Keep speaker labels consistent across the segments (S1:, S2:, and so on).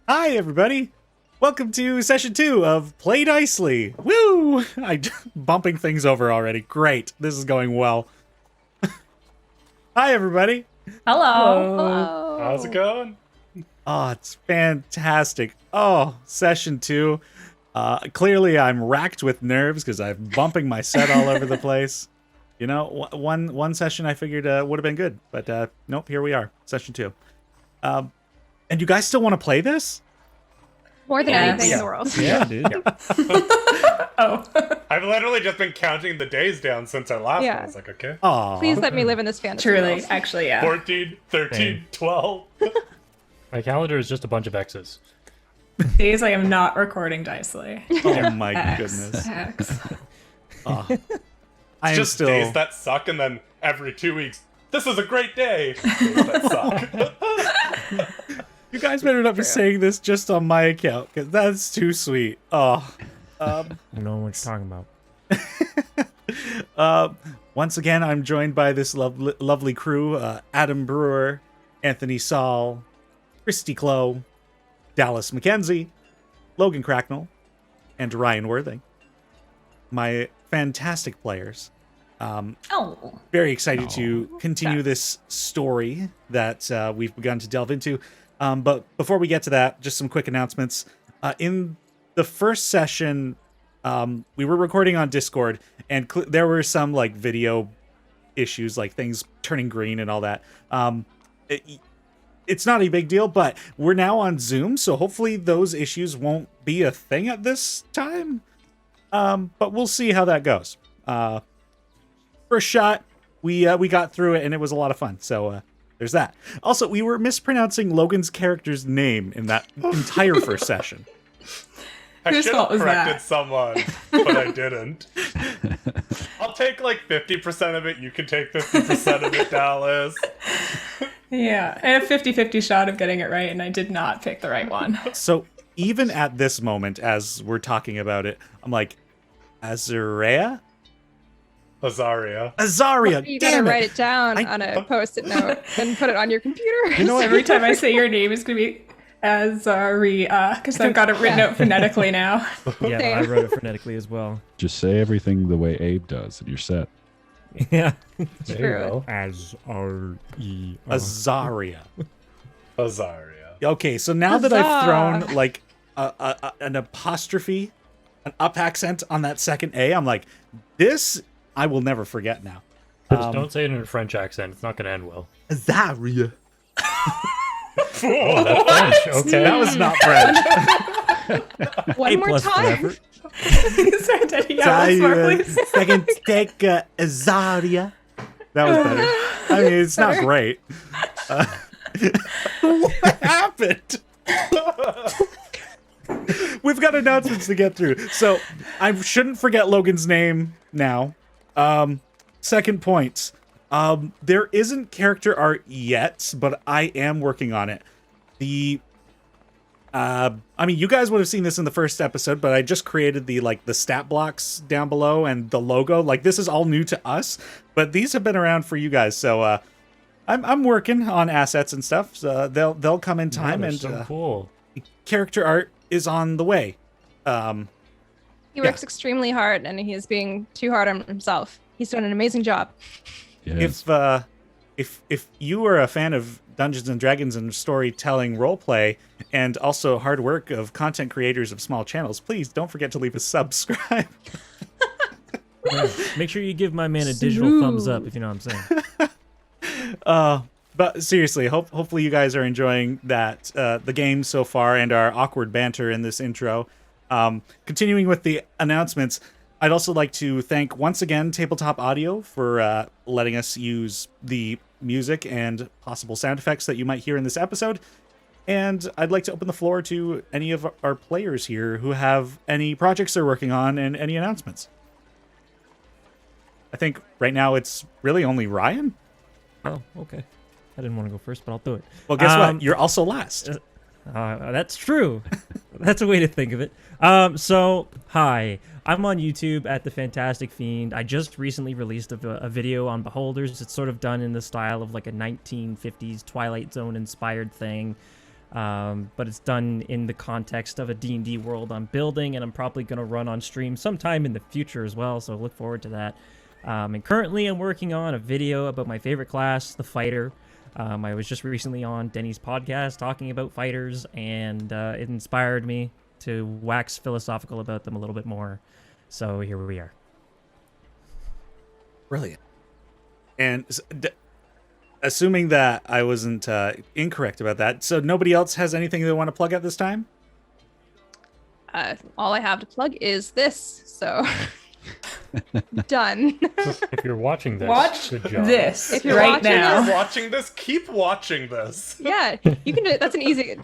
S1: Hi, everybody. Welcome to session 2 of Play Dicely. Woo! I'm bumping things over already. Great. This is going well. Hi, everybody.
S2: Hello.
S3: How's it going?
S1: Oh, it's fantastic. Oh, session 2. Clearly, I'm racked with nerves because I'm bumping my set all over the place. You know, one session I figured would have been good, but nope, here we are, session 2. And you guys still want to play this?
S2: More than anything in the world.
S4: Yeah, dude.
S2: Oh.
S3: I've literally just been counting the days down since our last one. I was like, okay.
S1: Aw.
S2: Please let me live in this fantasy
S5: Truly,
S2: world.
S5: actually, yeah.
S3: 14, 13,
S4: Same.
S3: 12.
S4: My calendar is just a bunch of X's.
S5: Days I am not recording Dicely.
S1: Oh my
S5: X.
S1: goodness.
S5: X.
S1: Oh. I am
S3: Just
S1: still...
S3: days that suck, and then every 2 weeks, this is a great day. Days that suck.
S1: You guys better not be saying this just on my account, because that's too sweet. Oh.
S4: I know what you're talking about.
S1: Once again, I'm joined by this lovely crew. Adam Brewer, Anthony Saul, Christy Clow, Dallas McKenzie, Logan Cracknell, and Ryan Worthing. My fantastic players.
S5: Oh.
S1: Very excited to continue this story that we've begun to delve into. But before we get to that, just some quick announcements. In the first session, we were recording on Discord, and there were some like video issues, like things turning green and all that. It's not a big deal, but we're now on Zoom, so hopefully those issues won't be a thing at this time. But we'll see how that goes. First shot, we got through it, and it was a lot of fun. So there's that. Also, we were mispronouncing Logan's character's name in that entire first session.
S3: I
S5: Whose
S3: should have
S5: fault was
S3: corrected
S5: that?
S3: someone, but I didn't. I'll take like 50% of it. You can take 50% of it, Dallas.
S5: Yeah. I had a 50-50 shot of getting it right, and I did not pick the right one.
S1: So even at this moment, as we're talking about it, I'm like, Azarea?
S3: Azaria.
S1: Azaria!
S2: You gotta
S1: Damn
S2: write
S1: it!
S2: it down
S1: I-
S2: on a post-it note and put it on your computer.
S5: You know, every time I say your name, it's going to be Azaria, because I've got it written out phonetically now.
S4: Yeah,
S2: Same.
S4: I wrote it phonetically as well.
S6: Just say everything the way Abe does, and you're set.
S4: Yeah.
S3: There
S2: True.
S3: you go.
S4: Azaria.
S1: Azaria.
S3: Azaria.
S1: Okay, so now that I've
S2: Huzzah!
S1: thrown like an apostrophe, an up accent on that second A, I'm like, this I will never forget now.
S4: Just don't say it in a French accent. It's not going to end well.
S1: Azaria.
S4: Oh, that's French. Okay.
S1: That was not French.
S2: One more
S4: A+ for
S2: time.
S4: effort.
S5: Sorry, Daddy. Yeah, once more, please.
S1: Second take Azaria. That was better. I mean, it's not great. What happened? We've got announcements to get through. So I shouldn't forget Logan's name now. Second point. There isn't character art yet, but I am working on it. I mean, you guys would have seen this in the first episode, but I just created the stat blocks down below and the logo. Like, this is all new to us, but these have been around for you guys. So I'm working on assets and stuff. So they'll come in time,
S4: They're
S1: and
S4: so cool.
S1: character art is on the way.
S2: He works extremely hard, and he is being too hard on himself. He's doing an amazing job.
S6: Yes.
S1: If you are a fan of Dungeons and Dragons and storytelling roleplay, and also hard work of content creators of small channels, please don't forget to leave a subscribe.
S4: Yeah. Make sure you give my man a digital thumbs up, if you know what I'm saying.
S1: But seriously, hopefully you guys are enjoying that the game so far and our awkward banter in this intro. Continuing with the announcements, I'd also like to thank once again Tabletop Audio for letting us use the music and possible sound effects that you might hear in this episode. And I'd like to open the floor to any of our players here who have any projects they're working on and any announcements. I think right now it's really only Ryan.
S4: Oh, okay. I didn't want to go first, but I'll do it.
S1: Well, guess what? You're also last.
S4: That's true. That's a way to think of it. So, hi. I'm on YouTube at The Fantastic Fiend. I just recently released a video on Beholders. It's sort of done in the style of like a 1950s Twilight Zone inspired thing. but it's done in the context of a D&D world I'm building, and I'm probably going to run on stream sometime in the future as well, so look forward to that. And currently I'm working on a video about my favorite class, the Fighter. I was just recently on Denny's podcast talking about fighters, and it inspired me to wax philosophical about them a little bit more. So here we are.
S1: Brilliant. And assuming that I wasn't incorrect about that, so nobody else has anything they want to plug at this time?
S2: All I have to plug is this. So done.
S7: If you're watching this,
S5: Watch
S7: good job.
S5: this
S2: If you're
S5: right
S2: watching
S5: now.
S3: If you're watching this, keep watching this.
S2: Yeah, you can do it. That's an easy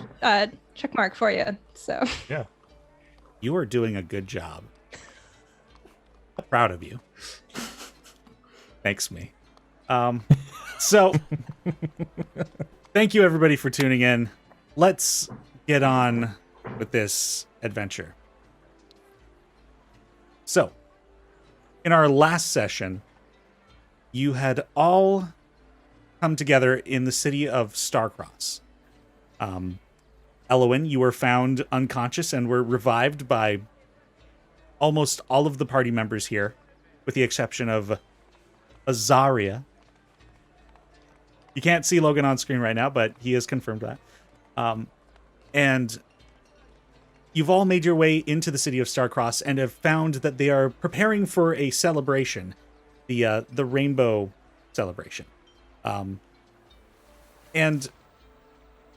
S2: check mark for you. So
S7: Yeah.
S1: You are doing a good job. Proud of you. Thanks me. So thank you everybody for tuning in. Let's get on with this adventure. So, in our last session, you had all come together in the city of Starcross. Elowen, you were found unconscious and were revived by almost all of the party members here, with the exception of Azaria. You can't see Logan on screen right now, but he has confirmed that. And you've all made your way into the city of Starcross and have found that they are preparing for a celebration, the Rainbow celebration. And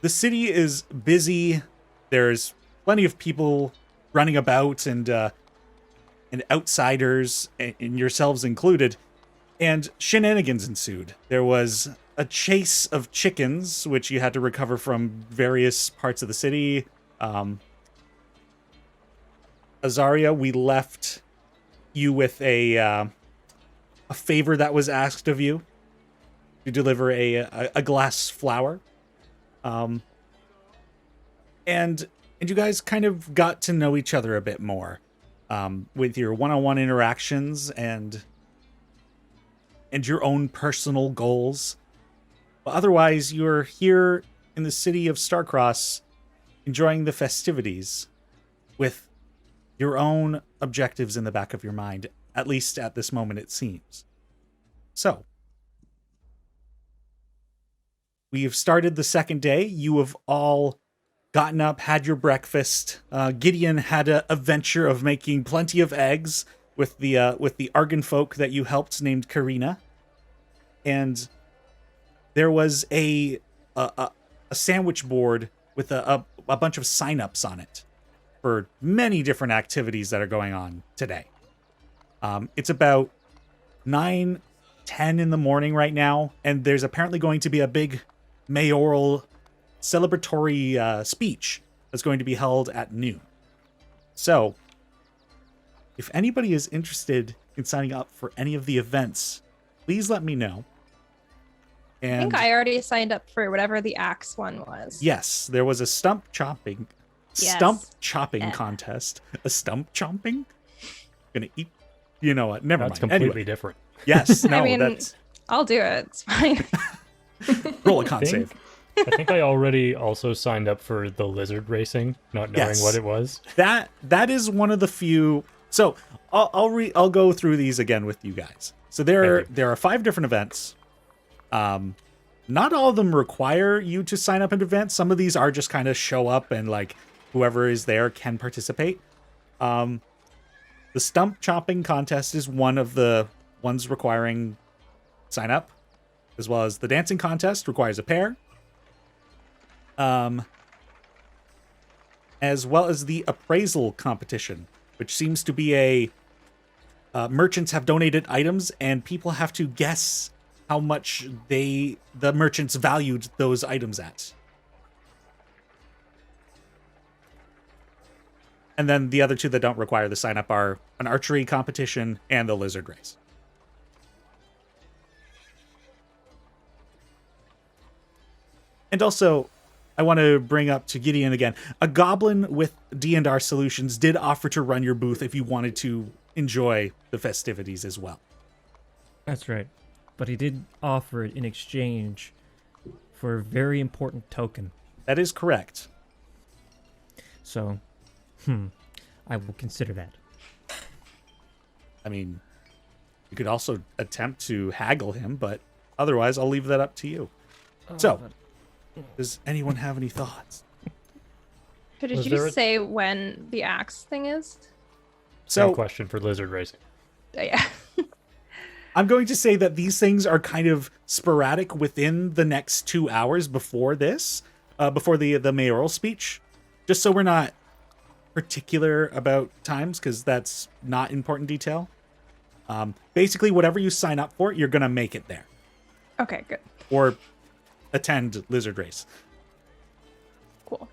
S1: the city is busy. There's plenty of people running about and outsiders, and yourselves included. And shenanigans ensued. There was a chase of chickens, which you had to recover from various parts of the city. Azaria, we left you with a favor that was asked of you to deliver a glass flower. And you guys kind of got to know each other a bit more with your one-on-one interactions and your own personal goals. But otherwise, you're here in the city of Starcross enjoying the festivities with your own objectives in the back of your mind, at least at this moment it seems. So, we have started the second day. You have all gotten up, had your breakfast. Gideon had a venture of making plenty of eggs with the Argon folk that you helped, named Karina. And there was a sandwich board with a bunch of sign-ups on it for many different activities that are going on today. It's about 9-10 in the morning right now, and there's apparently going to be a big mayoral celebratory speech that's going to be held at noon. So, if anybody is interested in signing up for any of the events, please let me know. And
S2: I think I already signed up for whatever the axe one was.
S1: yes, there was a stump chopping contest. A stump chomping? Gonna eat? You know what? Never
S7: That's
S1: mind.
S7: completely
S1: Anyway,
S7: different.
S1: yes. No,
S2: I mean,
S1: that's
S2: I'll do it. It's fine.
S1: roll a con save.
S7: I think I already also signed up for the lizard racing, not knowing
S1: Yes.
S7: what it was.
S1: That is one of the few. So I'll go through these again with you guys. So there are 5 different events. Not all of them require you to sign up in advance. Some of these are just kind of show up and like whoever is there can participate. The stump chopping contest is one of the ones requiring sign up, as well as the dancing contest requires a pair. As well as the appraisal competition, which seems to be merchants have donated items and people have to guess how much the merchants valued those items at. And then the other 2 that don't require the sign up are an archery competition and the lizard race. And also, I want to bring up to Gideon again, a goblin with D&R Solutions did offer to run your booth if you wanted to enjoy the festivities as well.
S4: That's right. But he did offer it in exchange for a very important token.
S1: That is correct.
S4: So, I will consider that.
S1: I mean, you could also attempt to haggle him, but otherwise I'll leave that up to you. So, does anyone have any thoughts?
S2: So did
S7: Was
S2: you
S7: there
S2: just say when the axe thing is?
S7: Same
S1: So,
S7: question for lizard racing.
S2: Yeah.
S1: I'm going to say that these things are kind of sporadic within the next 2 hours before this, before the mayoral speech, just so we're not particular about times, because that's not important detail. Basically, whatever you sign up for, you're going to make it there.
S2: Okay, good.
S1: Or attend Lizard Race.
S2: Cool.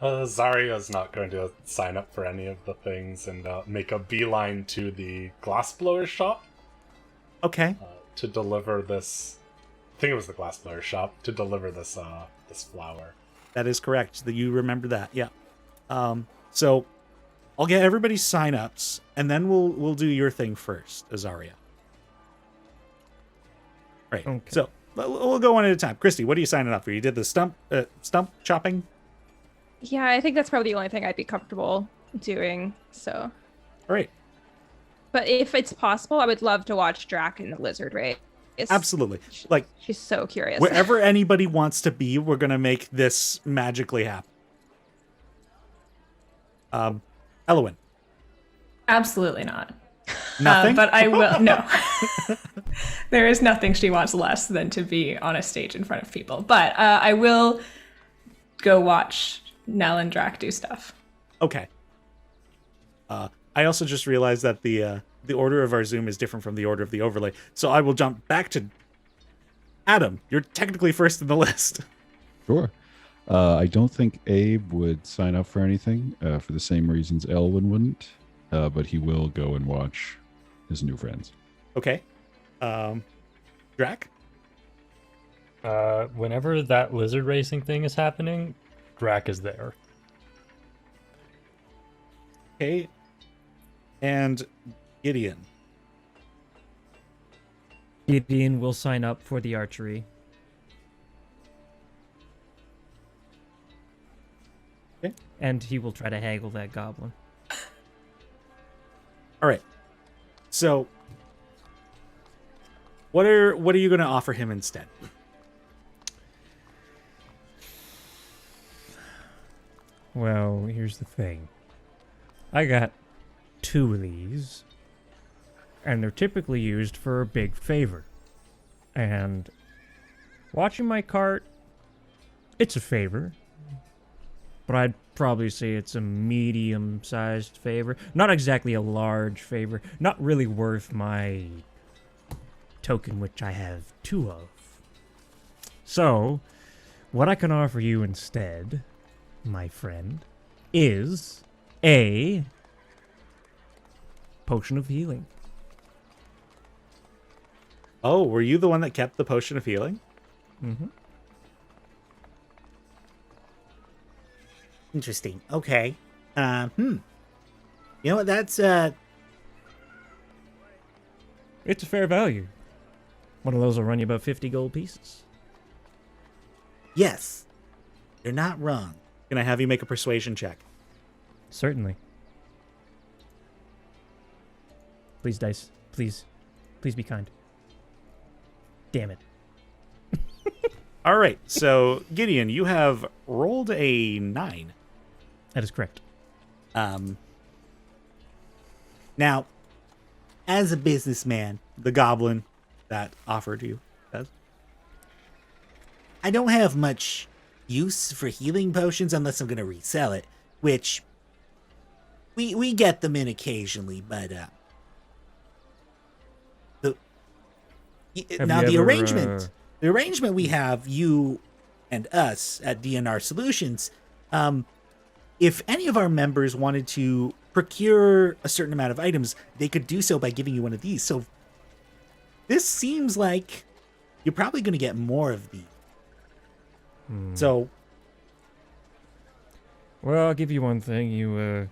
S3: Zarya's not going to sign up for any of the things and make a beeline to the glassblower shop
S1: Okay.
S3: to deliver this. I think it was the glassblower shop to deliver this this flower.
S1: That is correct. That you remember that. Yeah. So I'll get everybody's sign-ups, and then we'll do your thing first, Azaria. Right.
S4: Okay.
S1: So we'll go one at a time. Christy, what are you signing up for? You did the stump chopping?
S2: Yeah, I think that's probably the only thing I'd be comfortable doing. So,
S1: All right.
S2: but if it's possible, I would love to watch Drac in the lizard race.
S1: Absolutely. Like,
S2: She's so curious.
S1: wherever anybody wants to be, we're going to make this magically happen. Elowen.
S5: Absolutely not.
S1: Nothing?
S5: But I will. No. There is nothing she wants less than to be on a stage in front of people. But I will go watch Nell and Drac do stuff.
S1: Okay. I also just realized that the order of our Zoom is different from the order of the overlay. So I will jump back to Adam. You're technically first in the list.
S6: Sure. I don't think Abe would sign up for anything for the same reasons Elwin wouldn't, but he will go and watch his new friends.
S1: Okay. Drac?
S7: Whenever that lizard racing thing is happening, Drac is there.
S1: Okay. And Gideon.
S4: Gideon will sign up for the archery.
S1: Okay.
S4: And he will try to haggle that goblin.
S1: All right. So, what are you going to offer him instead?
S4: Well, here's the thing. I got 2 of these, and they're typically used for a big favor. And watching my cart, it's a favor, but I'd probably say it's a medium-sized favor. Not exactly a large favor. Not really worth my token, which I have 2 of. So, what I can offer you instead, my friend, is a potion of healing.
S1: Oh, were you the one that kept the potion of healing?
S4: Mm-hmm.
S8: Interesting. Okay. You know what? That's
S4: It's a fair value. One of those will run you about 50 gold pieces.
S8: yes. You're not wrong.
S1: Can I have you make a persuasion check?
S4: Certainly. Please, dice. Please. Please be kind. Damn it.
S1: All right. So, Gideon, you have rolled a 9.
S4: That is correct.
S8: Now, as a businessman,
S1: The goblin that offered you does.
S8: I don't have much use for healing potions unless I'm going to resell it, which we get them in occasionally, but the arrangement we have, you and us at DNR Solutions, if any of our members wanted to procure a certain amount of items, they could do so by giving you one of these. So this seems like you're probably going to get more of these.
S1: So,
S4: Well, I'll give you one thing. You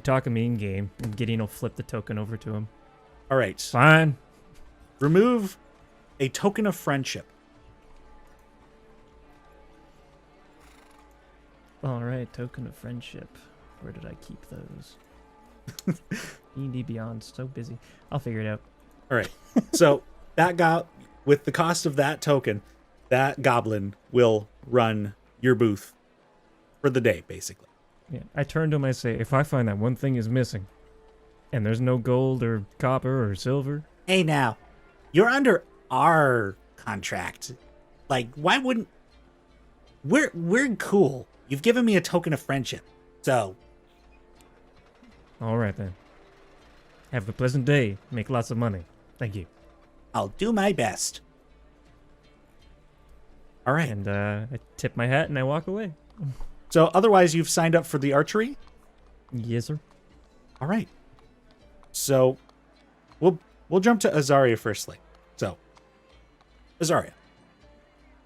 S4: talk a mean game, and Gideon will flip the token over to him.
S1: all right.
S4: Fine.
S1: Remove
S8: a token of friendship.
S4: All right, token of friendship. Where did I keep those? D&D Beyond, so busy. I'll figure it out.
S8: All right. So with the cost of that token, that goblin will run your booth for the day, basically.
S4: Yeah, I turn to him, I say, if I find that one thing is missing, and there's no gold or copper or silver...
S8: Hey, now, you're under our contract. Like, why wouldn't... We're cool. You've given me a token of friendship, so...
S4: All right, then. Have a pleasant day. Make lots of money. Thank you.
S8: I'll do my best. All right.
S4: And I tip my hat and I walk away.
S8: So otherwise, you've signed up for the archery?
S4: Yes, sir.
S8: All right. So we'll jump to Azaria firstly. So Azaria.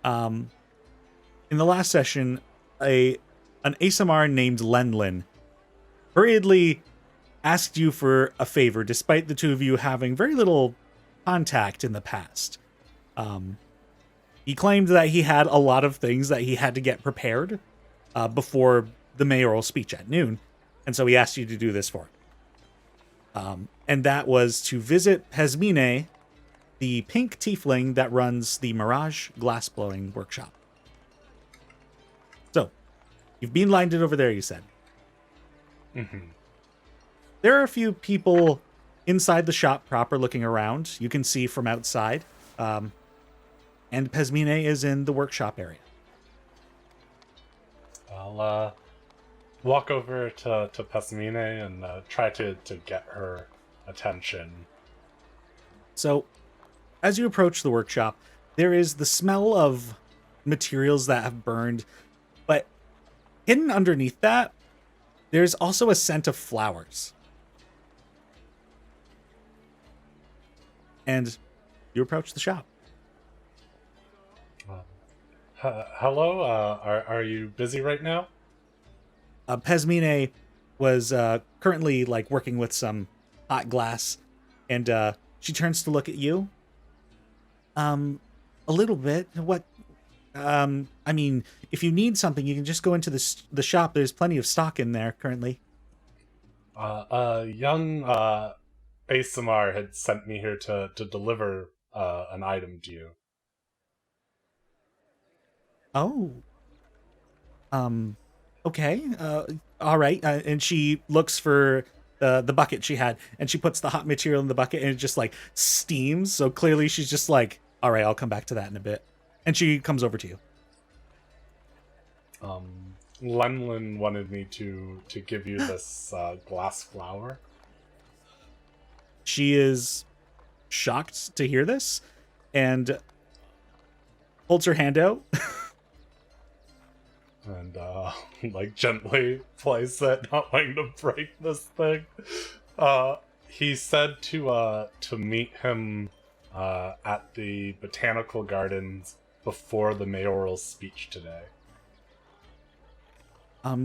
S8: In the last session, an ASMR named Lenlin hurriedly asked you for a favor, despite the two of you having very little contact in the past. He claimed that he had a lot of things that he had to get prepared before the mayoral speech at noon, and so he asked you to do this for him. And that was to visit Pesmine, the pink tiefling that runs the Mirage Glassblowing workshop. So, you've beelined it over there, you said.
S3: Mm-hmm.
S8: There are a few people inside the shop proper looking around. You can see from outside. And Pesmine is in the workshop area.
S3: I'll walk over to Pesmine and try to get her attention.
S8: So, as you approach the workshop, there is the smell of materials that have burned, but hidden underneath that, there's also a scent of flowers. And you approach the shop.
S3: Hello, are you busy right now?
S8: Pesmine was currently working with some hot glass, and she turns to look at you. A little bit. What? I mean, if you need something, you can just go into the shop. There's plenty of stock in there currently.
S3: Young ASMR had sent me here to deliver an item to you.
S8: Oh. Okay. All right. And she looks for the bucket she had, and she puts the hot material in the bucket, and it just steams. So clearly she's just like, all right, I'll come back to that in a bit. And she comes over to you.
S3: Lenlin wanted me to give you this glass flower.
S8: She is shocked to hear this and holds her hand out.
S3: And gently place it, not wanting to break this thing. He said to meet him at the botanical gardens before the mayoral speech today.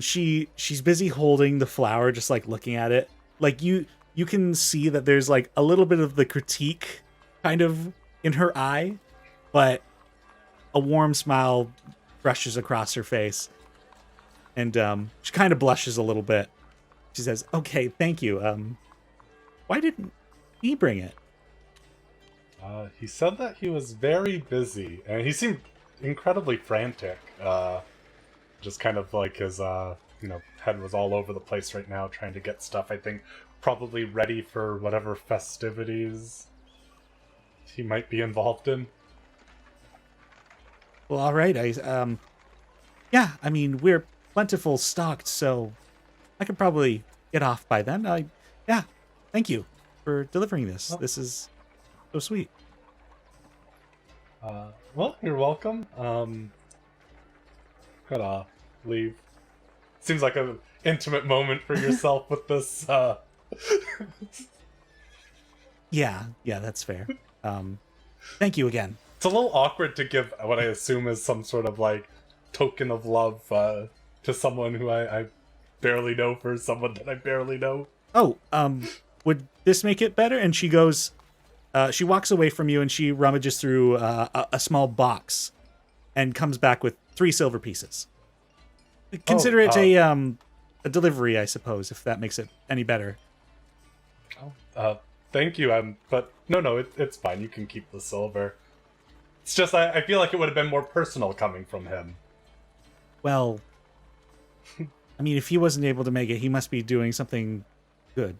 S8: She's busy holding the flower, just looking at it. You can see that there's a little bit of the critique kind of in her eye, but a warm smile brushes across her face, and she kind of blushes a little bit. She says, "Okay, thank you. Why didn't he bring it?"
S3: He said that he was very busy, and he seemed incredibly frantic. Just kind of his head was all over the place right now, trying to get stuff. I think probably ready for whatever festivities he might be involved in.
S8: Well, all right. Yeah, I mean, we're plentiful stocked, so I could probably get off by then. Yeah, thank you for delivering this.
S3: Oh.
S8: This is so sweet.
S3: Well, you're welcome. Gotta leave. Seems like an intimate moment for yourself with this.
S8: Yeah, that's fair. Thank you again.
S3: It's a little awkward to give what I assume is some sort of token of love to someone who I barely know for someone that I barely know.
S8: Oh, would this make it better? And she goes,
S1: She walks away from you and she rummages through a small box and comes back with 3 silver pieces. Consider it a delivery, I suppose, if that makes it any better.
S3: Thank you. But no, it's fine. You can keep the silver. It's just I feel like it would have been more personal coming from him.
S1: Well, I mean, if he wasn't able to make it, he must be doing something good.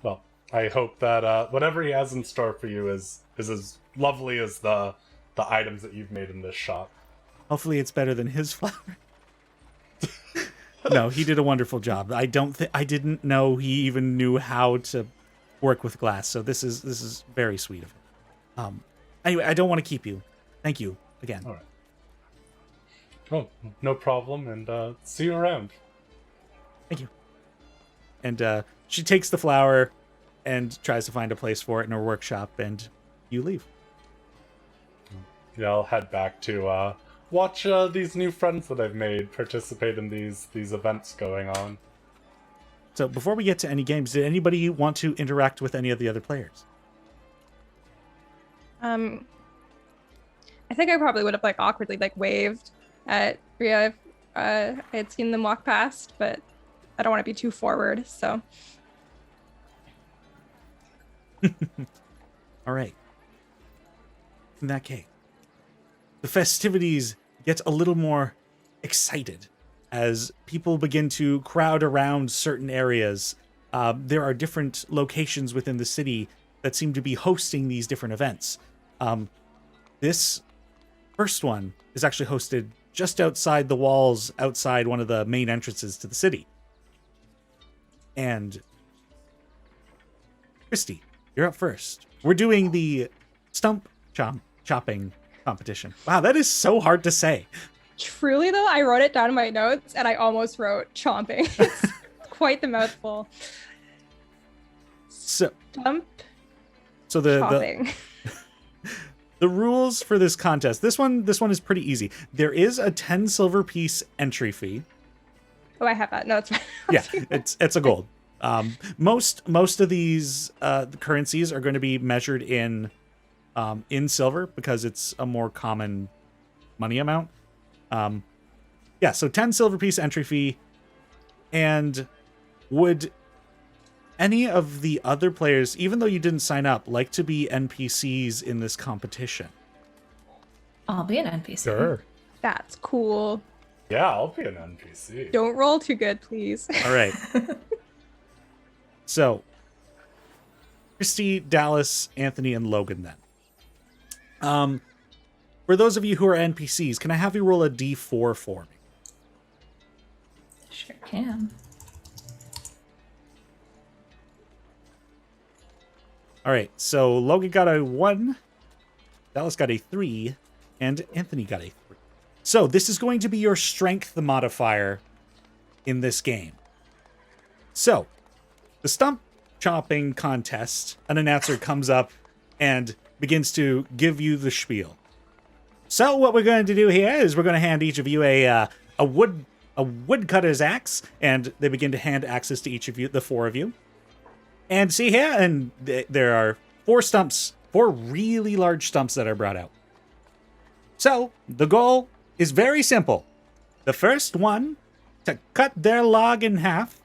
S3: Well, I hope that whatever he has in store for you is as lovely as the items that you've made in this shop.
S1: Hopefully it's better than his flower. No, he did a wonderful job. I didn't know he even knew how to work with glass, so this is very sweet of him. Anyway, I don't want to keep you. Thank you again.
S3: All right. Oh, no problem, and see you around.
S1: Thank you. And she takes the flower and tries to find a place for it in her workshop, and you leave.
S3: Yeah, I'll head back to watch these new friends that I've made participate in these events going on.
S1: So before we get to any games, did anybody want to interact with any of the other players?
S2: I think I probably would have awkwardly waved at Rhea if I had seen them walk past, but I don't want to be too forward, so.
S1: All right. In that case, the festivities get a little more excited as people begin to crowd around certain areas. There are different locations within the city that seem to be hosting these different events. This first one is actually hosted just outside the walls, outside one of the main entrances to the city. And Christy, you're up first. We're doing the Stump chopping competition. Wow, that is so hard to say.
S2: Truly, though, I wrote it down in my notes, and I almost wrote chomping. It's quite the mouthful.
S1: So
S2: Stump
S1: the
S2: chopping.
S1: the rules for this contest. This one is pretty easy. There is a 10 silver piece entry fee.
S2: Oh, I have that. No, it's fine.
S1: Yeah, it's a gold. Most of these the currencies are going to be measured in silver because it's a more common money amount. Yeah, so 10 silver piece entry fee. And would any of the other players, even though you didn't sign up, like to be NPCs in this competition?
S5: I'll be an NPC.
S7: Sure.
S2: That's cool.
S3: Yeah, I'll be an NPC.
S2: Don't roll too good, please.
S1: All right. So, Christy, Dallas, Anthony, and Logan then. For those of you who are NPCs, can I have you roll a D4 for me?
S5: Sure can.
S1: All right, so Logan got a 1, Dallas got a 3, and Anthony got a 3. So this is going to be your strength modifier in this game. So, the Stump chopping contest, an announcer comes up and begins to give you the spiel. So what we're going to do here is we're going to hand each of you a woodcutter's axe, and they begin to hand axes to each of you, the 4 of you. And see here, and there are 4 stumps, 4 really large stumps that are brought out. So the goal is very simple. The first one to cut their log in half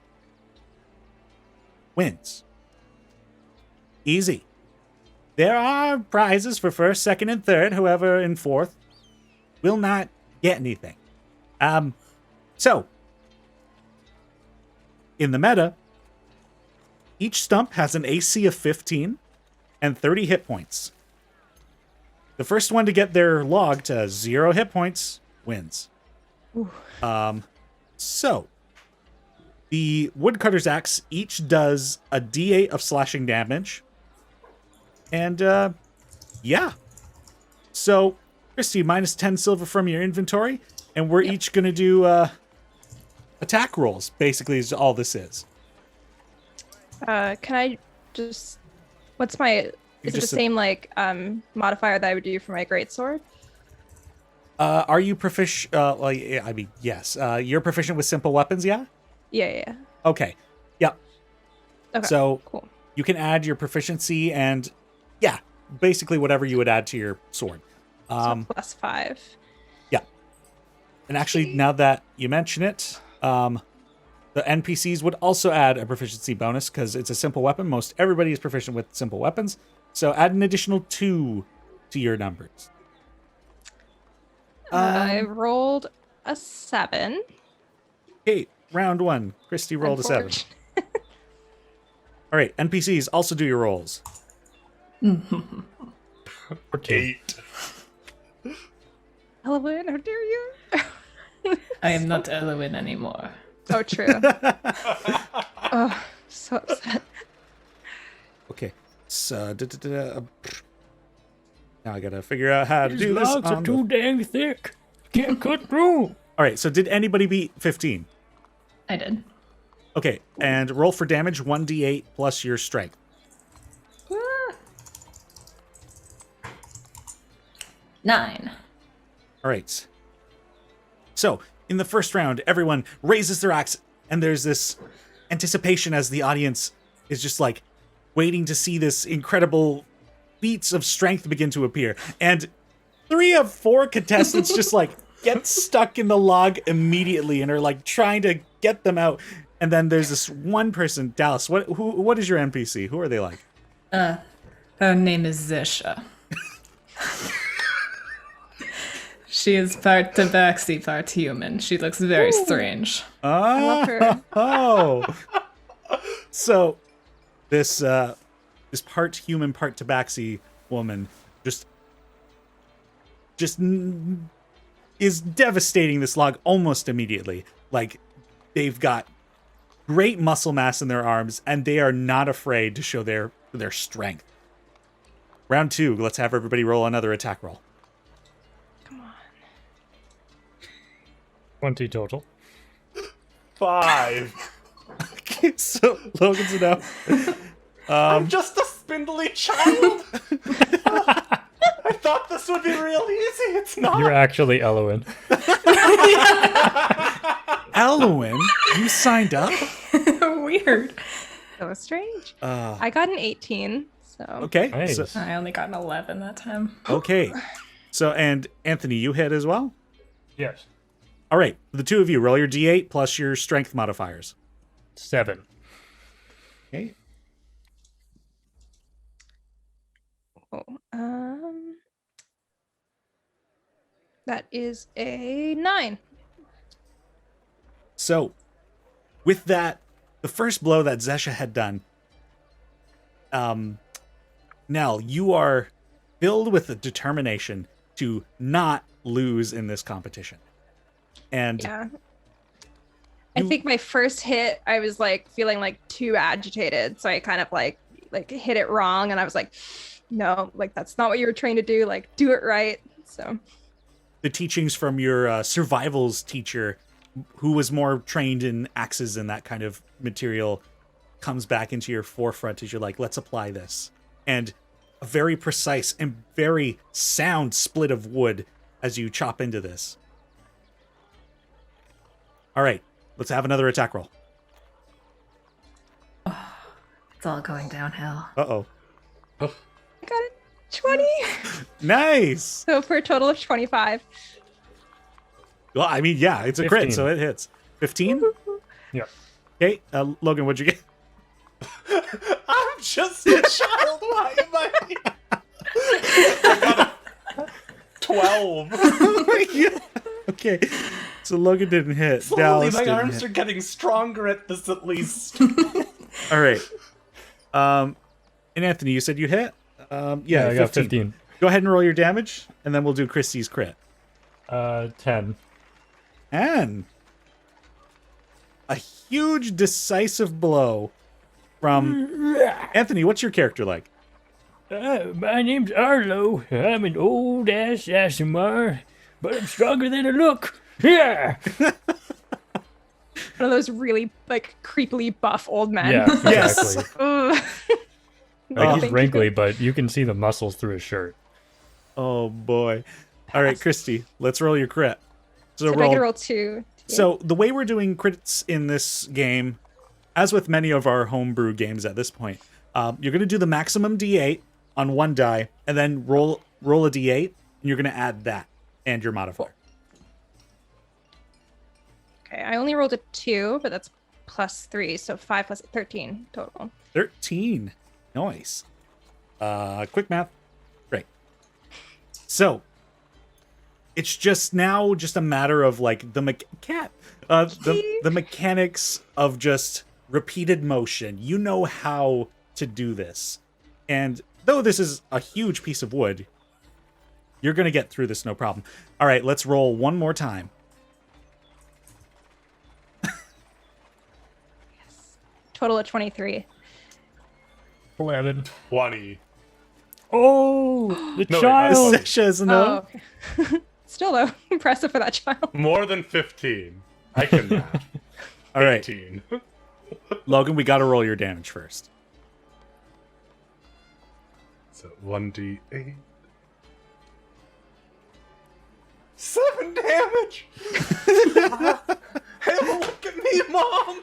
S1: wins. Easy. There are prizes for first, second, and third. Whoever in fourth will not get anything. So, in the meta, each stump has an AC of 15 and 30 hit points. The first one to get their log to 0 hit points wins. So, the woodcutter's axe each does a D8 of slashing damage. And, yeah. So, Christy, minus 10 silver from your inventory, and we're each going to do attack rolls, basically, is all this is.
S2: Can I just... What's my... Is it the same, modifier that I would do for my greatsword?
S1: Are you proficient? I mean, yes. You're proficient with simple weapons, yeah?
S2: Yeah.
S1: Okay. Yep.
S2: Okay,
S1: So,
S2: cool.
S1: you can add your proficiency and, yeah, basically whatever you would add to your sword.
S2: So +5.
S1: Yeah. And actually, now that you mention it, the NPCs would also add a proficiency bonus because it's a simple weapon. Most everybody is proficient with simple weapons. So add an additional 2 to your numbers.
S2: I rolled a 7.
S1: Okay, round 1. Christy rolled a 7. All right, NPCs, also do your rolls.
S3: 8.
S2: Elowen, how dare you?
S5: I am not Elowin anymore.
S2: Oh, true. Oh, so upset.
S1: Okay, so now I gotta figure out how to do this.
S7: Logs are too dang thick. Can't cut through.
S1: All right, so did anybody beat 15?
S5: I did.
S1: Okay, and roll for damage 1d8 plus your strength.
S5: Ah. 9.
S1: All right. So, in the first round, everyone raises their axe, and there's this anticipation as the audience is just like waiting to see this incredible feats of strength begin to appear. And 3 of 4 contestants just like get stuck in the log immediately and are like trying to get them out. And then there's this one person, Dallas. What is your NPC? Who are they like?
S5: Her name is Zesha. She is part tabaxi, part human. She looks very strange.
S2: I love her.
S1: Oh. So this part human, part tabaxi woman just is devastating this log almost immediately. Like, they've got great muscle mass in their arms, and they are not afraid to show their strength. Round 2, let's have everybody roll another attack roll.
S2: Come on.
S7: 20 total.
S3: 5.
S1: Okay, so Logan's enough.
S3: I'm just a spindly child. I thought this would be real easy. It's not.
S7: You're actually Elowin.
S1: Elwin, you signed up?
S5: Weird.
S2: So strange. I got an 18, so.
S1: Okay.
S7: Nice.
S1: So,
S5: I only got an 11 that time.
S1: okay. So, and Anthony, you hit as well?
S7: Yes.
S1: All right. The 2 of you, roll your d8 plus your strength modifiers.
S7: 7.
S1: Okay.
S2: That is a 9.
S1: So, with that, the first blow that Zesha had done, Nell, you are filled with the determination to not lose in this competition. And
S2: Yeah. I think my first hit, I was like feeling like too agitated, so I kind of like hit it wrong, and I was like, no, like that's not what you were trained to do. Like, do it right. So
S1: the teachings from your survivals teacher, who was more trained in axes and that kind of material, comes back into your forefront as you're like, let's apply this. And a very precise and very sound split of wood as you chop into this. All right, let's have another attack roll.
S5: It's all going downhill.
S1: Uh-oh.
S2: I got it. 20.
S1: Nice.
S2: So for a total of 25.
S1: Well, I mean, yeah, it's a
S7: 15.
S1: crit, so it hits. 15?
S7: Yeah.
S1: Okay, Logan, what'd you get?
S3: I'm just a child. Why am I? 12.
S1: Oh my God. Okay, so Logan didn't hit.
S3: Slowly,
S1: Dallas
S3: my
S1: didn't
S3: arms
S1: hit.
S3: are getting stronger at this, at least.
S1: All right. And Anthony, you said you hit? Yeah,
S7: I got 15.
S1: Go ahead and roll your damage, and then we'll do Christie's crit.
S7: 10.
S1: And a huge decisive blow from Anthony. What's your character like?
S7: My name's Arlo. I'm an old ass Asimar, but I'm stronger than I look. Yeah.
S2: One of those really like creepily buff old men.
S7: Yeah,
S1: Yes.
S7: exactly.
S2: Ugh.
S7: Like, he's
S2: Thank you.
S7: wrinkly, but you can see the muscles through his shirt.
S1: Oh boy! All right, Christy, let's roll your crit.
S2: So I get to roll 2.
S1: So the way we're doing crits in this game, as with many of our homebrew games at this point, You're going to do the maximum D8 on one die, and then roll a D8, and you're going to add that and your modifier.
S2: Okay, I only rolled a 2, but that's +3, so 5 + 13 total.
S1: 13. Nice. Quick math. Great. So, it's just a matter of like the mechanics of just repeated motion. You know how to do this. And though this is a huge piece of wood, you're going to get through this no problem. All right, let's roll one more time.
S2: Total of 23.
S7: 11.
S3: 20.
S7: Oh, the
S3: No, wait,
S7: child.
S3: that's
S1: Sesha is a no.
S2: Oh, okay. Still though, impressive for that child.
S3: More than 15. I can math.
S1: All right,
S3: 18.
S1: Logan, we got to roll your damage first.
S3: So 1d8. 7 damage! Hey, look at me, Mom!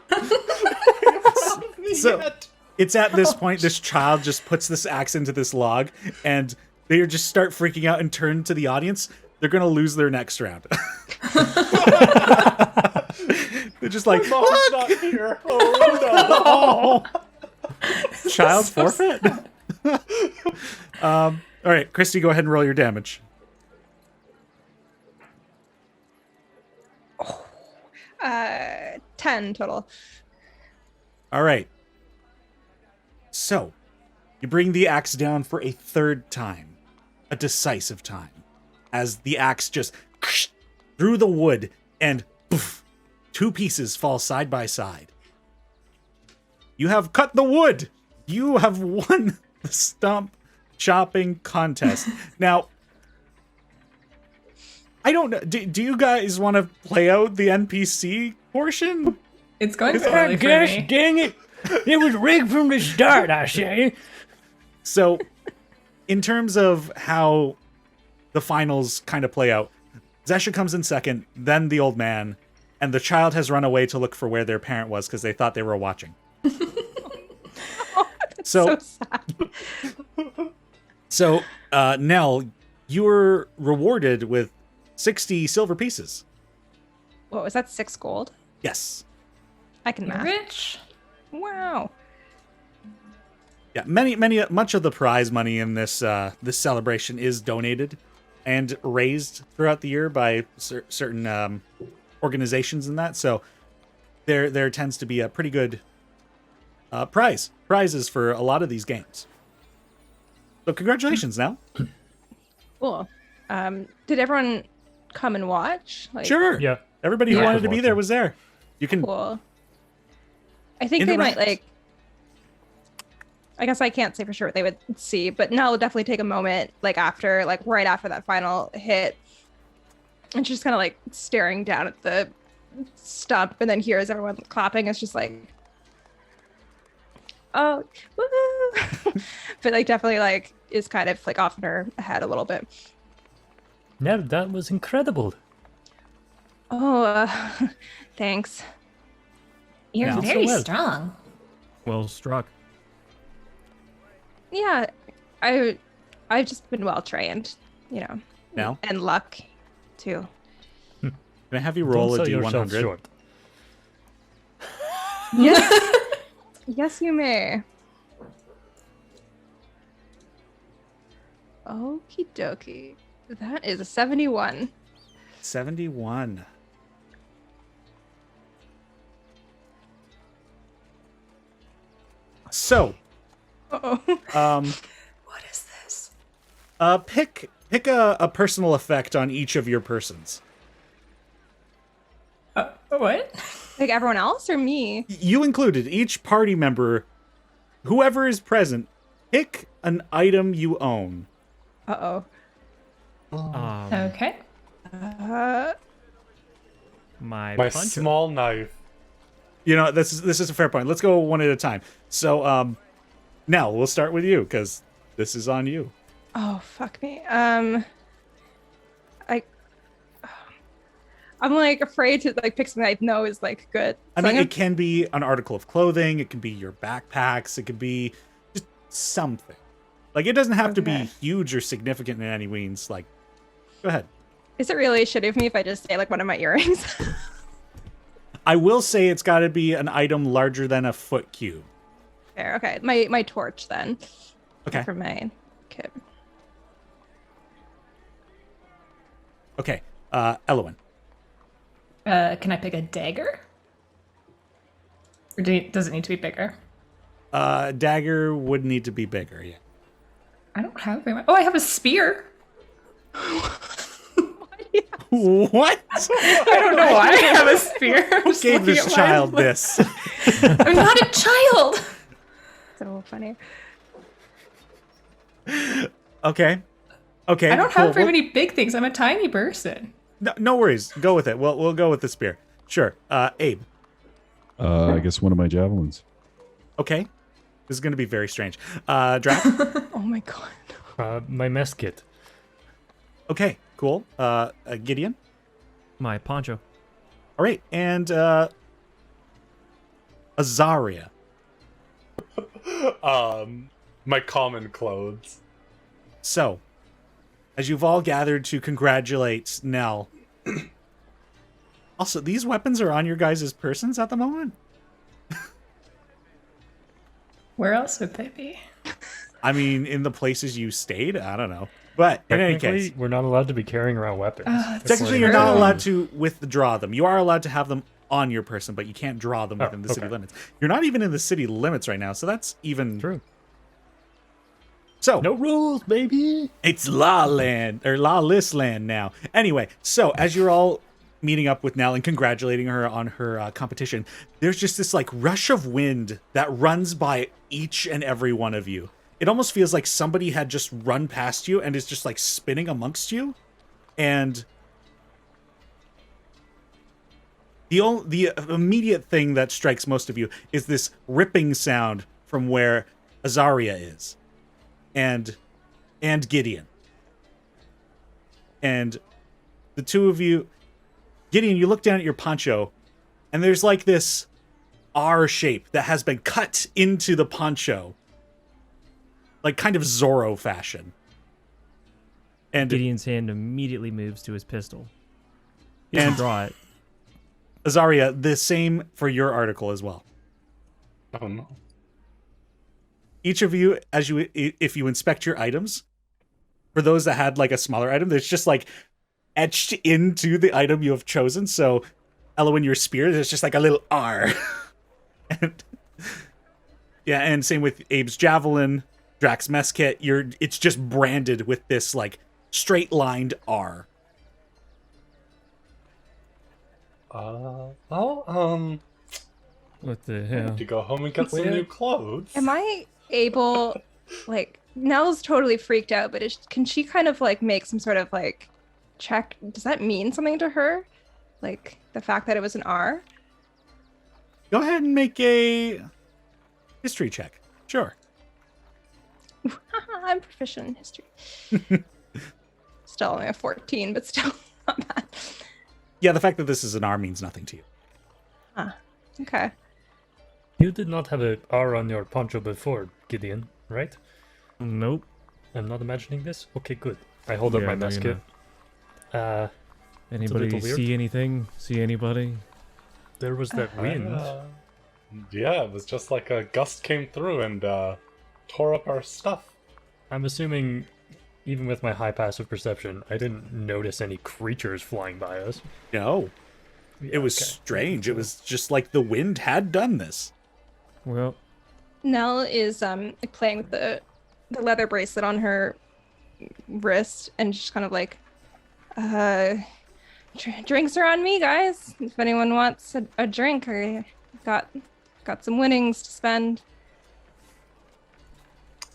S1: So it's at this point, this child just puts this axe into this log, and they just start freaking out and turn to the audience. They're going to lose their next round. They're just like,
S3: Mom's not here. Oh, no.
S1: child forfeit? All right, Christy, go ahead and roll your damage.
S2: Uh, 10 total.
S1: All right. So, you bring the axe down for a third time, a decisive time, as the axe just through the wood and poof, two pieces fall side by side. You have cut the wood. You have won the stump chopping contest. Now, I don't know. Do you guys want to play out the NPC portion?
S5: It's going
S7: Ah,
S5: poorly for
S7: gosh
S5: me.
S7: dang it. It was rigged from the start, I say.
S1: So, in terms of how the finals kind of play out, Zesha comes in second, then the old man, and the child has run away to look for where their parent was because they thought they were watching.
S2: So sad.
S1: So, Nell, you were rewarded with 60 silver pieces.
S2: What was that? 6 gold?
S1: Yes.
S2: I can math.
S5: Rich.
S2: Wow.
S1: Yeah, much of the prize money in this this celebration is donated and raised throughout the year by certain organizations and that. So there tends to be a pretty good prizes for a lot of these games. So congratulations, Nell.
S2: Cool. Did everyone come and watch? Like,
S1: Sure.
S7: Yeah.
S1: Everybody who
S2: Yeah.
S1: wanted to be there was there. You can.
S2: Cool. I think they might I guess I can't say for sure what they would see, but Nell would definitely take a moment, right after that final hit, and she's kind of like staring down at the stump, and then hears everyone clapping. It's just like, oh, woo! But definitely is kind of off in her head a little bit.
S7: No, that was incredible.
S2: Oh, thanks.
S5: You're
S1: Yeah.
S5: very
S7: So well.
S5: strong.
S4: Well struck.
S2: Yeah, I've just been well trained,
S1: Now,
S2: and luck too.
S1: can I have you roll
S7: Don't
S1: a
S7: sell yourself
S1: D100?
S7: short.
S2: Yes, yes, you may. Okie dokie. That is a 71.
S1: 71. So,
S2: Uh-oh.
S5: What is this?
S1: pick a personal effect on each of your persons.
S5: What?
S2: Everyone else or me?
S1: You included. Each party member, whoever is present, pick an item you own.
S2: Uh-oh.
S5: Okay.
S4: My
S3: My
S4: poncho.
S3: small knife.
S1: You know, this is a fair point. Let's go one at a time. So, Nell, we'll start with you because this is on you.
S2: Oh, fuck me. I'm afraid to pick something I know is good.
S1: I
S2: So
S1: mean,
S2: I'm
S1: it can be an article of clothing. It can be your backpacks. It could be just something. Like, it doesn't have to be
S2: Okay.
S1: huge or significant in any means. Like, go ahead.
S2: Is it really shitty of me if I just say like one of my earrings?
S1: I will say it's got to be an item larger than a foot cube.
S2: Fair. Okay. My torch then.
S1: Okay.
S2: For my kit.
S1: Okay. Elowin.
S5: Can I pick a dagger? Or does it need to be bigger?
S1: Dagger would need to be bigger, yeah.
S5: I don't have very much. Oh, I have a spear.
S1: What?
S5: I don't know why I have a spear. I'm
S1: Who
S5: just
S1: gave
S5: looking
S1: this
S5: at
S1: child
S5: mine.
S1: this?
S5: I'm not a child.
S2: So funny.
S1: Okay. Okay.
S5: I don't
S1: cool.
S5: have very many big things. I'm a tiny person.
S1: No worries. Go with it. We'll go with the spear. Sure. Abe.
S6: I guess one of my javelins.
S1: Okay. This is going to be very strange. Drac.
S2: Oh my god.
S7: My mess kit.
S1: Okay. Cool. Gideon.
S4: My poncho.
S1: All right. And Azaria.
S3: My common clothes.
S1: So, as you've all gathered to congratulate Nell. Also, these weapons are on your guys' persons at the moment?
S5: Where else would they be?
S1: I mean, in the places you stayed? I don't know. But in any
S7: Technically,
S1: case,
S7: we're not allowed to be carrying around weapons.
S1: technically
S7: According
S1: you're
S7: to-
S1: not allowed to withdraw them. You are allowed to have them on your person, but you can't draw them
S7: Oh,
S1: within the city
S7: okay.
S1: limits. You're not even in the city limits right now, so that's even...
S7: True.
S1: So,
S7: No rules, baby.
S1: it's law land, or lawless land now. Anyway, so as you're all meeting up with Nell and congratulating her on her competition, there's just this like rush of wind that runs by each and every one of you. It almost feels like somebody had just run past you and is just like spinning amongst you. And the immediate thing that strikes most of you is this ripping sound from where Azaria is. And Gideon. And the two of you, Gideon, you look down at your poncho, and there's like this R shape that has been cut into the poncho. Like kind of Zorro fashion. And
S4: Gideon's hand immediately moves to his pistol. He doesn't
S1: And-
S4: draw it.
S1: Azaria, the same for your article as well.
S3: Oh no.
S1: Each of you, if you inspect your items, for those that had like a smaller item, there's just like etched into the item you have chosen. So, Elowin, your spear, there's just like a little R. And yeah, and same with Abe's javelin, Drax mess kit. It's just branded with this like straight lined R.
S4: What the
S3: I
S4: hell?
S3: have to go home and get some
S7: Wait.
S3: new clothes.
S2: Am I able, like, Nell's totally freaked out, but can she kind of like make some sort of like check? Does that mean something to her? Like the fact that it was an R?
S1: Go ahead and make a history check. Sure.
S2: I'm proficient in history. Still only a 14, but still not bad.
S1: Yeah, the fact that this is an R means nothing to you.
S2: Okay.
S7: You did not have a R on your poncho before, Gideon, right?
S4: Nope.
S7: I'm not imagining this? Okay, good. I hold up
S4: Yeah,
S7: my
S4: no,
S7: mess
S4: you're
S7: kit.
S4: Anybody
S7: little weird.
S4: see anything? See anybody?
S7: There was that wind.
S3: Yeah, it was just like a gust came through and tore up our stuff.
S7: I'm assuming, even with my high passive perception, I didn't notice any creatures flying by us.
S1: No. It was strange. It was just like the wind had done this.
S4: Well,
S2: Nell is like playing with the leather bracelet on wrist and just kind of like, drinks are on me, guys. If anyone wants a drink, I got some winnings to spend.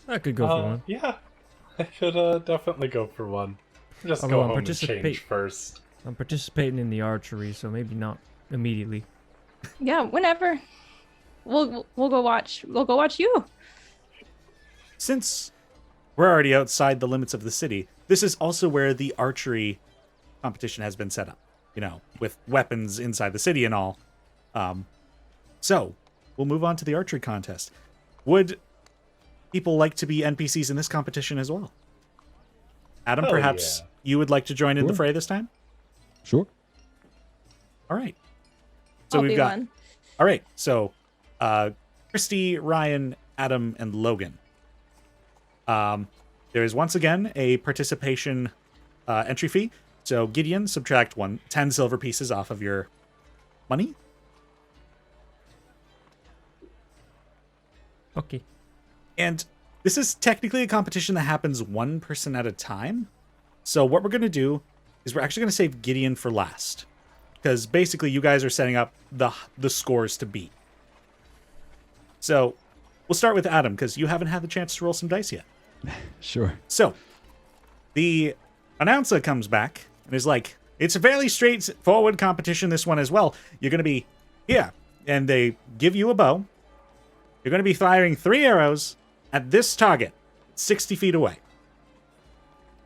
S4: I could go for one.
S3: Yeah, I could definitely go for one. Just
S4: Although
S3: go
S4: I'm
S3: home and
S4: participate-
S3: change first.
S4: I'm participating in the archery, so maybe not immediately.
S2: Yeah, whenever. We'll go watch you.
S1: Since we're already outside the limits of the city, this is also where the archery competition has been set up, with weapons inside the city and all. So we'll move on to the archery contest. Would people like to be NPCs in this competition as well. Adam,
S3: Oh,
S1: perhaps
S3: yeah.
S1: you would like to join in the
S6: Sure.
S1: fray this time?
S6: Sure.
S1: All right. So
S2: I'll
S1: we've
S2: be
S1: got.
S2: one.
S1: All right. So, Christy, Ryan, Adam, and Logan. There is once again a participation entry fee. So Gideon, subtract 10 silver pieces off of your money.
S4: Okay.
S1: And this is technically a competition that happens one person at a time. So what we're going to do is we're actually going to save Gideon for last. Because basically you guys are setting up the scores to beat. So we'll start with Adam, because you haven't had the chance to roll some dice yet.
S6: Sure.
S1: So the announcer comes back and is like, it's a fairly straightforward competition, this one as well. You're going to be here. And they give you a bow. You're going to be firing 3 arrows at this target, 60 feet away.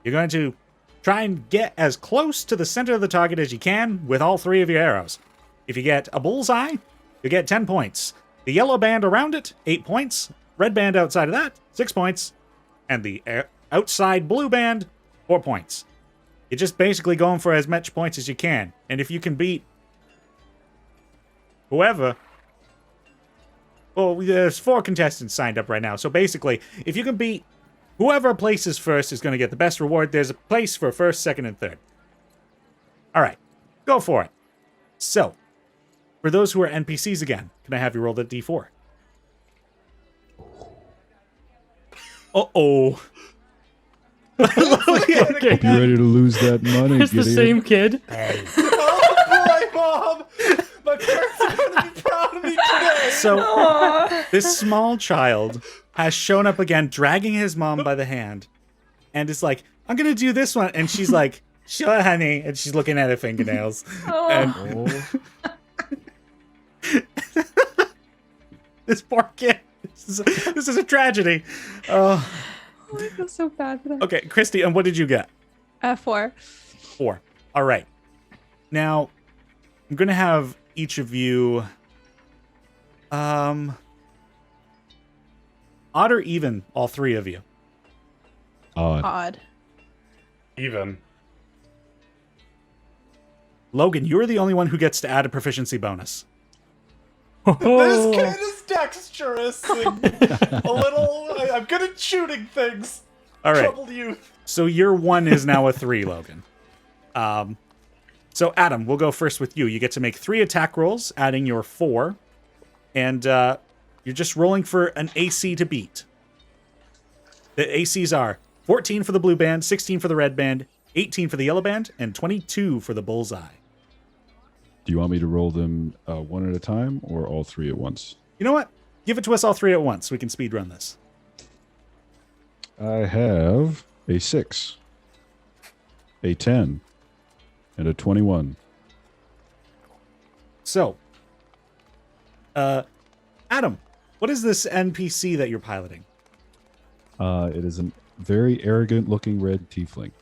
S1: You're going to try and get as close to the center of the target as you can with all 3 of your arrows. If you get a bullseye, you get 10 points. The yellow band around it, 8 points. Red band outside of that, 6 points. And the outside blue band, 4 points. You're just basically going for as much points as you can. And if you can beat whoever... Well, there's 4 contestants signed up right now. So basically, if you can beat whoever places first is going to get the best reward. There's a place for first, second, and third. All right, go for it. So, for those who are NPCs again, can I have you roll the D4? Uh-oh.
S6: You ready to lose that money?
S7: It's the
S6: Gideon?
S7: same kid.
S3: Oh boy, Mom! My parents are going to be proud of me today!
S1: So, this small child has shown up again, dragging his mom by the hand, and is like, I'm going to do this one. And she's like, sure, honey. And she's looking at her fingernails. And this poor kid. This is a tragedy. Oh.
S2: I feel so bad for that.
S1: Okay, Christy, and what did you get?
S2: 4.
S1: 4. All right. Now, I'm going to have each of you... odd or even, all 3 of you?
S6: Odd.
S2: Odd.
S3: Even.
S1: Logan, you're the only one who gets to add a proficiency bonus.
S3: This kid is dexterous and a little... I'm good at shooting things.
S1: All right.
S3: Troubled youth.
S1: So your 1 is now a 3, Logan. So Adam, we'll go first with you. You get to make 3 attack rolls, adding your 4. And you're just rolling for an AC to beat. The ACs are 14 for the blue band, 16 for the red band, 18 for the yellow band, and 22 for the bullseye.
S6: Do you want me to roll them one at a time or all 3 at once?
S1: You know what? Give it to us all 3 at once. We can speed run this.
S6: I have a 6, a 10, and a 21.
S1: So, Adam, what is this NPC that you're piloting?
S6: It is a very arrogant-looking red tiefling.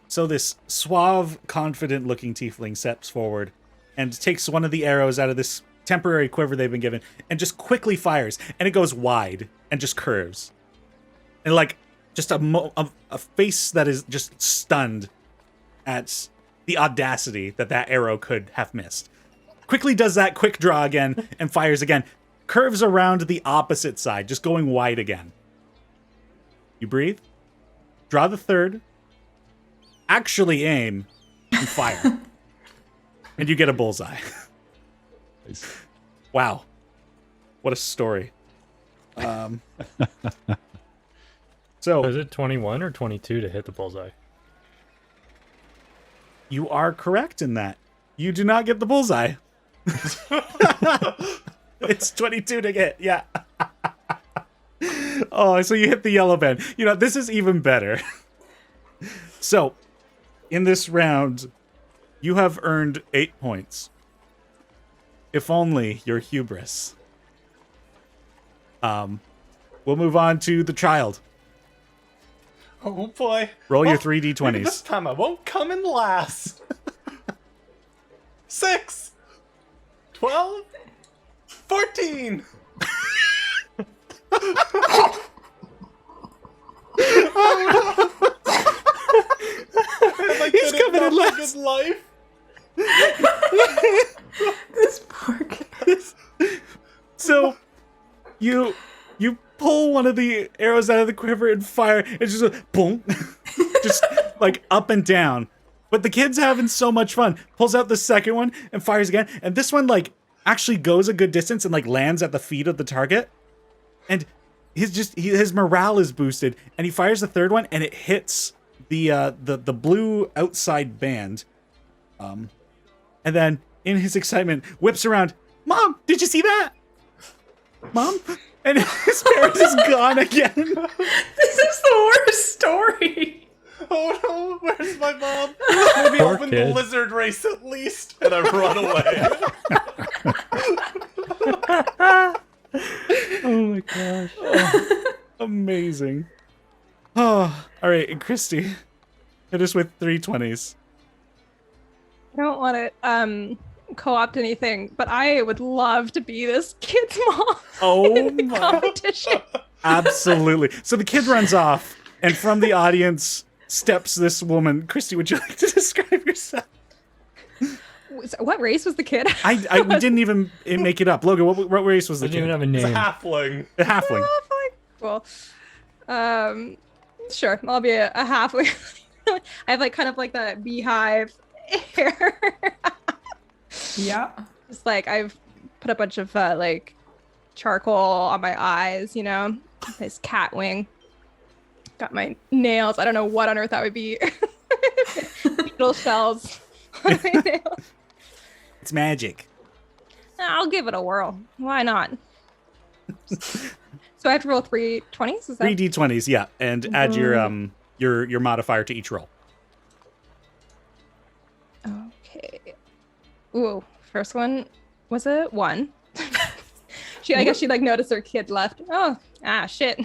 S1: So this suave, confident-looking tiefling steps forward and takes one of the arrows out of this temporary quiver they've been given and just quickly fires, and it goes wide and just curves. And like just a face that is just stunned at the audacity that arrow could have missed. Quickly does that quick draw again and fires again. Curves around the opposite side, just going wide again. You breathe, draw the third, actually aim, and fire. And you get a bullseye.
S6: Nice.
S1: Wow. What a story. So
S7: Was it 21 or 22 to hit the bullseye?
S1: you are correct in that. You do not get the bullseye. It's 22 to get, yeah. Oh, so you hit the yellow band. You know, this is even better. So, in this round, you have earned 8 points. If only your hubris. We'll move on to the child.
S3: Oh boy.
S1: Roll your
S3: Oh,
S1: 3
S3: maybe this
S1: d20s.
S3: time I won't come in last. 6, 12, 14.
S1: He's coming in last.
S3: His life.
S5: This poor kid.
S1: So you pull one of the arrows out of the quiver and fire. It's just a boom, just like up and down. But the kid's having so much fun. Pulls out the second one and fires again. And this one like actually goes a good distance and like lands at the feet of the target. And his morale is boosted. And he fires the third one and it hits the blue outside band. And then in his excitement whips around. Mom, did you see that? Mom? And his parent is gone again.
S5: This is the worst story.
S3: Oh no, where's my mom? Maybe
S7: Poor
S3: I'll win the
S7: kid.
S3: lizard race at least. And I run away.
S1: Oh my gosh. Oh, amazing. Oh, all right. And Christy, hit us with 3 20s.
S2: I don't want to co-opt anything, but I would love to be this kid's mom
S1: Oh
S2: in the
S1: my.
S2: competition.
S1: Absolutely. So the kid runs off, and from the audience steps this woman. Christy, would you like to describe yourself?
S2: What race was the kid?
S1: I we didn't even make it up. Logan, what race was the
S7: Doesn't even
S1: kid?
S7: have a
S3: It's a
S7: name.
S3: halfling.
S1: A halfling.
S2: Cool. Sure, I'll be a halfway. I have like kind of like that beehive hair.
S5: Yeah.
S2: Just like I've put a bunch of like charcoal on my eyes, you know, this cat wing. Got my nails. I don't know what on earth that would be. Beetle shells on my nails.
S8: It's magic.
S2: I'll give it a whirl. Why not? So I have to roll 3 20s? Is that
S1: 3 d20s, yeah, and add your modifier to each roll.
S2: okay? Ooh, first one was a 1. I guess she like noticed her kid left. Oh, shit.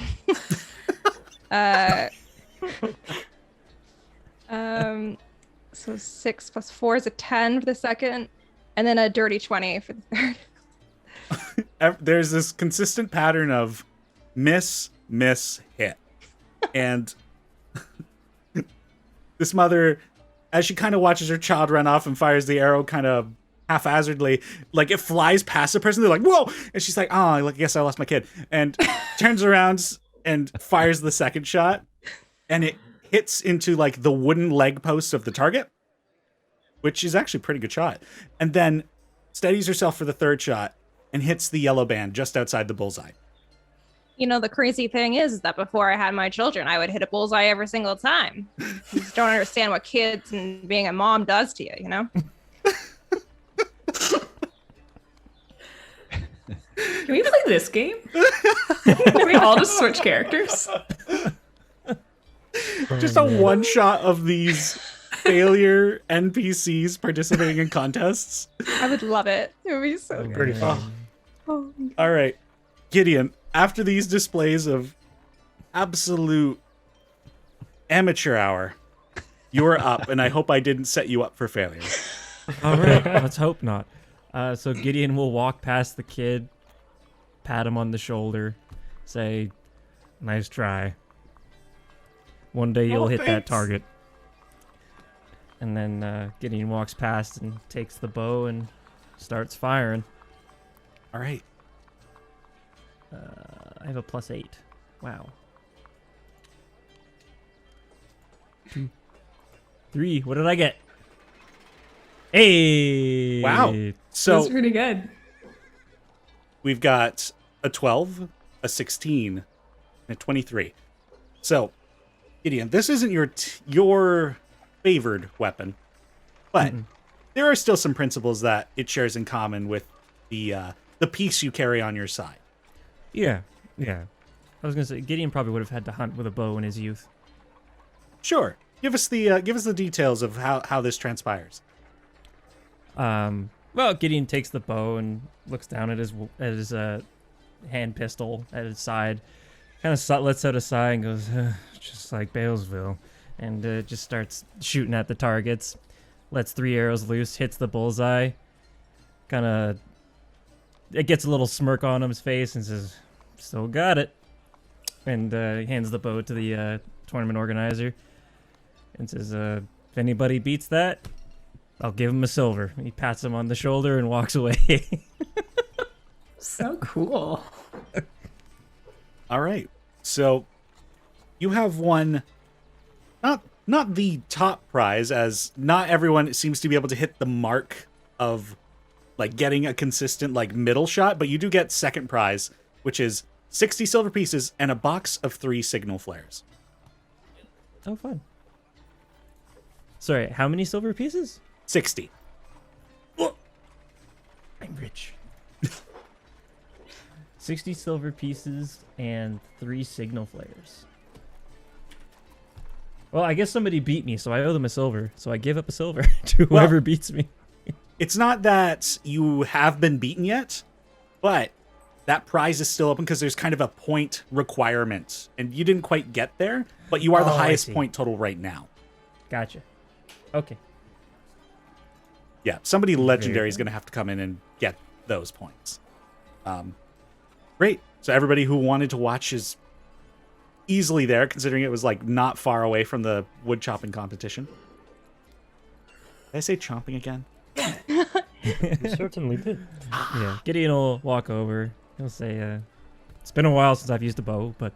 S2: So 6 plus 4 is a 10 for the second, and then a dirty 20 for the third.
S1: There's this consistent pattern of miss, hit. And this mother, as she kind of watches her child run off and fires the arrow kind of haphazardly, like it flies past the person, they're like, whoa! And she's like, oh, I guess I lost my kid. And turns around and fires the second shot. And it hits into like the wooden leg post of the target, which is actually a pretty good shot. And then steadies herself for the third shot and hits the yellow band just outside the bullseye.
S2: You know, the crazy thing is that before I had my children, I would hit a bullseye every single time. You just don't understand what kids and being a mom does to you, you know?
S5: Can we play this game? Can we all just switch characters?
S1: Just a one shot of these failure NPCs participating in contests.
S2: I would love it. It would be so good.
S1: Pretty fun. All right, Gideon, after these displays of absolute amateur hour, you're up, and I hope I didn't set you up for failure.
S4: All right, let's hope not. So Gideon will walk past the kid, pat him on the shoulder, say, "Nice try. One day you'll hit that
S3: thanks.
S4: target." And then Gideon walks past and takes the bow and starts firing.
S1: All right.
S4: I have a +8. Wow. 2, 3. What did I get? Hey!
S1: Wow.
S5: That's
S1: So
S5: pretty good.
S1: we've got a 12, a 16, and a 23. So, Gideon, this isn't your favored weapon, but there are still some principles that it shares in common with the piece you carry on your side.
S4: Yeah. I was gonna say Gideon probably would have had to hunt with a bow in his youth.
S1: Sure. Give us the details of how this transpires.
S4: Well, Gideon takes the bow and looks down at his hand pistol at his side, kind of lets out a sigh and goes, just like Balesville, and just starts shooting at the targets. Lets 3 arrows loose, hits the bullseye. It gets a little smirk on his face and says, "Still got it." and hands the bow to the tournament organizer and says, if anybody beats that, I'll give him a silver. He pats him on the shoulder and walks away.
S5: So cool.
S1: All right. So you have won not the top prize, as not everyone seems to be able to hit the mark of like getting a consistent like middle shot, but you do get second prize, which is 60 silver pieces and a box of 3 signal flares.
S4: Oh, fun. Sorry, how many silver pieces?
S1: 60.
S4: I'm rich. 60 silver pieces and 3 signal flares. Well, I guess somebody beat me, so I owe them a silver. So I give up a silver to whoever beats me.
S1: It's not that you have been beaten yet, but that prize is still open because there's kind of a point requirement. And you didn't quite get there, but you are the
S4: I
S1: highest
S4: see.
S1: point total right now.
S4: Gotcha. Okay.
S1: Yeah, somebody legendary is going to have to come in and get those points. Great. So everybody who wanted to watch is easily there, considering it was like not far away from the wood chopping competition. Did I say chomping again?
S7: You certainly did.
S4: Yeah. Gideon will walk over. He'll say, it's been a while since I've used a bow, but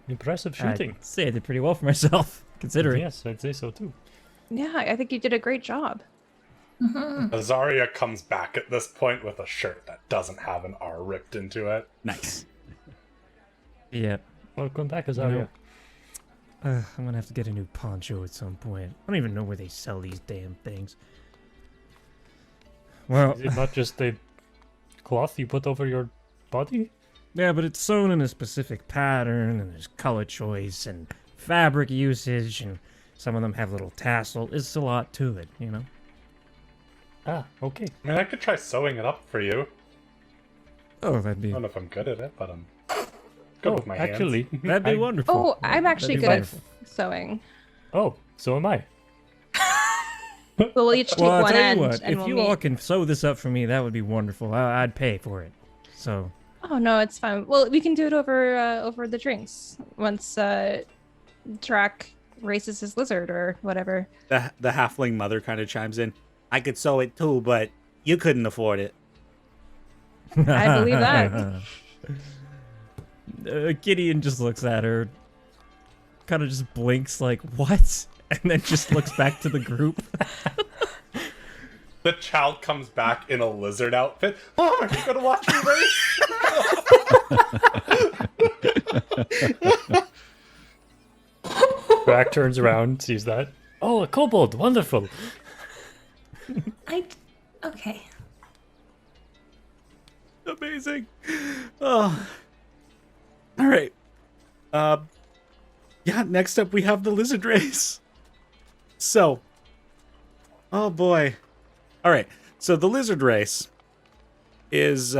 S7: Impressive shooting.
S4: I'd say I did pretty well for myself, considering.
S7: Yes, I'd say so too.
S2: Yeah, I think you did a great job.
S3: Azaria comes back at this point with a shirt that doesn't have an R ripped into it.
S1: Nice.
S4: Yeah.
S7: Welcome back, Azaria.
S4: I'm gonna have to get a new poncho at some point. I don't even know where they sell these damn things. Well,
S7: Is it not just a cloth you put over your body?
S4: yeah, but it's sewn in a specific pattern, and there's color choice and fabric usage, and some of them have little tassel. It's a lot to it, you know?
S7: Ah, okay.
S3: I mean, I could try sewing it up for you.
S4: Oh, that'd be
S3: I don't know if I'm good at it, but I'm good with my hands.
S7: Actually,
S4: that'd be wonderful.
S2: Oh, I'm actually
S4: That'd be
S2: good
S4: wonderful.
S2: at sewing.
S7: Oh, so am I.
S2: So we'll each take
S4: Well, I'll
S2: one
S4: tell you
S2: end,
S4: what,
S2: and
S4: if
S2: we'll
S4: you
S2: meet.
S4: all can sew this up for me, that would be wonderful. I'd pay for it. So,
S2: Oh no, it's fine. Well, we can do it over the drinks once Drac races his lizard or whatever.
S1: The halfling mother kind of chimes in. I could sew it too, but you couldn't afford it.
S2: I believe that.
S4: Gideon just looks at her, kind of just blinks like, what? And then just looks back to the group.
S3: The child comes back in a lizard outfit. Oh, are you gonna watch me race?
S7: Brack turns around, sees that. Oh, a kobold, wonderful.
S5: Okay.
S1: Amazing. Oh. All right. Yeah, next up we have the lizard race. So, oh boy. All right. So the lizard race is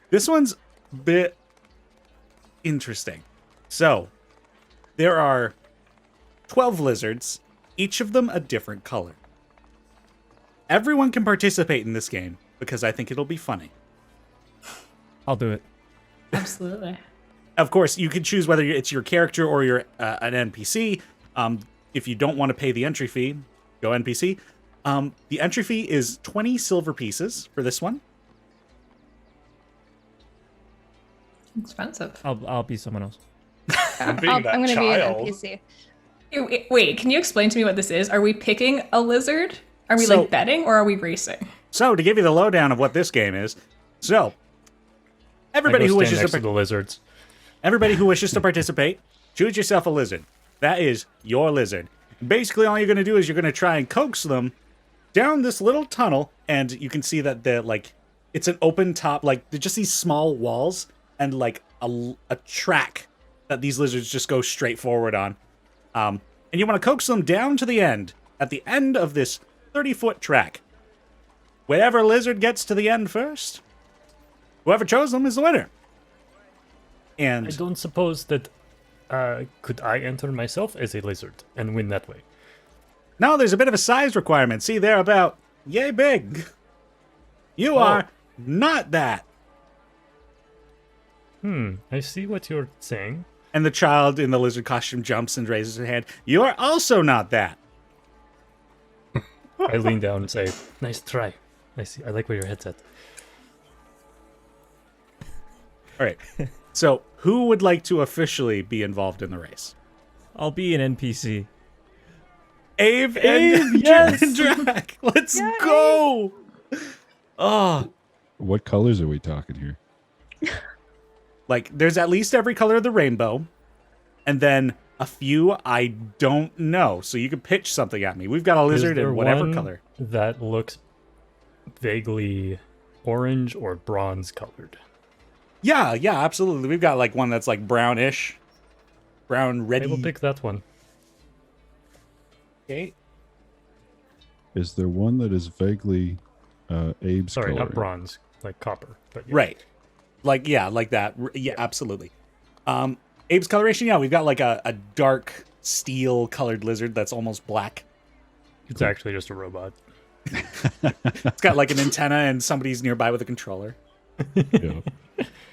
S1: this one's a bit interesting. So, there are 12 lizards, each of them a different color. Everyone can participate in this game because I think it'll be funny.
S4: I'll do it.
S5: Absolutely.
S1: Of course, you can choose whether it's your character or you're an NPC. If you don't want to pay the entry fee, go NPC. The entry fee is 20 silver pieces for this one.
S5: Expensive.
S4: I'll be someone else.
S3: I'm being that
S2: I'm gonna
S3: child.
S2: be an NPC.
S5: Wait, can you explain to me what this is? Are we picking a lizard? Are we
S1: So-
S5: like betting or are we racing?
S1: So, to give you the lowdown of what this game is, so everybody
S7: I go
S1: who
S7: stand
S1: wishes
S7: next
S1: to
S7: to the lizards.
S1: everybody who wishes to participate, choose yourself a lizard. That is your lizard. Basically, all you're going to do is you're going to try and coax them down this little tunnel, and you can see that it's an open top, like they're just these small walls and like a track that these lizards just go straight forward on. And you want to coax them down to the end. At the end of this 30-foot track, whatever lizard gets to the end first, whoever chose them is the winner.
S7: I
S1: And
S7: don't suppose that could I enter myself as a lizard and win that way?
S1: now there's a bit of a size requirement. See, they're about yay big. You are not that.
S9: I see what you're saying.
S1: And the child in the lizard costume jumps and raises her hand. You are also not that.
S9: I lean down and say, "Nice try. I see. I like where your head's at."
S1: All right. So, who would like to officially be involved in the race?
S4: I'll be an NPC.
S1: Abe and
S4: yes!
S1: Drac. Let's go. Oh,
S6: What colors are we talking here?
S1: like there's at least every color of the rainbow, and then a few I don't know. So you could pitch something at me. We've got a lizard
S9: Is there
S1: in whatever
S9: one
S1: color.
S9: that looks vaguely orange or bronze colored?
S1: Yeah, absolutely. We've got like one that's like brownish, brown
S9: I will
S1: reddy.
S9: pick that one.
S1: Okay.
S6: Is there one that is vaguely Abe's
S9: Sorry,
S6: color?
S9: not bronze, like copper. But yeah.
S1: Right. Like like that. Yeah, absolutely. Abe's coloration. Yeah, we've got like a dark steel colored lizard that's almost black.
S9: It's actually just a robot.
S1: It's got like an antenna and somebody's nearby with a controller.
S6: Yeah.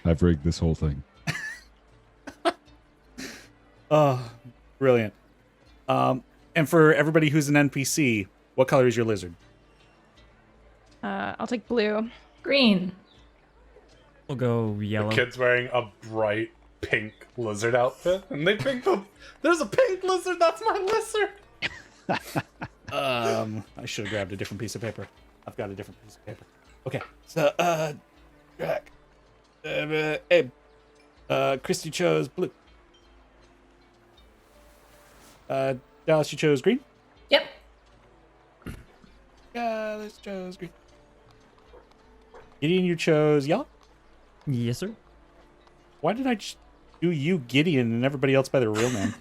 S6: I've rigged this whole thing.
S1: Oh, brilliant. And for everybody who's an NPC, what color is your lizard?
S2: I'll take blue.
S5: Green.
S4: We'll go yellow.
S3: The kid's wearing a bright pink lizard outfit, and they think there's a pink lizard. That's my lizard.
S1: I should have grabbed a different piece of paper. I've got a different piece of paper. Okay, so Drac, Abe, Christy chose blue. Dallas, you chose green.
S5: Yep.
S1: Dallas chose green. Gideon, you chose yellow.
S4: Yes, sir.
S1: Why did I just do you, Gideon, and everybody else by their real name?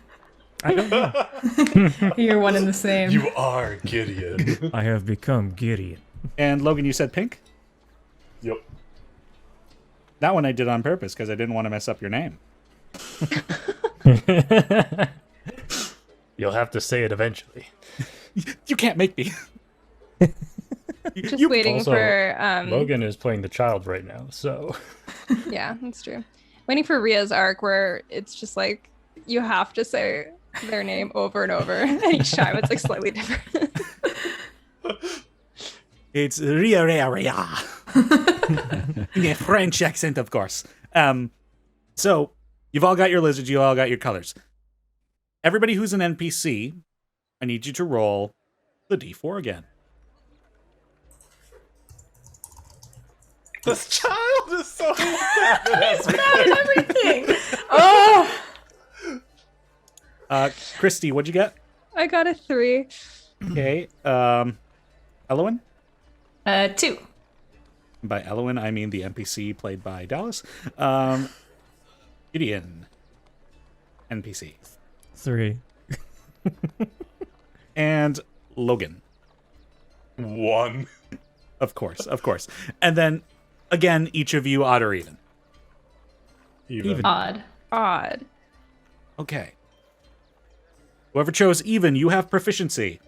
S4: I don't know.
S5: You're one and the same.
S3: You are Gideon.
S4: I have become Gideon.
S1: And Logan, you said pink.
S3: Yep.
S1: That one I did on purpose because I didn't want to mess up your name.
S9: You'll have to say it eventually.
S1: You can't make me.
S2: Just waiting
S9: Also,
S2: for
S9: Logan is playing the child right now, so
S2: Yeah, that's true. Waiting for Ria's arc where it's just like you have to say their name over and over, and each time it's like slightly different.
S1: It's Ria. In a French accent, of course. So you've all got your lizards, you all got your colors. Everybody who's an NPC, I need you to roll the D4 again.
S3: This child is so bad at
S5: Everything. Oh.
S1: Christy, what'd you get?
S2: I got a 3.
S1: Okay. Elowen?
S5: 2.
S1: By Elowen, I mean the NPC played by Dallas. Gideon. NPC.
S4: 3.
S1: And Logan.
S3: 1.
S1: Of course. And then, again, each of you odd or even.
S3: Even.
S5: Odd.
S2: Odd.
S1: Okay. Whoever chose even, you have proficiency.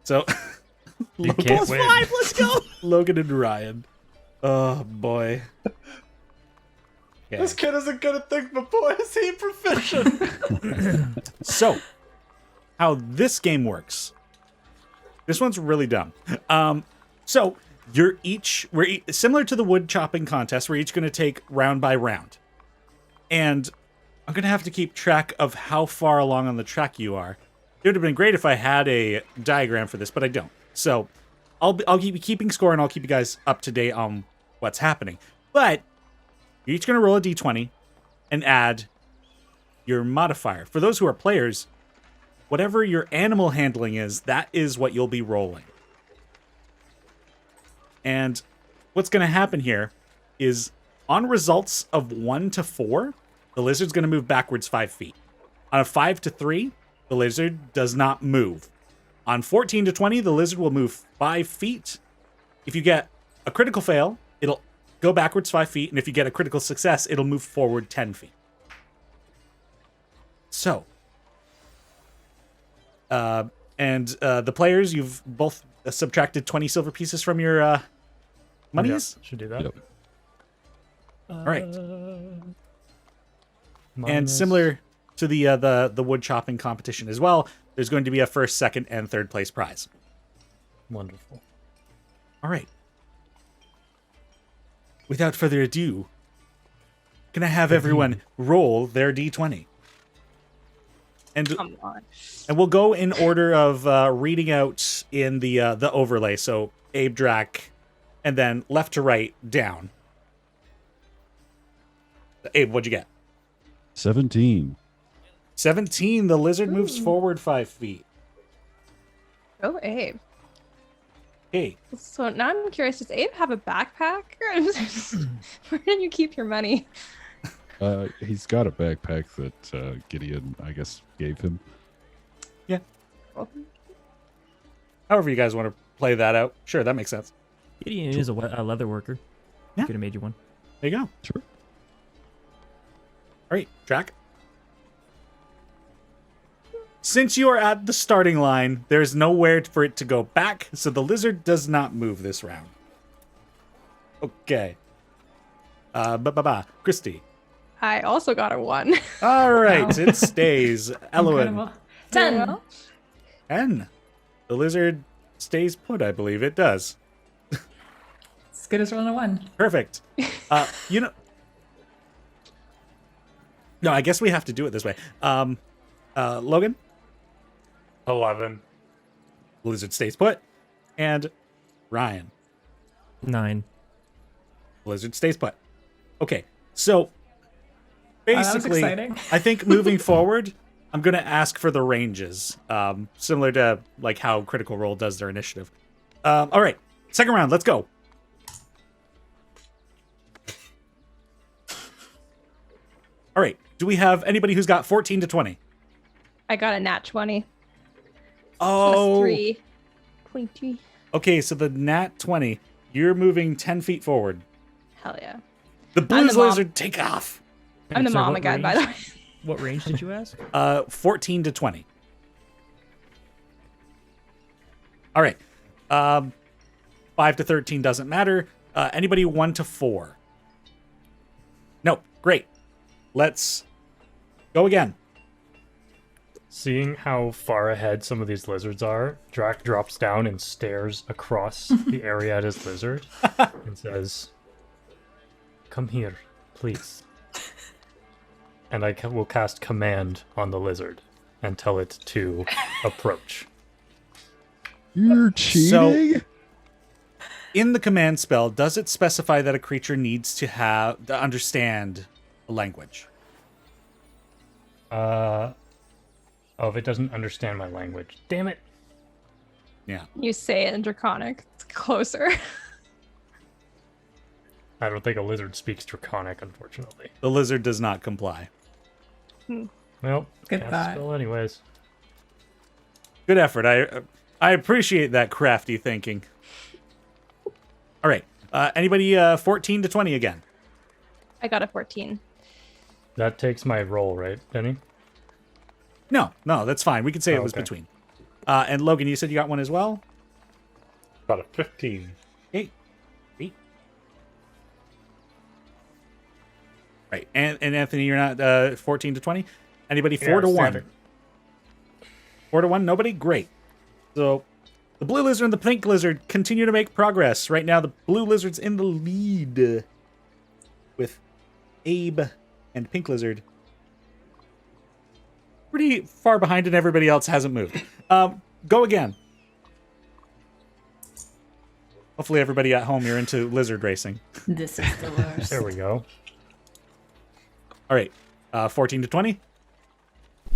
S1: So,
S9: you can't win.
S1: let's go! Logan and Ryan. Oh, boy. Okay.
S3: This kid isn't good at things, but boy, is he proficient.
S1: So, how this game works. This one's really dumb. So, we're similar to the wood chopping contest, we're each going to take round by round. And I'm going to have to keep track of how far along on the track you are. It would have been great if I had a diagram for this, but I don't. So, I'll keep keeping score, and I'll keep you guys up to date on what's happening. But you're each going to roll a d20 and add your modifier. For those who are players, whatever your animal handling is, that is what you'll be rolling. And what's going to happen here is on results of 1 to 4, the lizard's going to move backwards 5 feet. On a 5 to 3, the lizard does not move. On 14 to 20, the lizard will move 5 feet. If you get a critical fail, it'll go backwards 5 feet. And if you get a critical success, it'll move forward 10 feet. So, the players, you've both subtracted 20 silver pieces from your monies.
S9: Yeah, should do that.
S6: Yep.
S1: All right. And
S9: Minus-
S1: similar to the wood chopping competition as well, there's going to be a first, second, and third place prize.
S9: Wonderful.
S1: All right. Without further ado, can I have everyone roll their d20? And
S2: Come on.
S1: and we'll go in order of reading out in the overlay. So Abe, Drac, and then left to right down. Abe, what'd you get?
S6: 17.
S1: 17. The lizard moves forward 5 feet.
S2: Oh, Abe.
S1: Okay.
S2: So now I'm curious, does Abe have a backpack? Where did you keep your money?
S6: He's got a backpack that Gideon, I guess, gave him.
S1: However you guys want to play that out. Sure, that makes sense.
S4: Gideon is a leather worker.
S1: Yeah.
S4: Could have made you one.
S1: There you go.
S6: Sure.
S1: All right, Drac. Since you are at the starting line, there's nowhere for it to go back, so the lizard does not move this round. Okay. Christy.
S2: I also got a 1.
S1: All right, it stays. Elowen.
S5: Incredible. 10.
S1: And the lizard stays put, I believe it does.
S5: As good as rolling a 1.
S1: Perfect. No, I guess we have to do it this way. Logan,
S3: 11.
S1: the lizard stays put, and Ryan,
S4: 9.
S1: the lizard stays put. Okay, so
S5: that was
S1: basically,
S5: exciting.
S1: I think moving forward, I'm gonna ask for the ranges, similar to like how Critical Role does their initiative. All right, second round, let's go. All right, do we have anybody who's got 14 to 20?
S2: I got a nat 20.
S1: Oh,
S2: Plus 3. 20.
S1: okay, so the nat 20, you're moving 10 feet forward.
S2: Hell yeah.
S1: The
S2: I'm
S1: blues
S2: the mom.
S1: lizard, take off.
S2: I'm the
S4: Sorry,
S2: mom
S4: what
S2: again, by
S4: range?
S2: the way.
S4: What range did you ask?
S1: 14 to 20. All right. 5 to 13 doesn't matter. Anybody 1 to 4? Nope. Great. Let's go again.
S9: Seeing how far ahead some of these lizards are, Drac drops down and stares across the area at his lizard and says, "Come here, please." And I will cast command on the lizard and tell it to approach.
S6: You're cheating?
S1: In the command spell, does it specify that a creature needs to understand a language?
S9: Oh, if it doesn't understand my language. Damn it.
S1: Yeah.
S2: You say it in Draconic. It's closer.
S9: I don't think a lizard speaks Draconic, unfortunately.
S1: The lizard does not comply.
S9: Well,
S5: Good
S9: cast
S5: thought.
S9: spell anyways.
S1: Good effort. I appreciate that crafty thinking. All right. Anybody 14 to 20 again?
S2: I got a 14.
S9: That takes my roll, right, Denny?
S1: No, that's fine. We could say it was
S9: okay.
S1: between. And Logan, you said you got one as well?
S3: Got a 15.
S1: Hey. Right. And Anthony, you're not 14 to 20? Anybody 4 to 1?
S9: standard.
S1: 4 to 1? Nobody? Great. So the blue lizard and the pink lizard continue to make progress. Right now, the blue lizard's in the lead with Abe and pink lizard pretty far behind, and everybody else hasn't moved. Go again. Hopefully everybody at home, you're into lizard racing.
S10: This is the worst.
S9: There we go.
S1: All right. 14 to 20?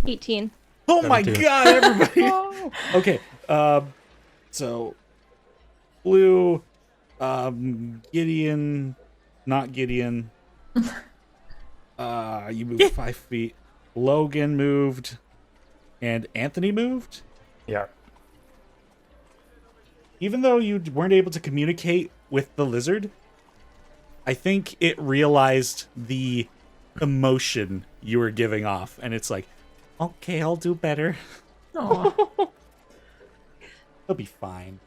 S2: 18.
S1: Oh my
S9: 17.
S1: god, everybody! Okay. So blue, Gideon, not Gideon. You moved 5 feet. Logan moved, and Anthony moved.
S9: Yeah.
S1: Even though you weren't able to communicate with the lizard, I think it realized the emotion you were giving off, and it's like, okay, I'll do better.
S5: Aw.
S1: He'll be fine.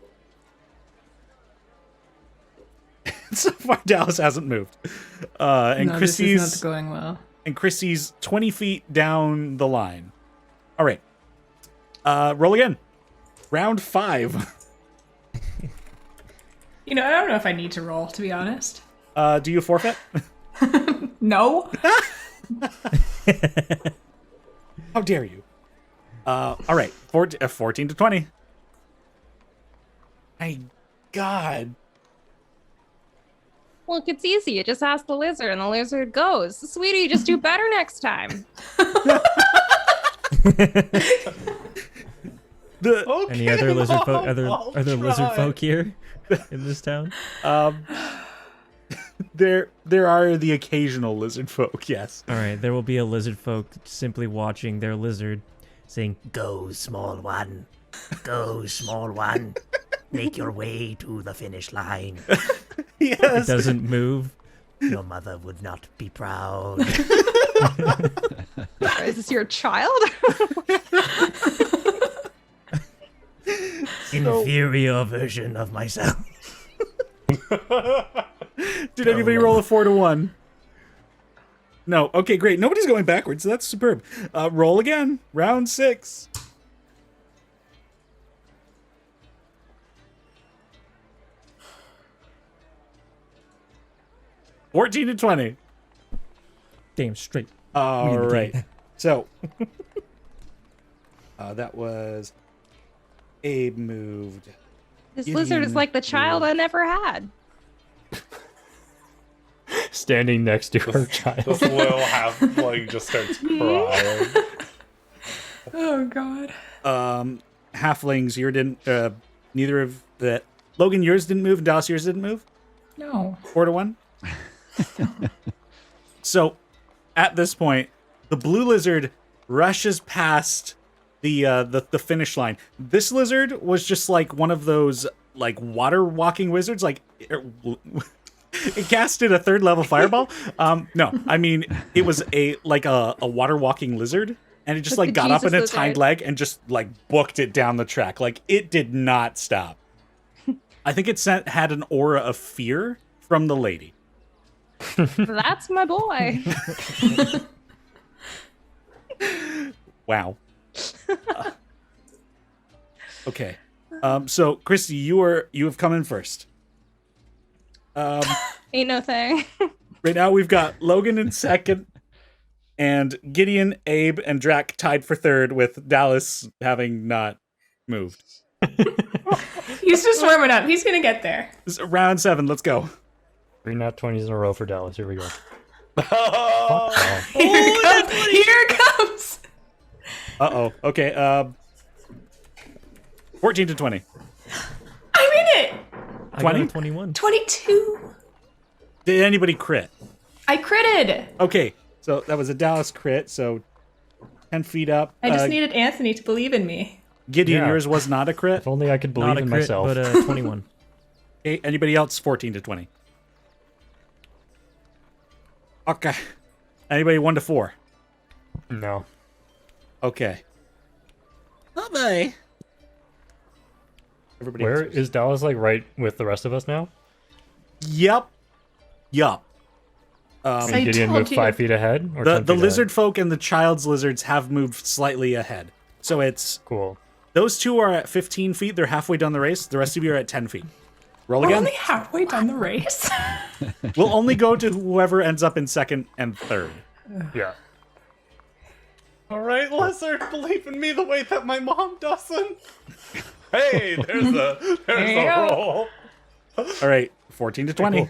S1: So far, Dallas hasn't moved. And
S5: No, this
S1: Chrissy's
S5: is not going well.
S1: and Chrissy's 20 feet down the line. All right. Roll again. Round 5.
S5: You know, I don't know if I need to roll, to be honest.
S1: Do you forfeit?
S5: No.
S1: How dare you? All right. 14 to 20. My God.
S2: Look, it's easy. You just ask the lizard, and the lizard goes. Sweetie, just do better next time.
S4: Any other lizard folk? Other lizard folk here in this town?
S1: There are the occasional lizard folk, yes.
S4: All right, there will be a lizard folk simply watching their lizard, saying, "Go, small one. Go, small one. Make your way to the finish line."
S1: Yes.
S4: It doesn't move. Your mother would not be proud.
S2: Is this your child?
S4: Inferior version of myself.
S1: Did anybody roll a 4 to 1? No. Okay, great. Nobody's going backwards. So that's superb. Roll again. Round 6. $14 to 20.
S4: Damn straight.
S1: All right. So that was Abe moved.
S2: This
S1: Gideon
S2: lizard is like the child I never had.
S9: Standing next to her child.
S3: This little halfling just starts crying.
S5: Oh god.
S1: Halflings, neither of the Logan, yours didn't move, and Dallas, yours didn't move.
S5: No.
S1: 4 to 1. So, at this point, the blue lizard rushes past the finish line. This lizard was just like one of those like water walking wizards. Like it casted a 3rd level fireball. No, I mean it was a water walking lizard, and it just like got up in its hind leg and just like booked it down the track. Like it did not stop. I think it had an aura of fear from the lady.
S2: That's my boy.
S1: Wow. Okay. So Christy, you have come in first.
S2: Ain't no thing.
S1: Right now we've got Logan in second, and Gideon, Abe, and Drac tied for third, with Dallas having not moved.
S5: He's just warming up. He's gonna get there.
S1: This is round 7. Let's go.
S9: 3 nat 20s in a row for Dallas. Here we go.
S5: Here it comes.
S1: Uh-oh. Okay. 14 to 20.
S5: I'm in it.
S4: I got a
S1: 20?
S4: 21.
S5: 22.
S1: Did anybody crit?
S5: I critted.
S1: Okay. So that was a Dallas crit, so 10 feet up.
S5: I just needed Anthony to believe in me.
S1: Gideon,
S9: Yeah.
S1: yours was not a crit.
S9: If only I could believe
S4: Not a
S9: in
S4: crit,
S9: myself.
S4: but a 21.
S1: Okay, anybody else? 14 to 20. Okay. Anybody 1 to 4?
S9: No.
S1: Okay. Oh boy. Everybody
S9: Where
S1: else
S9: is Dallas, like, right with the rest of us now?
S1: Yup.
S9: And
S5: I
S9: Gideon
S5: told
S9: moved
S5: you.
S9: 5 feet ahead? Or 10
S1: The
S9: feet ahead?
S1: lizard folk and the child's lizards have moved slightly ahead. So it's
S9: Cool.
S1: those two are at 15 feet. They're halfway down the race. The rest of you are at 10 feet. Roll
S5: We're
S1: again.
S5: only halfway done the race.
S1: We'll only go to whoever ends up in second and third.
S9: Yeah.
S3: All right, lizard, believe in me the way that my mom doesn't. Hey, there's a
S5: There you go.
S3: roll.
S1: All right, 14 to 20.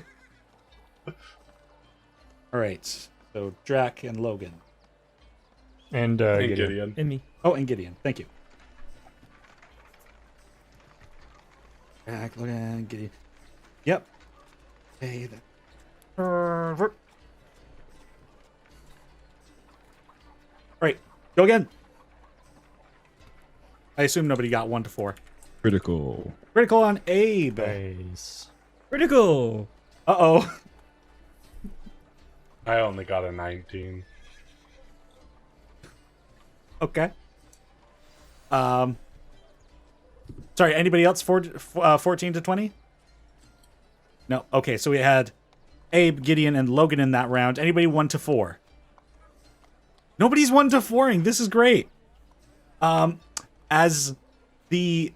S1: All right, so Drac and Logan.
S9: And
S3: Hey,
S9: Gideon.
S3: Gideon.
S4: And me.
S1: Oh, and Gideon. Thank you. Drac, Logan, Gideon. Yep. Okay. All right, go again. I assume nobody got 1 to 4.
S6: Critical.
S1: Critical on Abe.
S9: Nice.
S4: Critical.
S1: Uh-oh.
S3: I only got a 19.
S1: Okay. Sorry, anybody else 14 to 20? No. Okay, so we had Abe, Gideon, and Logan in that round. Anybody 1 to 4? Nobody's 1 to 4ing. This is great. As the...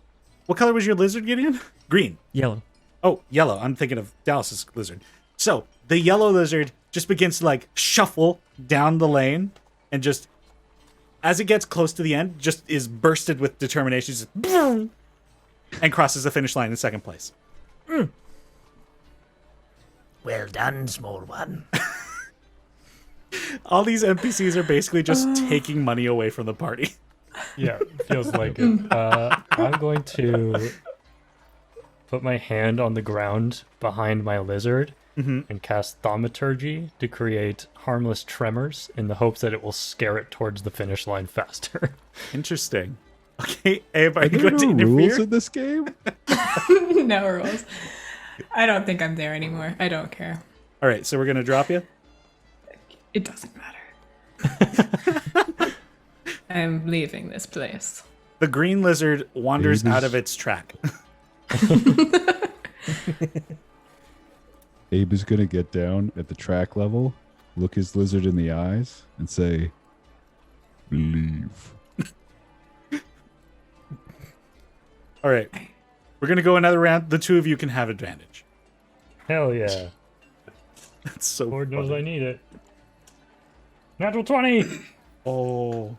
S1: What color was your lizard, Gideon? Green.
S4: Yellow.
S1: Oh, yellow. I'm thinking of Dallas's lizard. So the yellow lizard just begins to like shuffle down the lane, and just as it gets close to the end, just is bursted with determination, just, and crosses the finish line in second place.
S8: Well done, small one.
S1: All these NPCs are basically just taking money away from the party.
S9: Yeah, feels like it. I'm going to put my hand on the ground behind my lizard and cast Thaumaturgy to create harmless tremors in the hopes that it will scare it towards the finish line faster.
S1: Interesting. Okay, Abe, are you
S6: There
S1: going to
S6: no
S1: interfere?
S6: rules in this game?
S5: No rules. I don't think I'm there anymore. I don't care.
S1: All right, so we're going to drop you?
S5: It doesn't matter. I'm leaving this place.
S1: The green lizard wanders
S6: Abe
S1: out
S6: is-
S1: of its track.
S6: Abe is going to get down at the track level, look his lizard in the eyes, and say, leave.
S1: All right, we're going to go another round. The two of you can have advantage.
S9: Hell yeah.
S1: That's so
S9: Lord knows
S1: funny.
S9: I need it. Natural 20!
S1: Oh.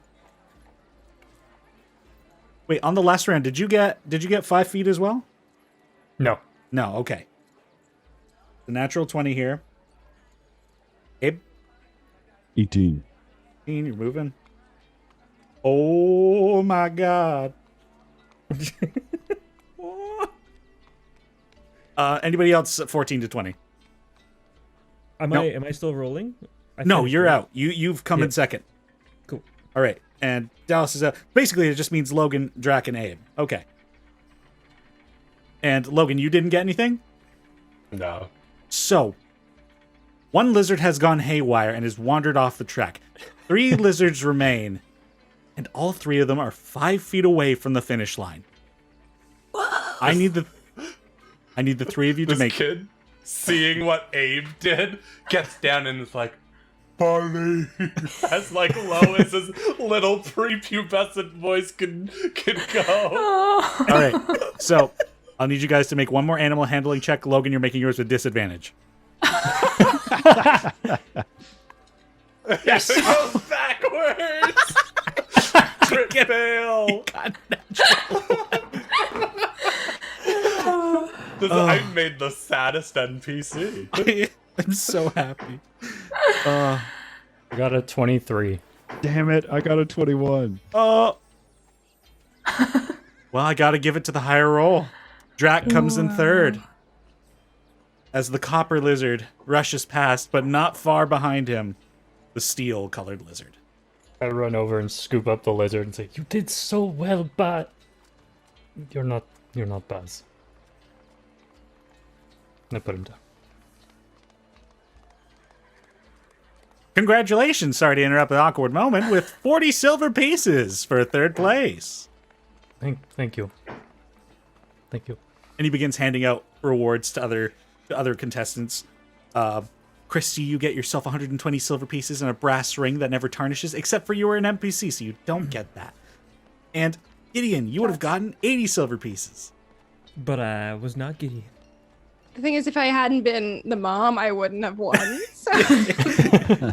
S1: Wait, on the last round, did you get 5 feet as well?
S9: No.
S1: No, okay. The natural 20 here. Abe,
S6: 18.
S1: you're moving. Oh my god. Anybody else 14 to 20?
S4: Am I still rolling?
S1: No,
S4: finished,
S1: you're
S4: right?
S1: out. You've come in second.
S4: Cool.
S1: All right. And Dallas is out. Basically, it just means Logan, Drac, and Abe. Okay. And Logan, you didn't get anything?
S3: No.
S1: So, one lizard has gone haywire and has wandered off the track. 3 lizards remain, and all 3 of them are 5 feet away from the finish line. I need the 3 of you to
S3: This
S1: make
S3: kid, seeing what Abe did, gets down and is like, Barley, as like low as his little prepubescent voice could go.
S1: All right. So, I'll need you guys to make one more animal handling check. Logan, you're making yours with disadvantage.
S3: Yes, it goes backwards. Crit fail. I made the saddest NPC.
S1: I'm so happy.
S9: I got a 23.
S6: Damn it, I got a 21.
S1: Well, I gotta give it to the higher roll. Drac comes in third. As the copper lizard rushes past, but not far behind him, the steel-colored lizard.
S9: I run over and scoop up the lizard and say, "You did so well, but you're not Buzz." And I put him down.
S1: Congratulations, sorry to interrupt the awkward moment, with 40 silver pieces for third place.
S9: Thank you. Thank you.
S1: And he begins handing out rewards to other contestants. Christy, you get yourself 120 silver pieces and a brass ring that never tarnishes, except for you were an NPC, so you don't get that. And Gideon, you would have gotten 80 silver pieces.
S4: But I was not Gideon.
S2: The thing is, if I hadn't been the mom, I wouldn't have won. So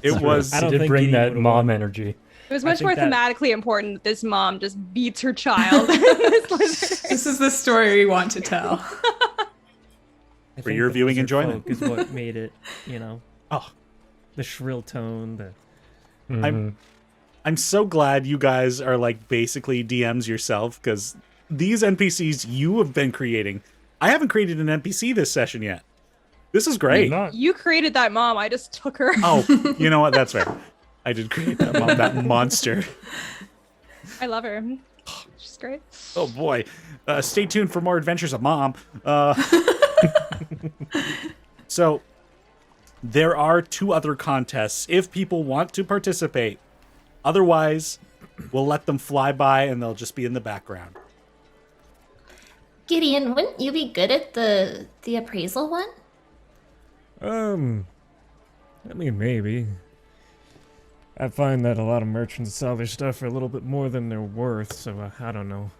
S1: It was...
S4: I don't
S9: Did
S4: think
S9: bring
S4: Gideon
S9: that
S4: would've
S9: mom
S4: won.
S9: energy.
S2: it was
S4: I
S2: much
S4: think
S2: more
S4: that-
S2: thematically important that this mom just beats her child. This lizard.
S5: This is the story we want to tell.
S4: I
S1: For
S4: think
S1: your
S4: the
S1: viewing
S4: lizard
S1: enjoyment.
S4: folk is what made it,
S1: Oh,
S4: the shrill tone, the
S1: I'm so glad you guys are like basically DMs yourself, because these NPCs you have been creating. I haven't created an NPC this session yet. This is great.
S9: Not.
S2: You created that mom. I just took her.
S1: Oh, you know what? That's fair. I did create that monster.
S2: I love her. She's great.
S1: Oh boy. Stay tuned for more adventures of Mom. So, there are 2 other contests if people want to participate. Otherwise, we'll let them fly by and they'll just be in the background.
S10: Gideon, wouldn't you be good at the appraisal one?
S7: I mean, maybe. I find that a lot of merchants sell their stuff for a little bit more than they're worth, so I don't know.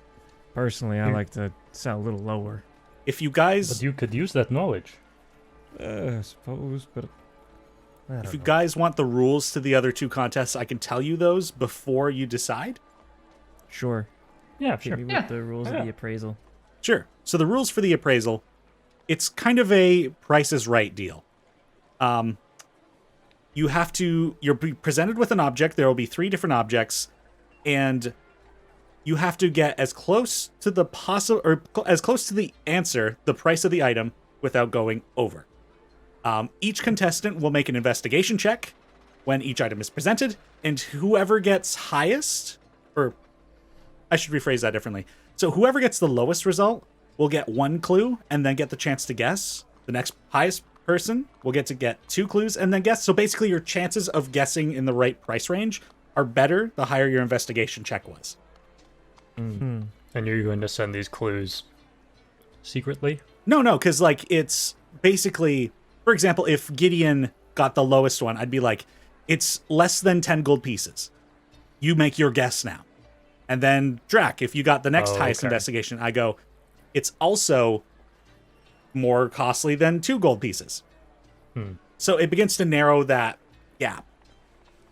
S7: Personally, I like to sell a little lower.
S1: If you guys,
S9: But you could use that knowledge.
S7: I suppose, but I don't
S1: if you
S7: know.
S1: guys want the rules to the other two contests, I can tell you those before you decide.
S7: Sure.
S9: Yeah,
S7: Hit
S9: sure.
S7: me
S5: Yeah.
S7: with the rules of
S9: Yeah.
S7: the appraisal.
S1: Sure. So the rules for the appraisal, it's kind of a Price is Right deal. You have to, you're presented with an object. There will be 3 different objects, and you have to get as close to the possible, or as close to the answer, the price of the item, without going over. Each contestant will make an investigation check when each item is presented, and whoever gets highest, or I should rephrase that differently. So whoever gets the lowest result will get 1 clue and then get the chance to guess. The next highest person will get 2 clues and then guess. So basically your chances of guessing in the right price range are better the higher your investigation check was.
S9: And you're going to send these clues secretly?
S1: No, because like it's basically, for example, if Gideon got the lowest one, I'd be like, it's less than 10 gold pieces. You make your guess now. And then Drac, if you got the next highest
S9: okay.
S1: investigation, I go, it's also more costly than 2 gold pieces. So it begins to narrow that gap.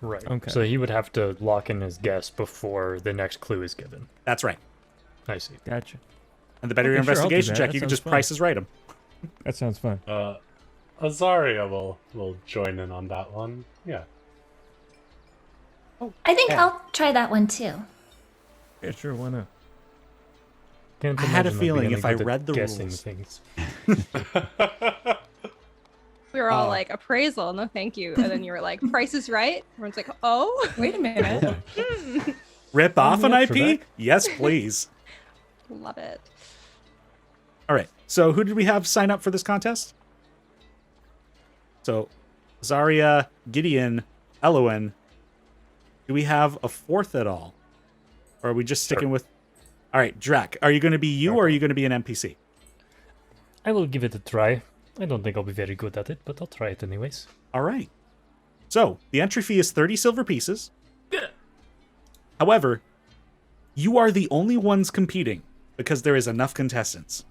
S9: Right.
S7: Okay.
S9: So he would have to lock in his guess before the next clue is given.
S1: That's right.
S9: I see.
S7: Gotcha.
S1: And the better your
S7: Okay, sure, I'll do
S1: investigation
S7: that.
S1: check,
S7: That
S1: you can
S7: sounds
S1: just
S7: fun.
S1: Price is Right them.
S7: That sounds fun.
S3: Azaria will join in on that one. Yeah.
S10: I think
S1: Yeah.
S10: I'll try that one too.
S7: Yeah, sure, why not?
S9: Can't
S1: I had a
S9: imagine I'd be
S1: feeling
S9: any
S1: if I
S9: good at
S1: read the
S9: guessing
S1: rules.
S9: things.
S2: We were all like, appraisal, no thank you. And then you were like, Price is Right. Everyone's like, oh.
S5: Wait a minute.
S1: Rip off an
S7: me up for
S1: IP? Yes, please.
S2: Love it.
S1: All right. So who did we have sign up for this contest? So Zarya, Gideon, Elowen. Do we have a 4th at all? Or are we just sticking with... All right, Drac, are you going to be you or are you going to be an NPC?
S9: I will give it a try. I don't think I'll be very good at it, but I'll try it anyways.
S1: All right. So the entry fee is 30 silver pieces. However, you are the only ones competing because there is enough contestants.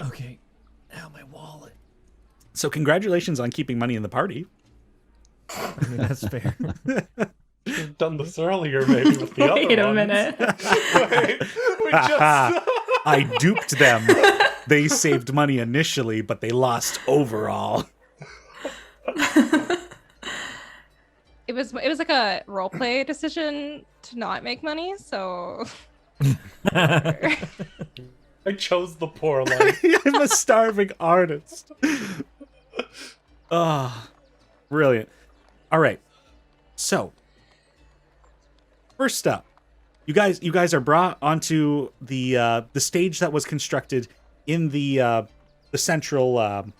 S7: Okay. Now my wallet.
S1: So congratulations on keeping money in the party.
S7: I mean, that's fair.
S3: Should have done this earlier, maybe with the other
S5: Wait a
S3: ones.
S5: minute.
S3: Wait, we just...
S1: I duped them. They saved money initially, but they lost overall.
S2: It was like a role play decision to not make money, so
S3: I chose the poor life.
S1: I'm a starving artist. Ah, brilliant. All right. So, first up, you guys are brought onto the stage that was constructed in the central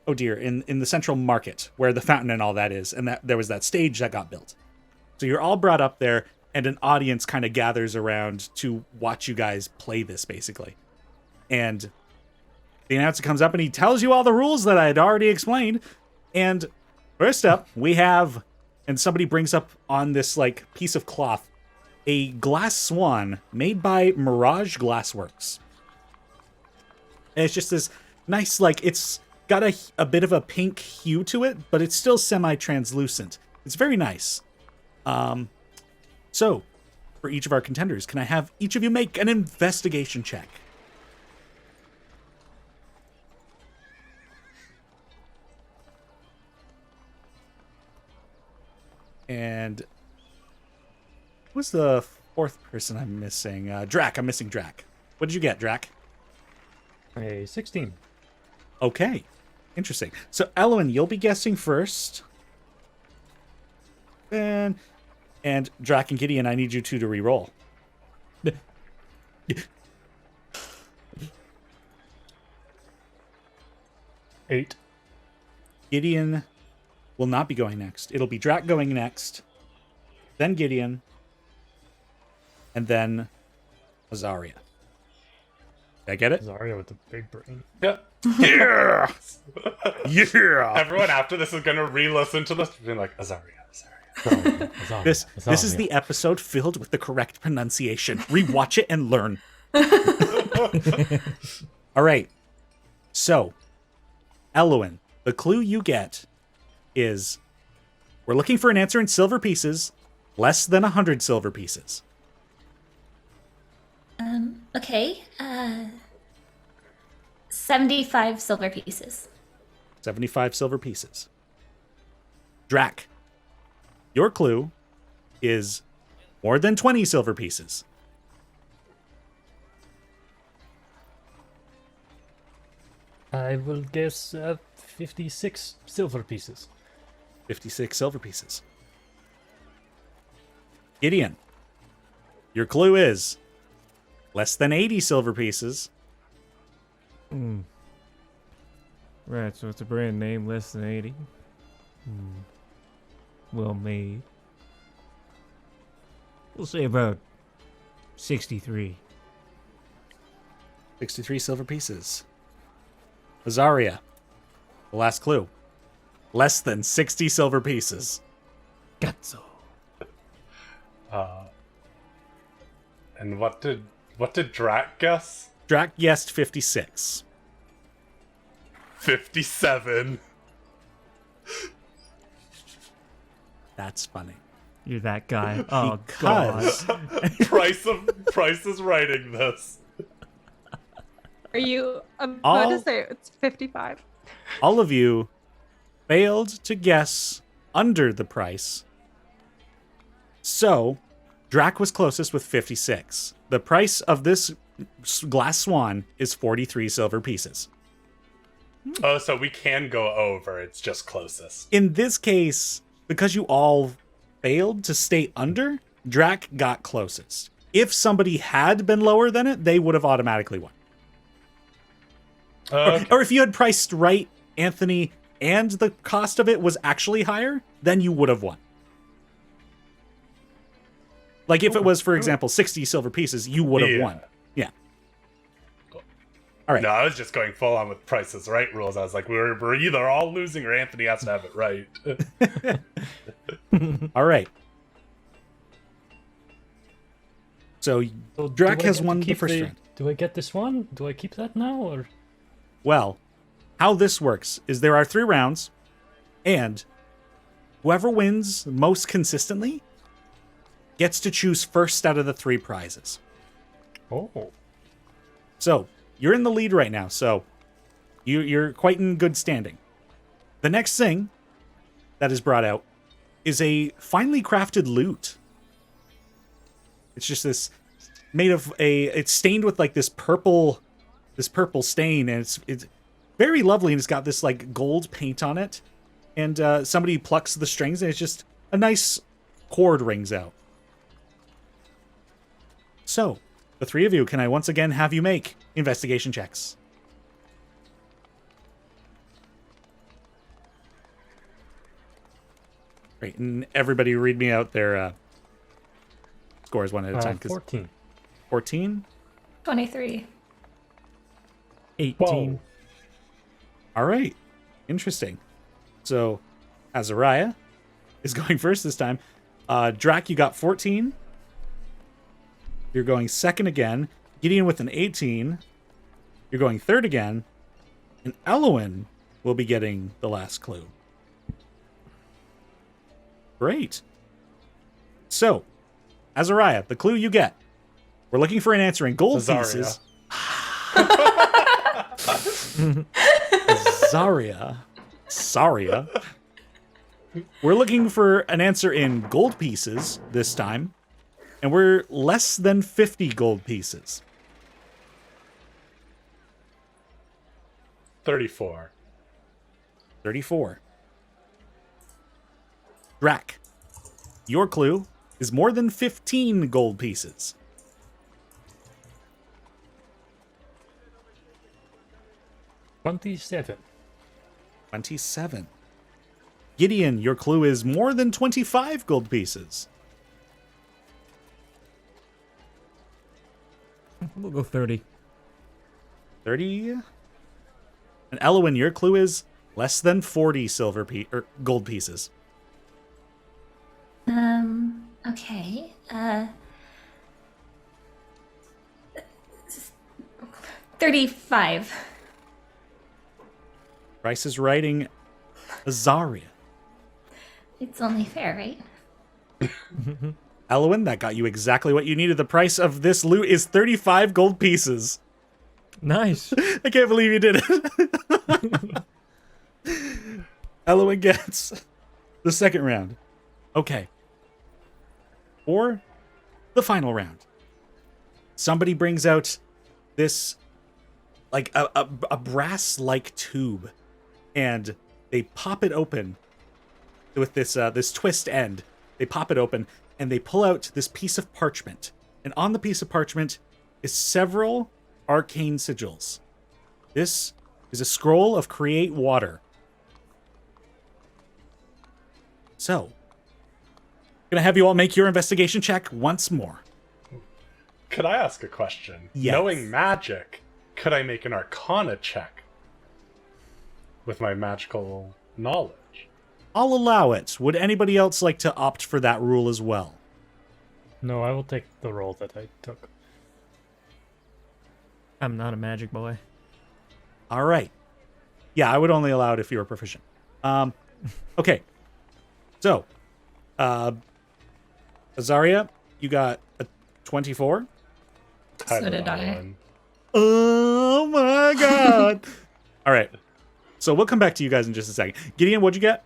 S1: in the central market where the fountain and all that is, and that there was that stage that got built. So you're all brought up there, and an audience kind of gathers around to watch you guys play this, basically. And the announcer comes up and he tells you all the rules that I had already explained. And first up, we have, and somebody brings up on this like piece of cloth, a glass swan made by Mirage Glassworks. And it's just this nice, like, it's got a bit of a pink hue to it, but it's still semi-translucent. It's very nice. So, for each of our contenders, can I have each of you make an investigation check? And who's the 4th person I'm missing? Drac. I'm missing Drac. What did you get, Drac?
S9: A 16.
S1: Okay. Interesting. So, Elowen, you'll be guessing first. And Drac and Gideon, I need you two to re-roll.
S9: 8.
S1: Gideon will not be going next. It'll be Drac going next, then Gideon, and then Azaria. I get it?
S9: Zarya with the big brain.
S3: Yeah.
S1: Yeah! Yeah!
S3: Everyone after this is gonna re-listen to this, being like, Azaria.
S1: This is the episode filled with the correct pronunciation. Rewatch it and learn. All right. So, Elwyn, the clue you get is we're looking for an answer in silver pieces, less than 100 silver pieces.
S10: Okay. 75 silver pieces.
S1: 75 silver pieces. Drac, your clue is more than 20 silver pieces.
S9: I will guess 56 silver pieces.
S1: 56 silver pieces. Gideon, your clue is less than 80 silver pieces.
S7: Right, so it's a brand name, less than 80. Well made. We'll say about 63.
S1: 63 silver pieces. Azaria, the last clue. Less than 60 silver pieces.
S7: Gazzo.
S3: And what did Drac guess?
S1: Drac guessed 56.
S3: 57.
S1: That's funny.
S4: You're that guy. Oh,
S1: Because
S3: Price is writing this.
S2: Are you about
S1: All-
S2: to say it's 55?
S1: all of you failed to guess under the price. So, Drac was closest with 56. The price of this glass swan is 43 silver pieces.
S3: Oh, so we can go over. It's just closest.
S1: In this case, because you all failed to stay under, Drac got closest. If somebody had been lower than it, they would have automatically won.
S3: Okay.
S1: Or if you had priced right, Anthony, and the cost of it was actually higher, then you would have won. Like if it was, for example, 60 silver pieces, you would have
S3: Yeah.
S1: won. Yeah. All right.
S3: No, I was just going full on with Price is Right rules. I was like, we're either all losing or Anthony has to have it right.
S1: All right. So
S9: So
S1: Drac
S9: do I
S1: has
S9: get to
S1: won the
S9: keep
S1: first round.
S9: Do I get this one? Do I keep that now, or?
S1: Well, how this works is there are 3 rounds, and whoever wins most consistently gets to choose first out of the 3 prizes.
S9: Oh.
S1: So, you're in the lead right now, so you're quite in good standing. The next thing that is brought out is a finely crafted lute. It's just this made of it's stained with like this purple stain, and it's very lovely, and it's got this like gold paint on it. And somebody plucks the strings, and it's just a nice chord rings out. So, the 3 of you, can I once again have you make investigation checks? Great, and everybody read me out their scores one at a time.
S9: 14.
S1: 14?
S5: 23.
S4: 18.
S9: Whoa.
S1: All right, interesting. So, Azariah is going first this time. Drac, you got 14. You're going second again. Gideon with an 18. You're going third again. And Elwyn will be getting the last clue. Great. So, Azariah, the clue you get. We're looking for an answer in gold
S3: Azaria.
S1: pieces. Zaria. We're looking for an answer in gold pieces this time. And we're less than 50 gold pieces.
S3: 34.
S1: 34. Drac, your clue is more than 15 gold pieces.
S9: 27.
S1: 27. Gideon, your clue is more than 25 gold pieces.
S4: We'll go 30.
S1: 30. And Elwyn, your clue is less than 40 gold pieces.
S10: Okay. 35.
S1: Price is writing Azaria.
S10: It's only fair, right?
S1: Elwyn, that got you exactly what you needed. The price of this loot is 35 gold pieces.
S7: Nice.
S1: I can't believe you did it. Elwyn gets the second round. Okay. For the final round, somebody brings out this, like, a brass-like tube, and they pop it open with this twist end. They pop it open, and they pull out this piece of parchment. And on the piece of parchment is several arcane sigils. This is a scroll of Create Water. So, I'm gonna have you all make your investigation check once more.
S3: Could I ask a question?
S1: Yes.
S3: Knowing magic, could I make an arcana check with my magical knowledge?
S1: I'll allow it. Would anybody else like to opt for that rule as well?
S9: No, I will take the role that I took.
S4: I'm not a magic boy.
S1: All right. Yeah, I would only allow it if you were proficient. Okay. So, Azaria, you got a 24.
S5: So did I.
S1: Oh my god. All right. So we'll come back to you guys in just a second. Gideon, what'd you get?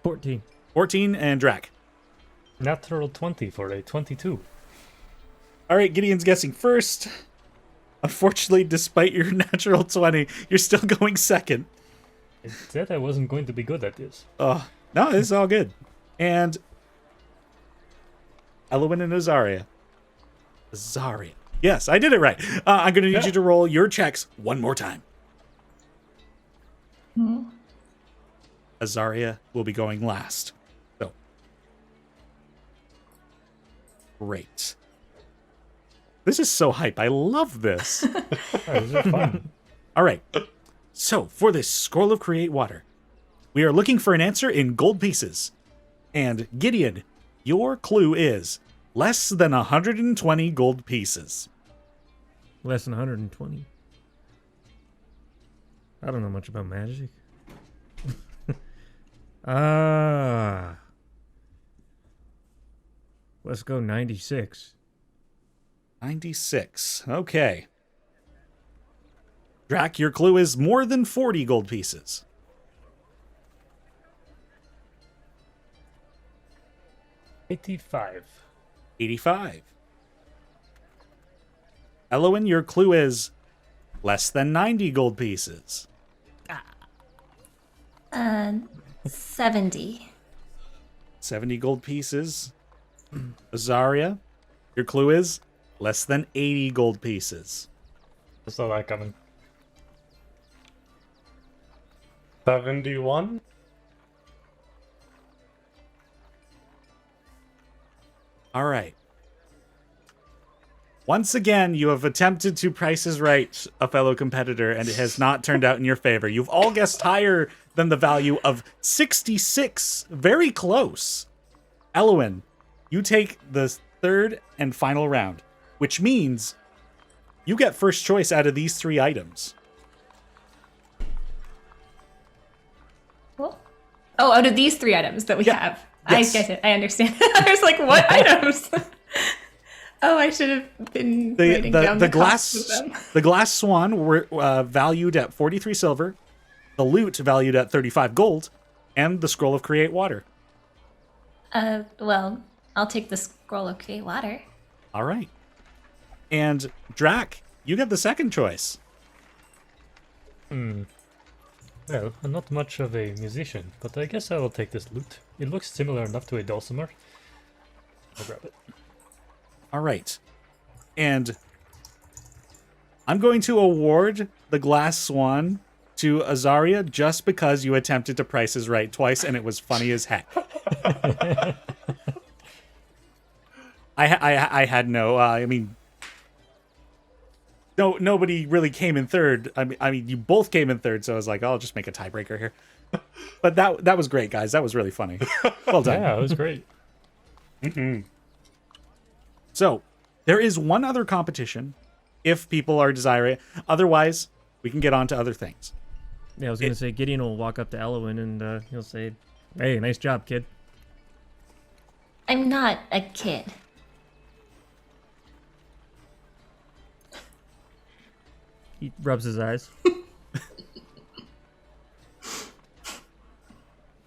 S7: 14.
S1: 14, and Drac.
S9: Natural 20 for a 22.
S1: All right, Gideon's guessing first. Unfortunately, despite your natural 20, you're still going second.
S9: It said I wasn't going to be good at this.
S1: No, it's all good. And Elwyn and Azaria. Azaria. Yes, I did it right. I'm going to need you to roll your checks one more time. Azaria will be going last. So. Great. This is so hype. I love this.
S9: Oh, these are fun.
S1: All right. So, for this Scroll of Create Water, we are looking for an answer in gold pieces. And Gideon, your clue is less than 120 gold pieces.
S7: Less than 120. I don't know much about magic. Let's go 96.
S1: 96. Okay. Drac, your clue is more than 40 gold pieces.
S9: 85.
S1: 85. Elwyn, your clue is less than 90 gold pieces.
S10: 70.
S1: 70 gold pieces. Azaria, your clue is less than 80 gold pieces.
S9: I saw that coming.
S3: 71?
S1: All right. Once again, you have attempted to Price is Right a fellow competitor, and it has not turned out in your favor. You've all guessed higher than the value of 66. Very close. Elwyn, you take the third and final round, which means you get first choice out of these three items.
S5: Well, oh, out of these three items that we have.
S1: Yes.
S5: I get it. I understand. I was like, what items? Oh, I should have been writing down the
S1: glass
S5: costs of them.
S1: the glass swan were valued at 43 silver, the loot valued at 35 gold, and the scroll of Create Water.
S10: Well, I'll take the Scroll of Create Water.
S1: All right. And Drac, you get the second choice.
S9: Well, I'm not much of a musician, but I guess I will take this loot. It looks similar enough to a dulcimer. I'll grab it.
S1: All right. And I'm going to award the glass swan to Azaria just because you attempted to Price is Right twice, and it was funny as heck. I had no, I mean, nobody really came in third. I mean, you both came in third, so I was like, I'll just make a tiebreaker here. But that was great, guys. That was really funny. Well done.
S9: Yeah, it was great.
S1: So there is one other competition, if people are desiring it. Otherwise, we can get on to other things.
S4: Yeah, I was gonna say Gideon will walk up to Elwyn and he'll say, "Hey, nice job, kid."
S10: I'm not a kid.
S4: He rubs his eyes.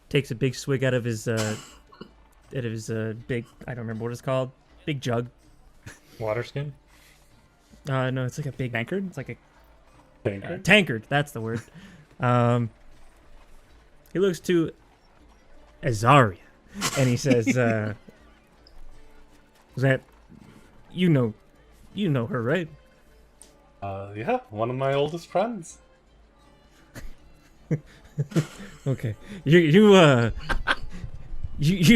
S4: Takes a big swig out of his big, I don't remember what it's called, big jug.
S9: Water skin?
S4: No, it's like a big
S1: Tankard?
S4: It's like a
S3: Tankard?
S4: tankard. That's the word. He looks to Azaria, and he says, "That you know her, right?"
S3: Yeah, one of my oldest friends.
S4: Okay, you're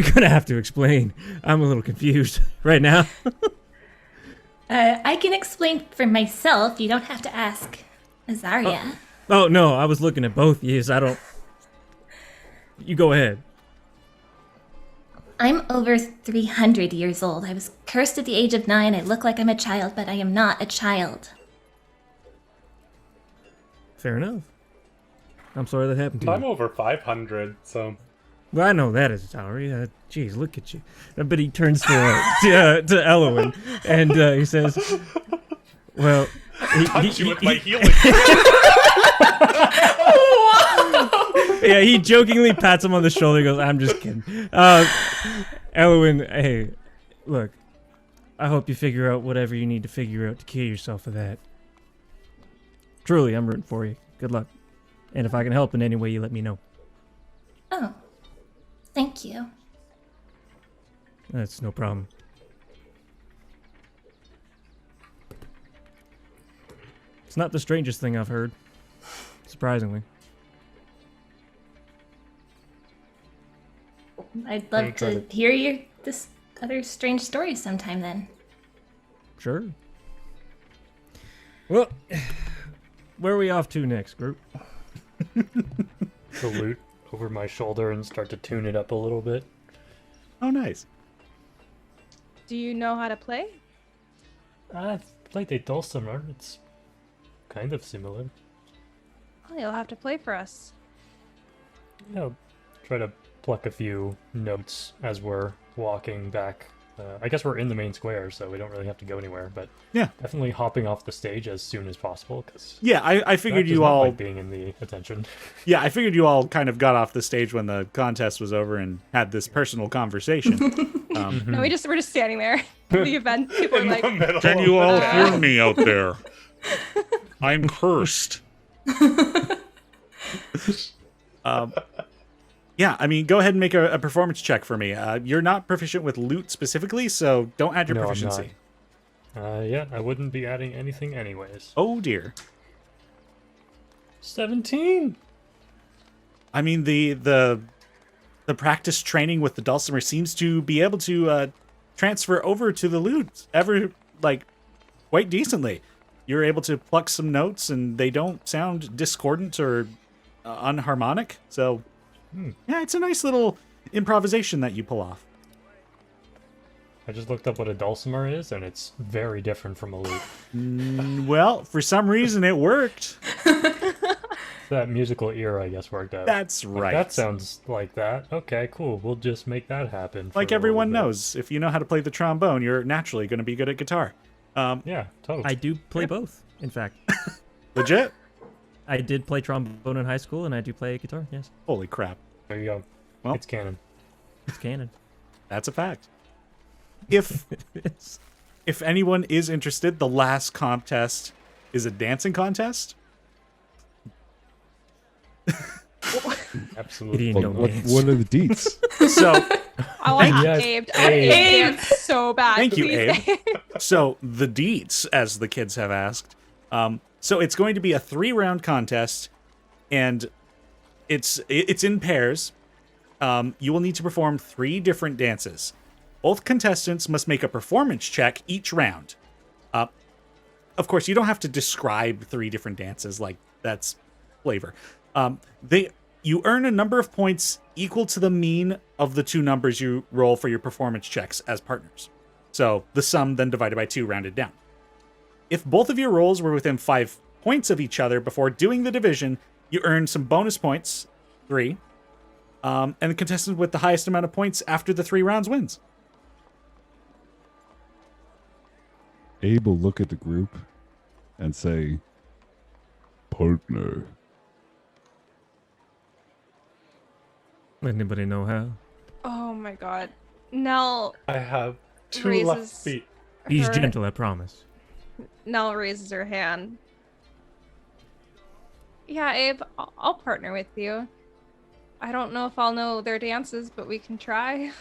S4: gonna have to explain. I'm a little confused right now.
S10: I can explain for myself. You don't have to ask Azaria.
S4: Oh no, I was looking at both yous. I don't. You go ahead.
S10: I'm over 300 years old. I was cursed at the age of 9. I look like I'm a child, but I am not a child.
S4: Fair enough. I'm sorry that happened to
S3: I'm
S4: you.
S3: over 500, so...
S4: Well, I know that is Azaria. Jeez, look at you. But he turns to Elwyn, and he says, "Well,
S3: Punch you with my healing.
S4: yeah." He jokingly pats him on the shoulder. He goes, "I'm just kidding." Elwyn, hey, look. I hope you figure out whatever you need to figure out to cure yourself of that. Truly, I'm rooting for you. Good luck. And if I can help in any way, you let me know.
S10: Oh, thank you.
S4: That's no problem. It's not the strangest thing I've heard, surprisingly.
S10: I'd love to hear this other strange story sometime then.
S4: Sure. Well, where are we off to next, group?
S9: Salute over my shoulder and start to tune it up a little bit.
S1: Oh, nice.
S2: Do you know how to play?
S9: I've played a dulcimer. It's kind of similar.
S2: Well, you'll have to play for us.
S9: I'll try to pluck a few notes as we're walking back. I guess we're in the main square, so we don't really have to go anywhere, but
S1: Yeah.
S9: definitely hopping off the stage as soon as possible, because
S1: Yeah, I figured you all...
S9: like being in the attention.
S1: Yeah, I figured you all kind of got off the stage when the contest was over and had this personal conversation.
S2: No, we're just standing there. The event. People are
S3: In
S2: like,
S3: the middle
S1: Can
S3: of
S1: you
S3: the
S1: all
S3: chat.
S1: hear me out there? I'm cursed. Yeah, I mean, go ahead and make a performance check for me. You're not proficient with loot specifically, so don't add your
S9: No, I'm
S1: proficiency.
S9: Yeah, I wouldn't be adding anything anyways.
S1: Oh dear.
S9: 17!
S1: I mean, the practice training with the dulcimer seems to be able to transfer over to the lute quite decently. You're able to pluck some notes, and they don't sound discordant or unharmonic. So, yeah, it's a nice little improvisation that you pull off.
S9: I just looked up what a dulcimer is, and it's very different from a lute.
S1: Well, for some reason, it worked.
S9: That musical ear, I guess, worked out.
S1: That's
S9: Like,
S1: right.
S9: that sounds like that. Okay, cool. We'll just make that happen. for
S1: Like
S9: a little
S1: everyone
S9: bit.
S1: knows, if you know how to play the trombone, you're naturally going to be good at guitar.
S9: Yeah, totally.
S4: I do play both, in fact.
S1: Legit?
S4: I did play trombone in high school, and I do play guitar, yes.
S1: Holy crap.
S9: There you go.
S1: Well-
S9: It's canon.
S4: It's canon.
S1: That's a fact. If anyone is interested, the last contest is a dancing contest.
S9: Absolutely.
S4: Gideon, don't
S6: What
S4: dance.
S6: are the deets?
S1: So,
S2: I want
S9: Yes,
S2: Abe. I want Abe to dance so bad.
S1: Thank you,
S2: Please,
S1: Abe. so the deets, as the kids have asked. So it's going to be a 3-round contest, and it's in pairs. You will need to perform 3 different dances. Both contestants must make a performance check each round. of course, you don't have to describe 3 different dances. Like, that's flavor. You earn a number of points equal to the mean of the 2 numbers you roll for your performance checks as partners. So the sum then divided by 2 rounded down. If both of your rolls were within 5 points of each other before doing the division, you earn some bonus points, 3, and the contestant with the highest amount of points after the 3 rounds wins.
S6: Abe will look at the group and say, partner.
S7: Anybody know how?
S2: Oh my god. Nell
S3: I have 2 left
S2: raises
S3: feet.
S7: He's
S2: her-
S7: gentle, I promise.
S2: Nell raises her hand. Yeah, Abe, I'll partner with you. I don't know if I'll know their dances, but we can try.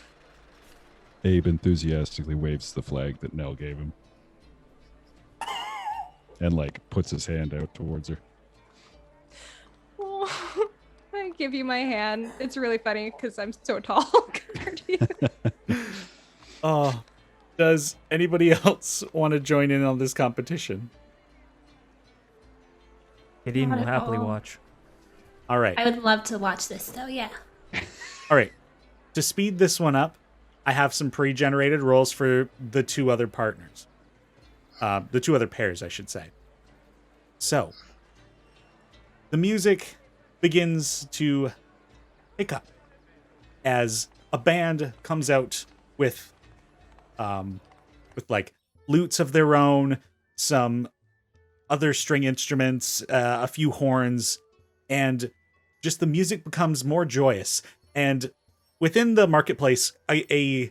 S6: Abe enthusiastically waves the flag that Nell gave him. And, like, puts his hand out towards her.
S2: I give you my hand. It's really funny because I'm so tall compared to you.
S1: Does anybody else want to join in on this competition?
S4: Gideon
S5: Not
S4: will
S5: at
S4: happily
S5: all.
S4: watch.
S1: All right.
S10: I would love to watch this, though, yeah.
S1: All right. To speed this one up, I have some pre-generated rolls for the 2 other partners. The 2 other pairs, I should say. So, the music begins to pick up as a band comes out with like lutes of their own, some other string instruments, a few horns, and just the music becomes more joyous. And within the marketplace, the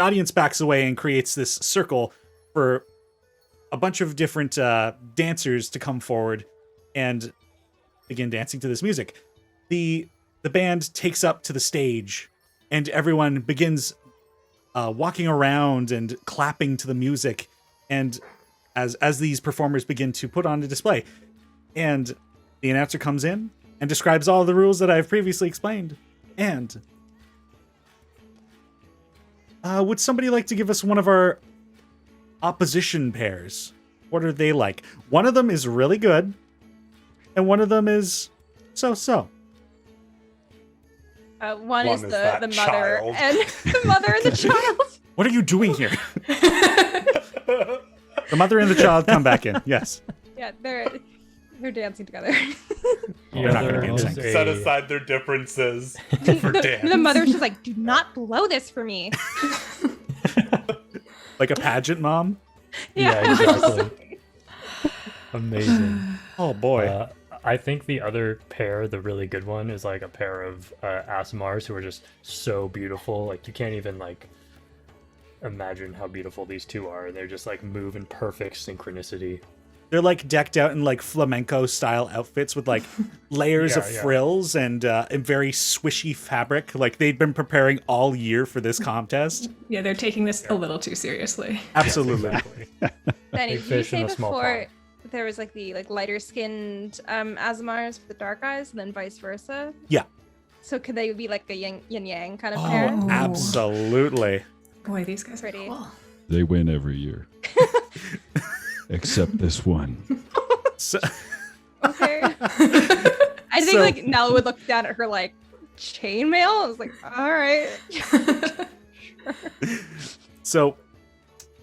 S1: audience backs away and creates this circle for a bunch of different dancers to come forward and begin dancing to this music. The band takes up to the stage, and everyone begins walking around and clapping to the music, and as these performers begin to put on a display. And the announcer comes in and describes all the rules that I've previously explained. And would somebody like to give us one of our opposition pairs? What are they like? One of them is really good, and one of them is so-so.
S2: One is
S3: is
S2: the
S3: that
S2: mother
S3: child.
S2: and the mother and the child.
S1: What are you doing here? The mother and the child come back in. Yes.
S2: Yeah, they're dancing together.
S1: They're not gonna be
S9: Other
S1: insane.
S9: is
S3: Set
S9: a-
S3: aside their differences for dance.
S2: The mother's just like, do not blow this for me.
S1: Like a pageant mom?
S9: Yeah, exactly. Amazing.
S1: Oh boy.
S9: I think the other pair, the really good one, is like a pair of Asimars who are just so beautiful. Like, you can't even like imagine how beautiful these 2 are. They're just like move in perfect synchronicity.
S1: They're like decked out in like flamenco style outfits with like layers of
S9: Yeah.
S1: frills and very swishy fabric. Like they'd been preparing all year for this contest.
S5: Yeah, they're taking this a little too seriously.
S1: Absolutely.
S9: Exactly.
S2: Danny,
S9: Big
S2: did you
S9: fish in
S2: say
S9: a small
S2: before
S9: pond.
S2: there was like the lighter skinned Asimars with the dark eyes, and then vice versa?
S1: Yeah.
S2: So could they be like a yin yang kind of
S1: Oh,
S2: pair?
S1: absolutely.
S5: Boy, these guys are
S2: Pretty.
S5: cool.
S6: They win every year. Except this one.
S1: So,
S2: Okay. I think
S1: So-
S2: like Nell would look down at her like chainmail. I was like, all right.
S1: so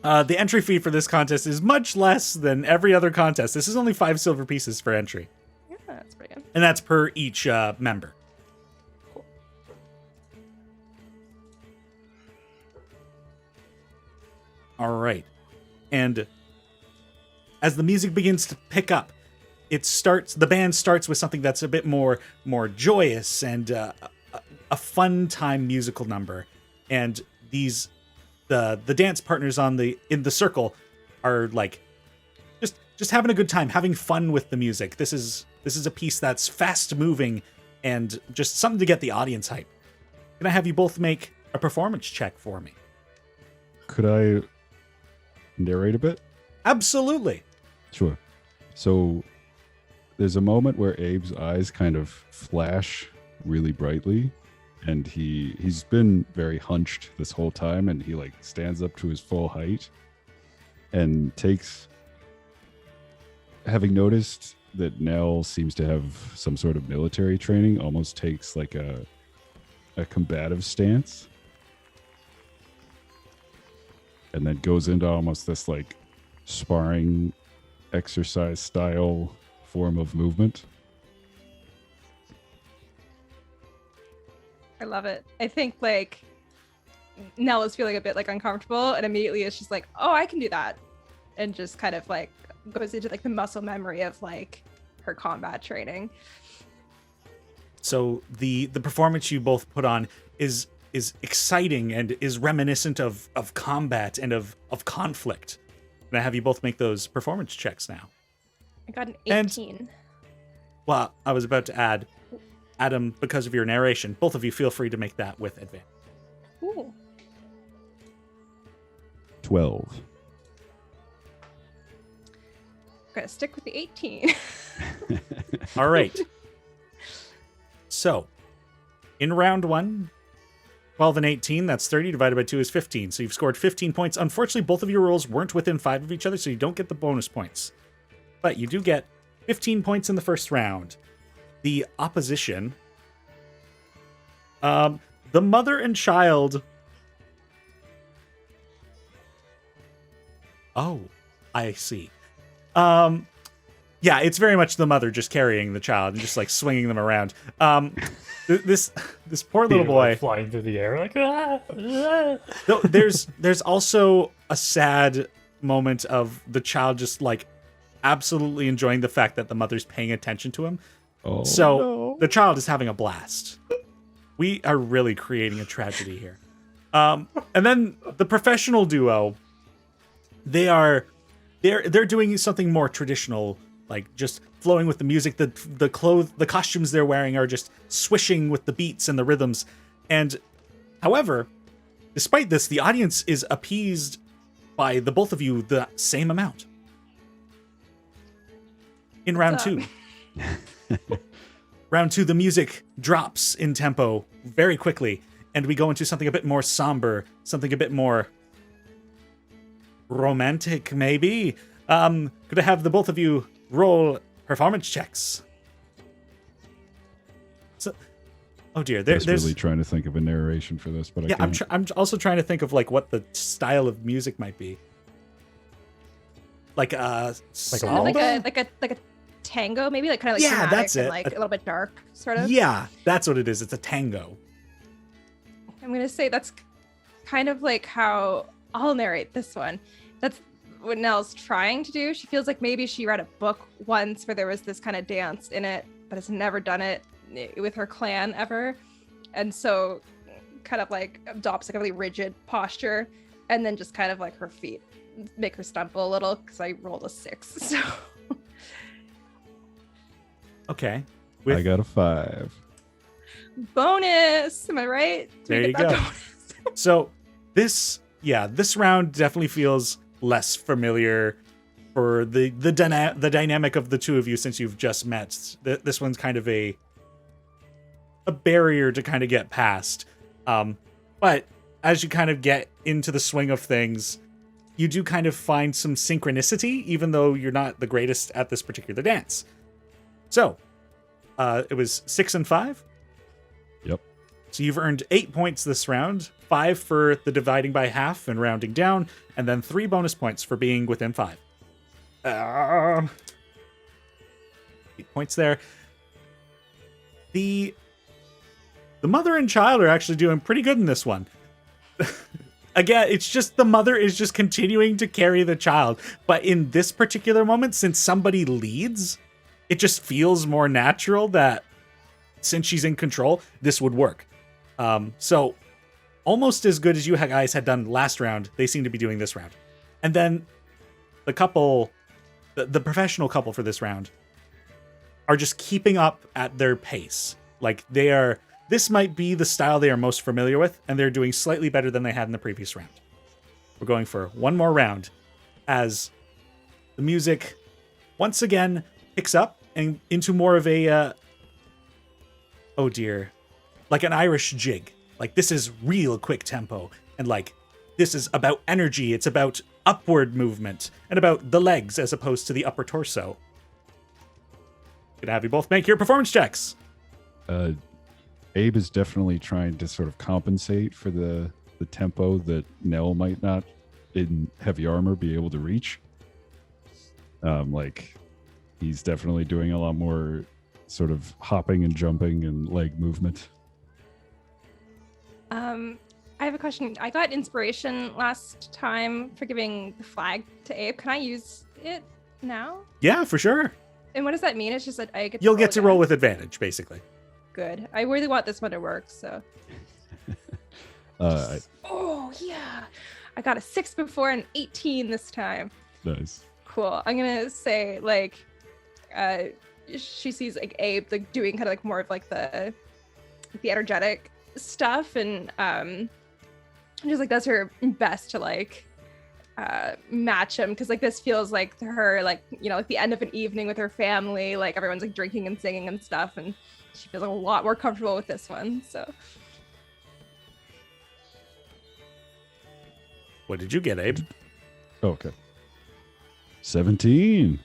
S1: the entry fee for this contest is much less than every other contest. This is only 5 silver pieces for entry,
S2: Yeah, that's pretty good.
S1: and that's per each member. All right. And as the music begins to pick up, the band starts with something that's a bit more joyous and a fun time musical number. And the dance partners in the circle are like just having a good time, having fun with the music. This is a piece that's fast moving and just something to get the audience hype. Can I have you both make a performance check for me?
S6: Could I narrate a bit?
S1: Absolutely.
S6: Sure. So there's a moment where Abe's eyes kind of flash really brightly, and he's been very hunched this whole time, and he like stands up to his full height, and takes, having noticed that Nell seems to have some sort of military training, almost takes like a combative stance, and then goes into almost this like sparring exercise style form of movement.
S2: I love it. I think like Nell is feeling a bit like uncomfortable, and immediately it's just like, oh, I can do that, and just kind of like goes into like the muscle memory of like her combat training.
S1: So the performance you both put on is exciting and is reminiscent of combat and of conflict. And I have you both make those performance checks now.
S2: I got an 18.
S1: Well, I was about to add, Adam, because of your narration, both of you feel free to make that with advantage.
S2: Ooh.
S6: 12.
S2: Gonna stick with the 18.
S1: All right. So, in round 1, 12 and 18, that's 30, divided by 2 is 15. So you've scored 15 points. Unfortunately, both of your rolls weren't within 5 of each other, so you don't get the bonus points. But you do get 15 points in the first round. The opposition, the mother and child. Oh, I see. Yeah, it's very much the mother just carrying the child and just like swinging them around. This poor little boy
S9: like, flying through the air like
S1: No, there's also a sad moment of the child just like absolutely enjoying the fact that the mother's paying attention to him.
S6: Oh,
S1: So
S6: no.
S1: the child is having a blast. We are really creating a tragedy here. And then the professional duo, they're doing something more traditional, like just flowing with the music. The costumes they're wearing are just swishing with the beats and the rhythms. And however, despite this, the audience is appeased by the both of you the same amount. In round 2. Round 2, the music drops in tempo very quickly, and we go into something a bit more somber, something a bit more romantic, maybe. Could I have the both of you roll performance checks? So, oh dear,
S6: I was
S1: there's
S6: really trying to think of a narration for this, but
S1: yeah.
S6: I can't.
S1: I'm also trying to think of like what the style of music might be. Like
S9: a
S1: salsa?
S2: like a tango, maybe, like kind of like
S1: Yeah,
S2: dramatic
S1: that's
S2: and
S1: it.
S2: like a little bit dark, sort of.
S1: Yeah, that's what it is. It's a tango.
S2: I'm gonna say that's kind of like how I'll narrate this one. That's what Nell's trying to do. She feels like maybe she read a book once where there was this kind of dance in it, but has never done it with her clan ever, and so kind of like adopts like a really rigid posture, and then just kind of like her feet make her stumble a little because I rolled a 6. So
S1: Okay.
S6: I got a 5.
S2: bonus, am I right? Do we
S1: There
S2: get
S1: you
S2: that
S1: go.
S2: bonus?
S1: So this round definitely feels less familiar for the dynamic of the two of you since you've just met. This one's kind of a barrier to kind of get past. But as you kind of get into the swing of things, you do kind of find some synchronicity, even though you're not the greatest at this particular dance. So, it was 6 and 5.
S6: Yep.
S1: So you've earned 8 points this round, 5 for the dividing by half and rounding down, and then 3 bonus points for being within 5. 8 points there. The mother and child are actually doing pretty good in this one. Again, it's just the mother is just continuing to carry the child. But in this particular moment, since somebody leads, it just feels more natural that since she's in control, this would work. So almost as good as you guys had done last round, they seem to be doing this round. And then the couple, the professional couple for this round, are just keeping up at their pace. Like this might be the style they are most familiar with, and they're doing slightly better than they had in the previous round. We're going for one more round as the music once again picks up and into more of a, oh dear, like an Irish jig. Like this is real quick tempo, and like this is about energy. It's about upward movement and about the legs as opposed to the upper torso. Gonna have you both make your performance checks.
S6: Abe is definitely trying to sort of compensate for the tempo that Nell might not, in heavy armor, be able to reach. Like, he's definitely doing a lot more sort of hopping and jumping and leg movement.
S2: I have a question. I got inspiration last time for giving the flag to Abe. Can I use it now?
S1: Yeah, for sure.
S2: And what does that mean? It's just that I get to
S1: You'll get to
S2: again?
S1: roll with advantage, basically.
S2: Good. I really want this one to work, so. Oh, yeah. I got a 6 before and 18 this time.
S6: Nice.
S2: Cool. I'm going to say, like, she sees, like, Abe, like, doing kind of, like, more of, like, the energetic stuff, and just, like, does her best to, like, match him, because, like, this feels like her, like, you know, like the end of an evening with her family, like, everyone's, like, drinking and singing and stuff, and she feels a lot more comfortable with this one, so.
S1: What did you get, Abe?
S6: Oh, okay. 17.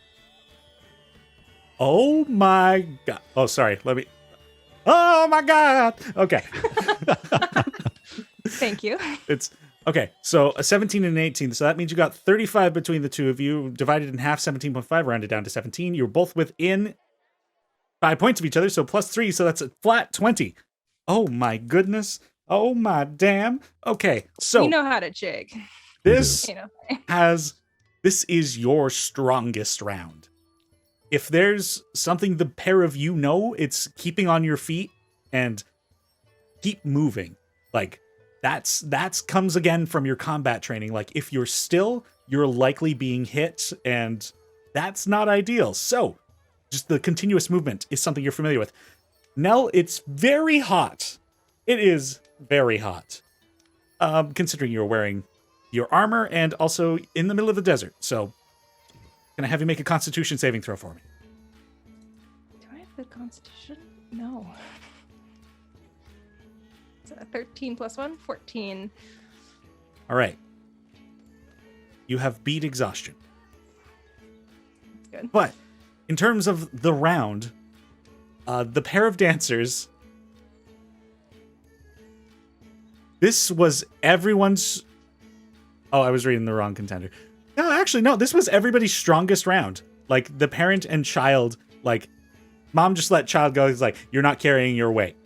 S1: Oh my god. Oh, sorry. Let me. Oh my god. Okay.
S2: Thank you.
S1: It's okay. So a 17 and an 18. So that means you got 35 between the two of you, divided in half, 17.5, rounded down to 17. You're both within 5 points of each other, so +3. So that's a flat 20. Oh my goodness. Oh my damn. Okay. So
S2: you know how to jig.
S1: this
S2: You know.
S1: this is your strongest round. If there's something the pair of you know, it's keeping on your feet and keep moving. Like, that's comes again from your combat training. Like, if you're still, you're likely being hit, and that's not ideal. So just the continuous movement is something you're familiar with. Nell, it's very hot. It is very hot. Considering you're wearing your armor and also in the middle of the desert. So can I have you make a Constitution saving throw for me?
S2: Do I have good Constitution? No. It's a 13 plus 1, 14.
S1: All right. You have beat exhaustion.
S2: That's good.
S1: But in terms of the round, the pair of dancers, this was everyone's... Oh, I was reading the wrong contender. No, actually, no. This was everybody's strongest round. Like, the parent and child, like, mom just let child go. He's like, you're not carrying your weight.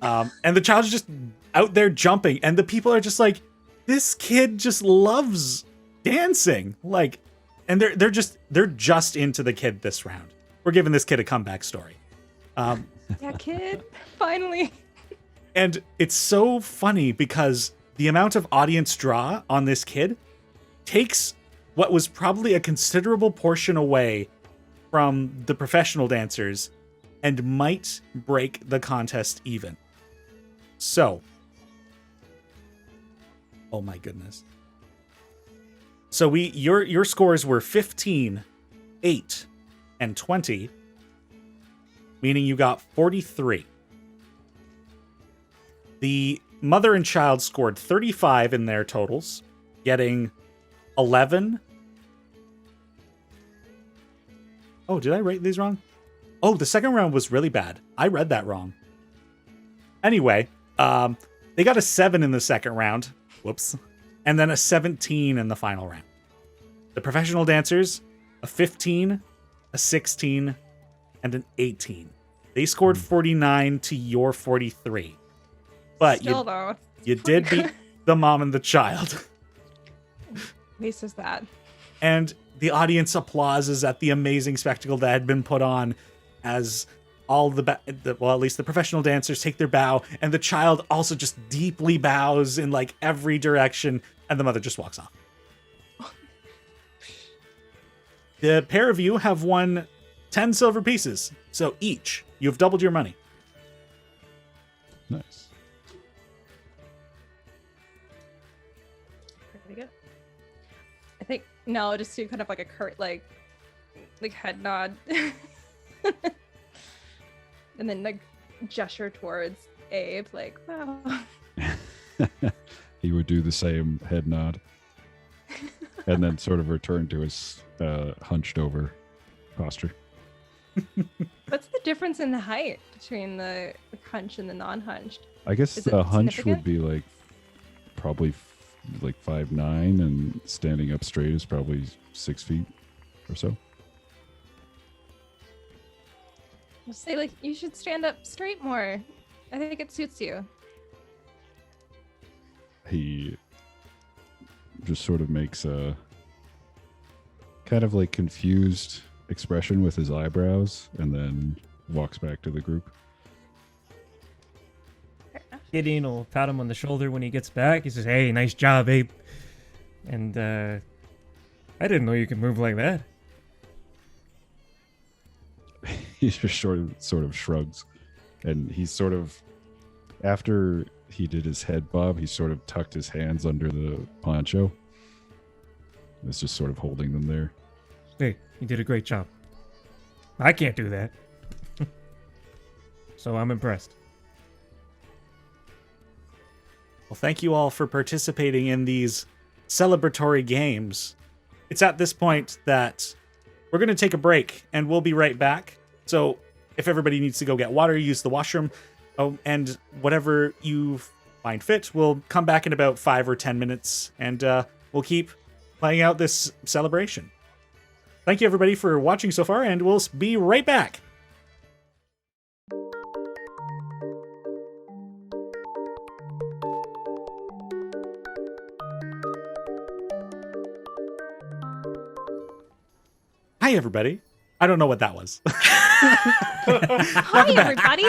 S1: And the child is just out there jumping. And the people are just like, this kid just loves dancing. Like, and they're just into the kid this round. We're giving this kid a comeback story.
S2: Yeah, kid. Finally.
S1: And it's so funny because the amount of audience draw on this kid takes what was probably a considerable portion away from the professional dancers and might break the contest even. So, oh my goodness. So your scores were 15, 8, and 20, meaning you got 43. The mother and child scored 35 in their totals, getting 11. Oh, did I rate these wrong? Oh, the second round was really bad. I read that wrong. Anyway, they got a 7 in the second round. Whoops. And then a 17 in the final round. The professional dancers, a 15, a 16, and an 18. They scored 49 to your 43. But
S2: Still, though,
S1: you did beat the mom and the child.
S2: At least is that.
S1: And the audience applauses at the amazing spectacle that had been put on as all well, at least the professional dancers take their bow, and the child also just deeply bows in like every direction, and the mother just walks off. The pair of you have won 10 silver pieces, so each you've doubled your money.
S6: Nice.
S2: Pretty good. I think no, just do kind of like a like head nod, and then like gesture towards Abe, like wow.
S6: He would do the same head nod. and then sort of return to his hunched over posture.
S2: What's the difference in the height between the hunched and the non-hunched?
S6: I guess
S2: Is
S6: the
S2: it
S6: hunch
S2: significant?
S6: would be like probably like 5'9", and standing up straight is probably 6 feet or so.
S2: I'll say like you should stand up straight more. I think it suits you.
S6: He just sort of makes a kind of like confused expression with his eyebrows and then walks back to the group.
S4: Gideon will pat him on the shoulder when he gets back. He says, "Hey, nice job, Abe." And I didn't know you could move like that.
S6: He just sort of shrugs, and he's sort of, after he did his head bob, he sort of tucked his hands under the poncho. It's just sort of holding them there.
S4: Hey, you did a great job. I can't do that. So I'm impressed.
S1: Well, thank you all for participating in these celebratory games. It's at this point that we're going to take a break, and we'll be right back. So if everybody needs to go get water, use the washroom, and whatever you find fit, we'll come back in about 5 or 10 minutes, and we'll keep playing out this celebration. Thank you, everybody, for watching so far, and we'll be right back. Hi, everybody. I don't know what that was.
S2: Hi, everybody.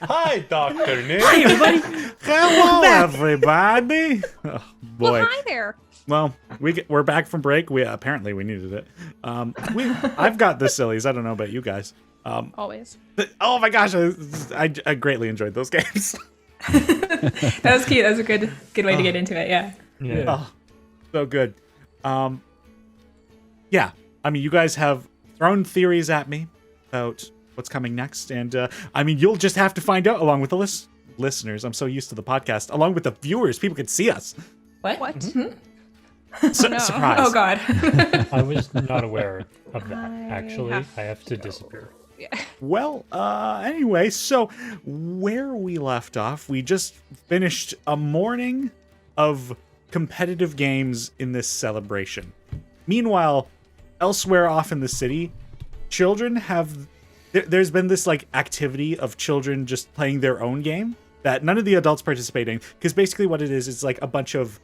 S3: Hi, Dr. Nick.
S1: Hi, everybody. Hello, everybody. Oh, boy.
S2: Well, hi there.
S1: Well, we're back from break. Apparently we needed it. I've got the sillies. I don't know about you guys.
S2: Always.
S1: Oh my gosh, I greatly enjoyed those games.
S5: That was cute. That was a good way to get into it. Yeah.
S9: Yeah.
S1: Oh, so good. Yeah. I mean, you guys have thrown theories at me about what's coming next, and I mean, you'll just have to find out along with the listeners. I'm so used to the podcast. Along with the viewers, people can see us.
S5: What?
S2: Mm-hmm.
S1: Surprise!
S5: Oh God.
S9: I was not aware of that,
S2: I
S9: actually.
S2: have
S9: I have to disappear.
S2: Yeah.
S1: Well, anyway, so where we left off, we just finished a morning of competitive games in this celebration. Meanwhile, elsewhere off in the city, children have... There's been this, like, activity of children just playing their own game that none of the adults participate in, because basically what it is like a bunch of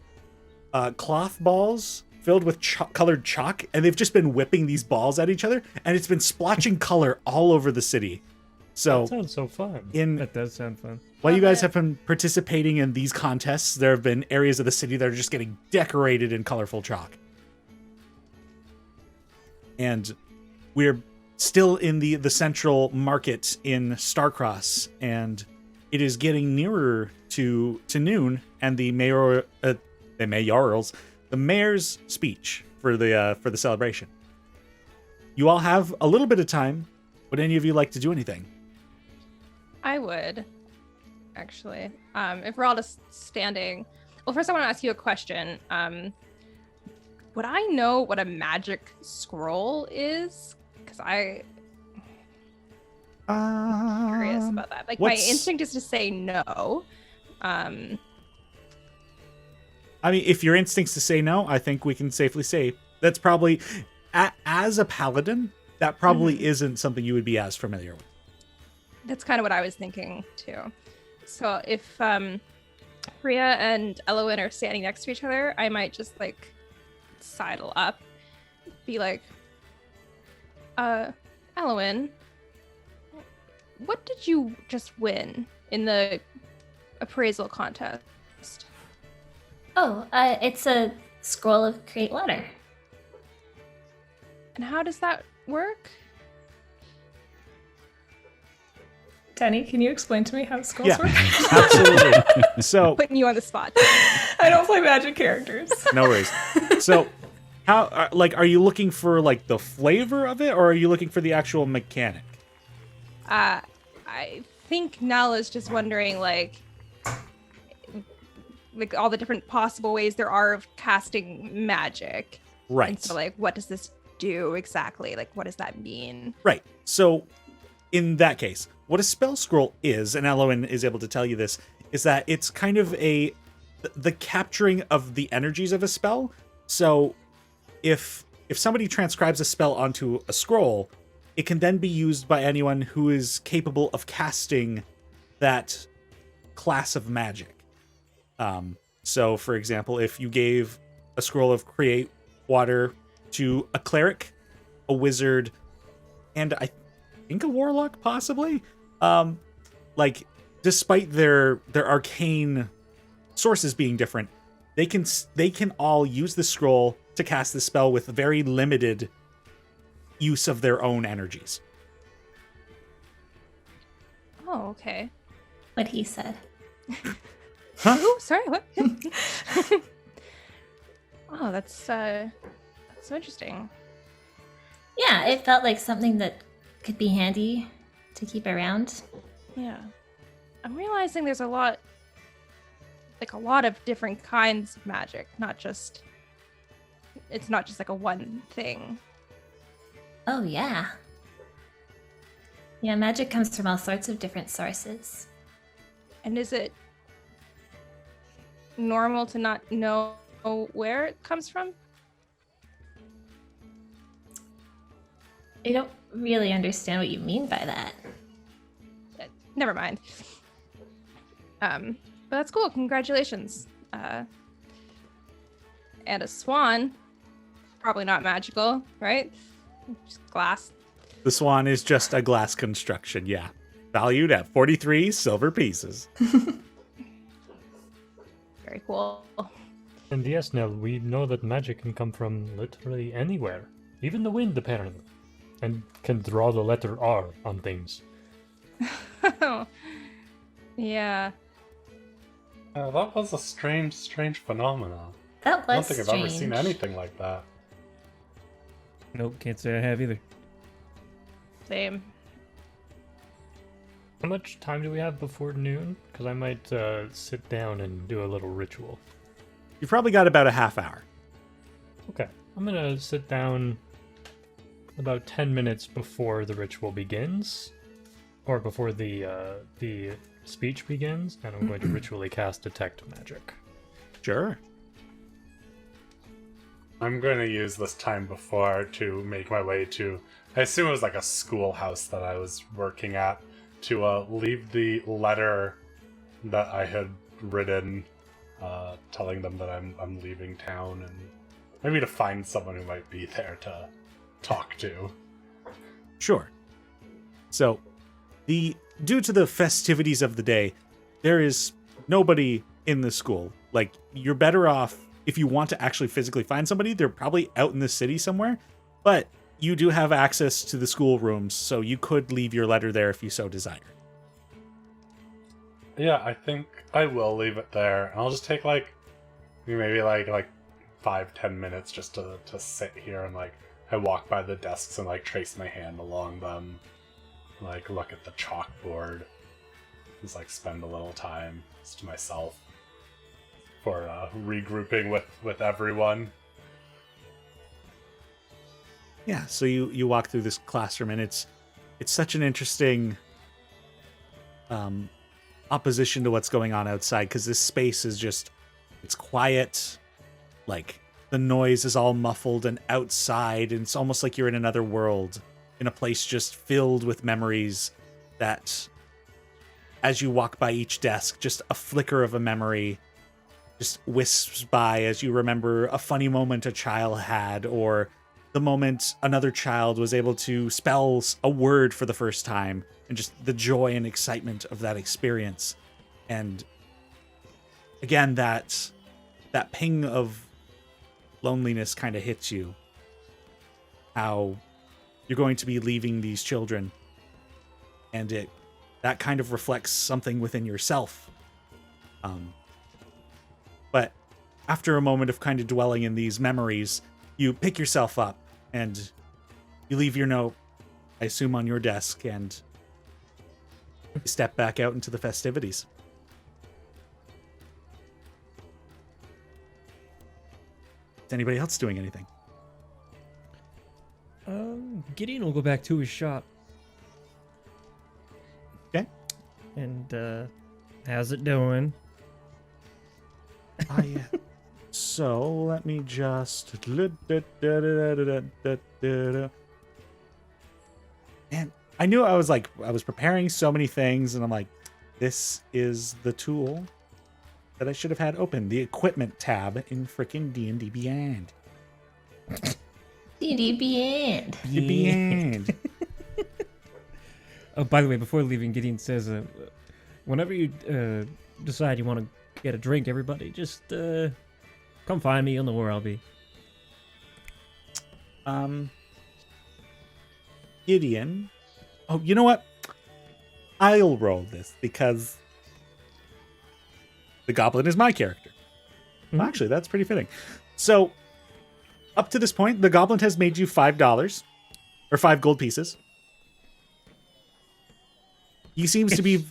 S1: cloth balls filled with colored chalk, and they've just been whipping these balls at each other, and it's been splotching color all over the city. So
S9: That sounds so fun.
S7: That does sound fun.
S1: while you guys have been participating in these contests, there have been areas of the city that are just getting decorated in colorful chalk. And we're still in the central market in Starcross, and it is getting nearer to noon, and the mayor's speech for the celebration. You all have a little bit of time. Would any of you like to do anything?
S2: I would, actually. If we're all just standing. Well, first I want to ask you a question. Would I know what a magic scroll is? Because I'm curious about that. Like, my instinct is to say no.
S1: I mean, if your instinct's to say no, I think we can safely say that's probably, as a paladin, that probably isn't something you would be as familiar with.
S2: That's kind of what I was thinking, too. So if Rhea and Elowen are standing next to each other, I might just, like, sidle up, be like, Elowen, what did you just win in the appraisal contest?
S10: Oh, it's a scroll of create water.
S2: And how does that work?
S5: Teni, can you explain to me how scrolls work?
S1: Absolutely. So,
S2: Putting you on the spot.
S5: I don't play magic characters.
S1: no worries. So, how, are you looking for, like, the flavor of it, or are you looking for the actual mechanic?
S2: I think Nala's just wondering, like, like all the different possible ways there are of casting magic.
S1: Right.
S2: And so like, what does this do exactly? Like, what does that mean?
S1: Right. So in that case, what a spell scroll is, and Eloin is able to tell you this, is that it's kind of the capturing of the energies of a spell. So if somebody transcribes a spell onto a scroll, it can then be used by anyone who is capable of casting that class of magic. So for example, if you gave a scroll of create water to a cleric, a wizard, and I think a warlock possibly, like despite their arcane sources being different, they can all use the scroll to cast the spell with very limited use of their own energies.
S2: Oh, okay.
S10: What he said.
S2: Oh, sorry, what? Oh, that's so interesting.
S10: Yeah, it felt like something that could be handy to keep around.
S2: Yeah. I'm realizing there's a lot of different kinds of magic, it's not just like a one thing.
S10: Oh, yeah. Yeah, magic comes from all sorts of different sources.
S2: And is it normal to not know where it comes from?
S10: I don't really understand what you mean by that.
S2: Never mind. But that's cool. Congratulations. And a swan. Probably not magical, right? Just glass.
S1: The swan is just a glass construction, yeah. Valued at 43 silver pieces.
S2: Very cool.
S9: And yes, Nell, we know that magic can come from literally anywhere. Even the wind, apparently. And can draw the letter R on things.
S2: Yeah.
S3: That was a strange phenomenon.
S10: That was
S3: I don't think I've ever seen
S10: strange.
S3: anything like that.
S7: Nope, can't say I have either.
S2: Same.
S9: How much time do we have before noon? Because I might sit down and do a little ritual.
S1: You've probably got about a half hour.
S9: Okay, I'm gonna sit down about 10 minutes before the ritual begins, or before the speech begins, and I'm going to ritually cast Detect Magic.
S1: Sure.
S3: I'm going to use this time before to make my way to, I assume it was like a schoolhouse that I was working at, to leave the letter that I had written, telling them that I'm leaving town, and maybe to find someone who might be there to talk to.
S1: Sure. So, due to the festivities of the day, there is nobody in the school. Like, you're better off, if you want to actually physically find somebody, they're probably out in the city somewhere. But you do have access to the school rooms, so you could leave your letter there if you so desire.
S3: Yeah, I think I will leave it there. And I'll just take maybe 5-10 minutes just to sit here and I walk by the desks and trace my hand along them, look at the chalkboard, just spend a little time just to myself for regrouping with everyone.
S1: Yeah, so you walk through this classroom, and it's such an interesting opposition to what's going on outside, because this space is it's quiet, the noise is all muffled and outside, and it's almost like you're in another world, in a place just filled with memories that, as you walk by each desk, just a flicker of a memory just wisps by as you remember a funny moment a child had, or the moment another child was able to spell a word for the first time, and just the joy and excitement of that experience. And again, that ping of loneliness kind of hits you. How you're going to be leaving these children, and that kind of reflects something within yourself. But after a moment of kind of dwelling in these memories, you pick yourself up and you leave your note, I assume, on your desk, and you step back out into the festivities. Is anybody else doing anything?
S4: Gideon will go back to his shop.
S1: Okay.
S4: And how's it doing?
S1: Yeah. So let me just. And I knew I was preparing so many things, and I'm like, this is the tool that I should have had open, the equipment tab in frickin' D&D Beyond.
S10: D&D Beyond.
S1: Beyond.
S4: Oh, by the way, before leaving, Gideon says, whenever you decide you want to get a drink, everybody, just come find me. You'll know where I'll be.
S1: Gideon. Oh, you know what? I'll roll this because the goblin is my character. Well, actually, that's pretty fitting. So, up to this point, the goblin has made you $5 or 5 gold pieces. He seems to be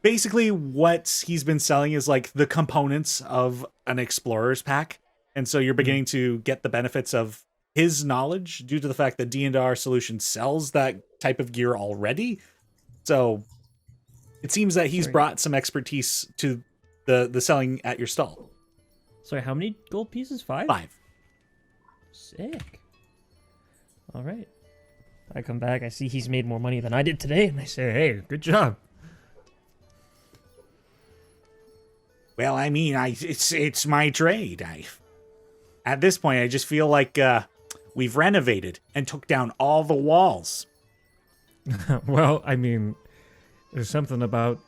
S1: basically what he's been selling is like the components of an explorer's pack. And so you're beginning to get the benefits of his knowledge due to the fact that D&R Solutions sells that type of gear already. So it seems that he's brought some expertise to the selling at your stall.
S4: Sorry, how many gold pieces? 5?
S1: 5.
S4: Sick. All right. I come back, I see he's made more money than I did today, and I say, hey, good job.
S8: Well, I mean, it's my trade. At this point, I just feel like we've renovated and took down all the walls.
S7: Well, I mean, there's something about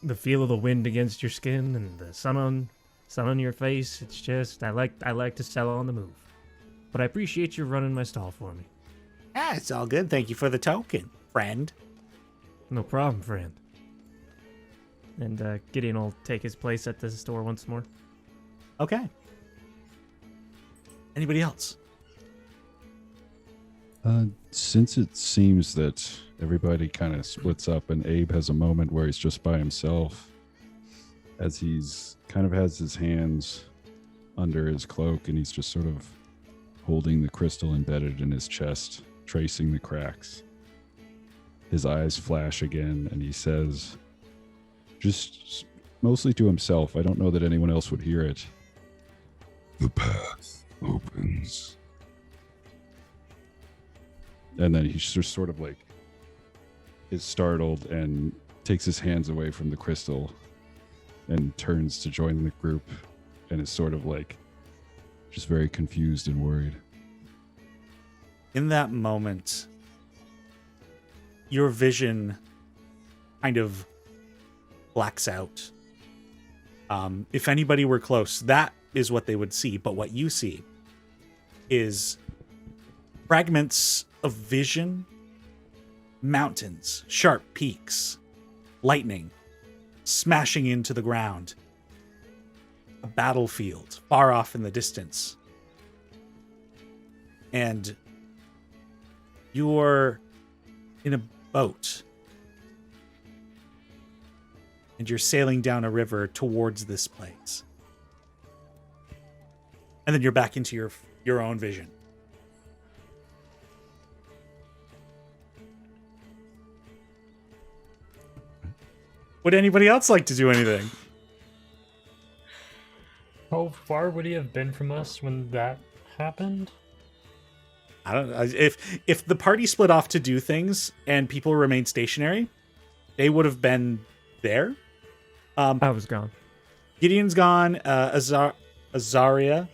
S7: the feel of the wind against your skin and the sun on your face. It's just I like to sell on the move. But I appreciate you running my stall for me.
S8: Ah, it's all good. Thank you for the token, friend.
S7: No problem, friend.
S4: And Gideon will take his place at the store once more.
S1: Okay. Anybody else?
S6: Since it seems that everybody kind of splits up and Abe has a moment where he's just by himself, as he's kind of has his hands under his cloak and he's just sort of holding the crystal embedded in his chest, tracing the cracks. His eyes flash again and he says, just mostly to himself, I don't know that anyone else would hear it, "The path opens." And then he's just sort of like is startled and takes his hands away from the crystal and turns to join the group and is sort of like just very confused and worried.
S1: In that moment, your vision kind of blacks out. If anybody were close, that is what they would see. But what you see is fragments of vision, mountains, sharp peaks, lightning smashing into the ground, a battlefield far off in the distance. And you're in a boat. And you're sailing down a river towards this place. And then you're back into your own vision. Would anybody else like to do anything?
S9: How far would he have been from us when that happened?
S1: I don't know. If the party split off to do things and people remained stationary, they would have been there.
S7: I was gone.
S1: Gideon's gone. Azaria.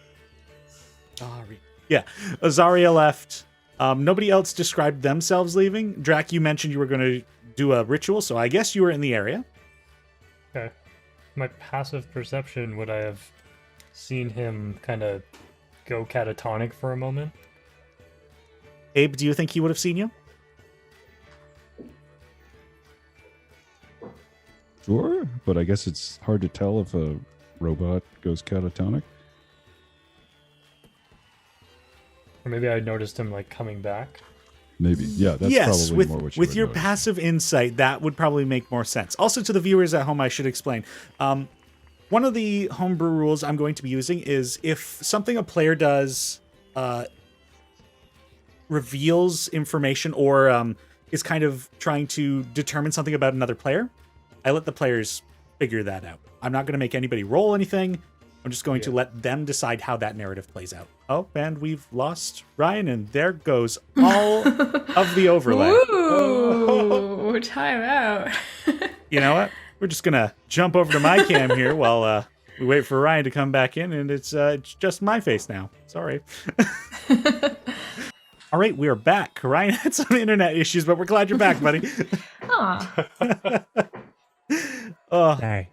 S1: Yeah, Azaria left. Nobody else described themselves leaving. Drac, you mentioned you were going to do a ritual, so I guess you were in the area.
S9: Okay. My passive perception, would I have seen him kind of go catatonic for a moment?
S1: Abe, do you think he would have seen you?
S6: Sure, but I guess it's hard to tell if a robot goes catatonic.
S9: Or maybe I noticed him like coming back.
S6: Maybe, yeah, that's
S1: yes,
S6: probably more what you
S1: with
S6: would
S1: your
S6: notice.
S1: passive insight, that would probably make more sense. Also, to the viewers at home, I should explain. one of the homebrew rules I'm going to be using is if something a player does reveals information or is kind of trying to determine something about another player, I let the players figure that out. I'm not going to make anybody roll anything. I'm just going to let them decide how that narrative plays out. Oh, and we've lost Ryan, and there goes all of the overlay.
S5: Ooh, time out.
S1: You know what? We're just going to jump over to my cam here while we wait for Ryan to come back in, and it's just my face now. Sorry. All right, we are back. Ryan had some internet issues, but we're glad you're back, buddy.
S5: Aw.
S7: Sorry.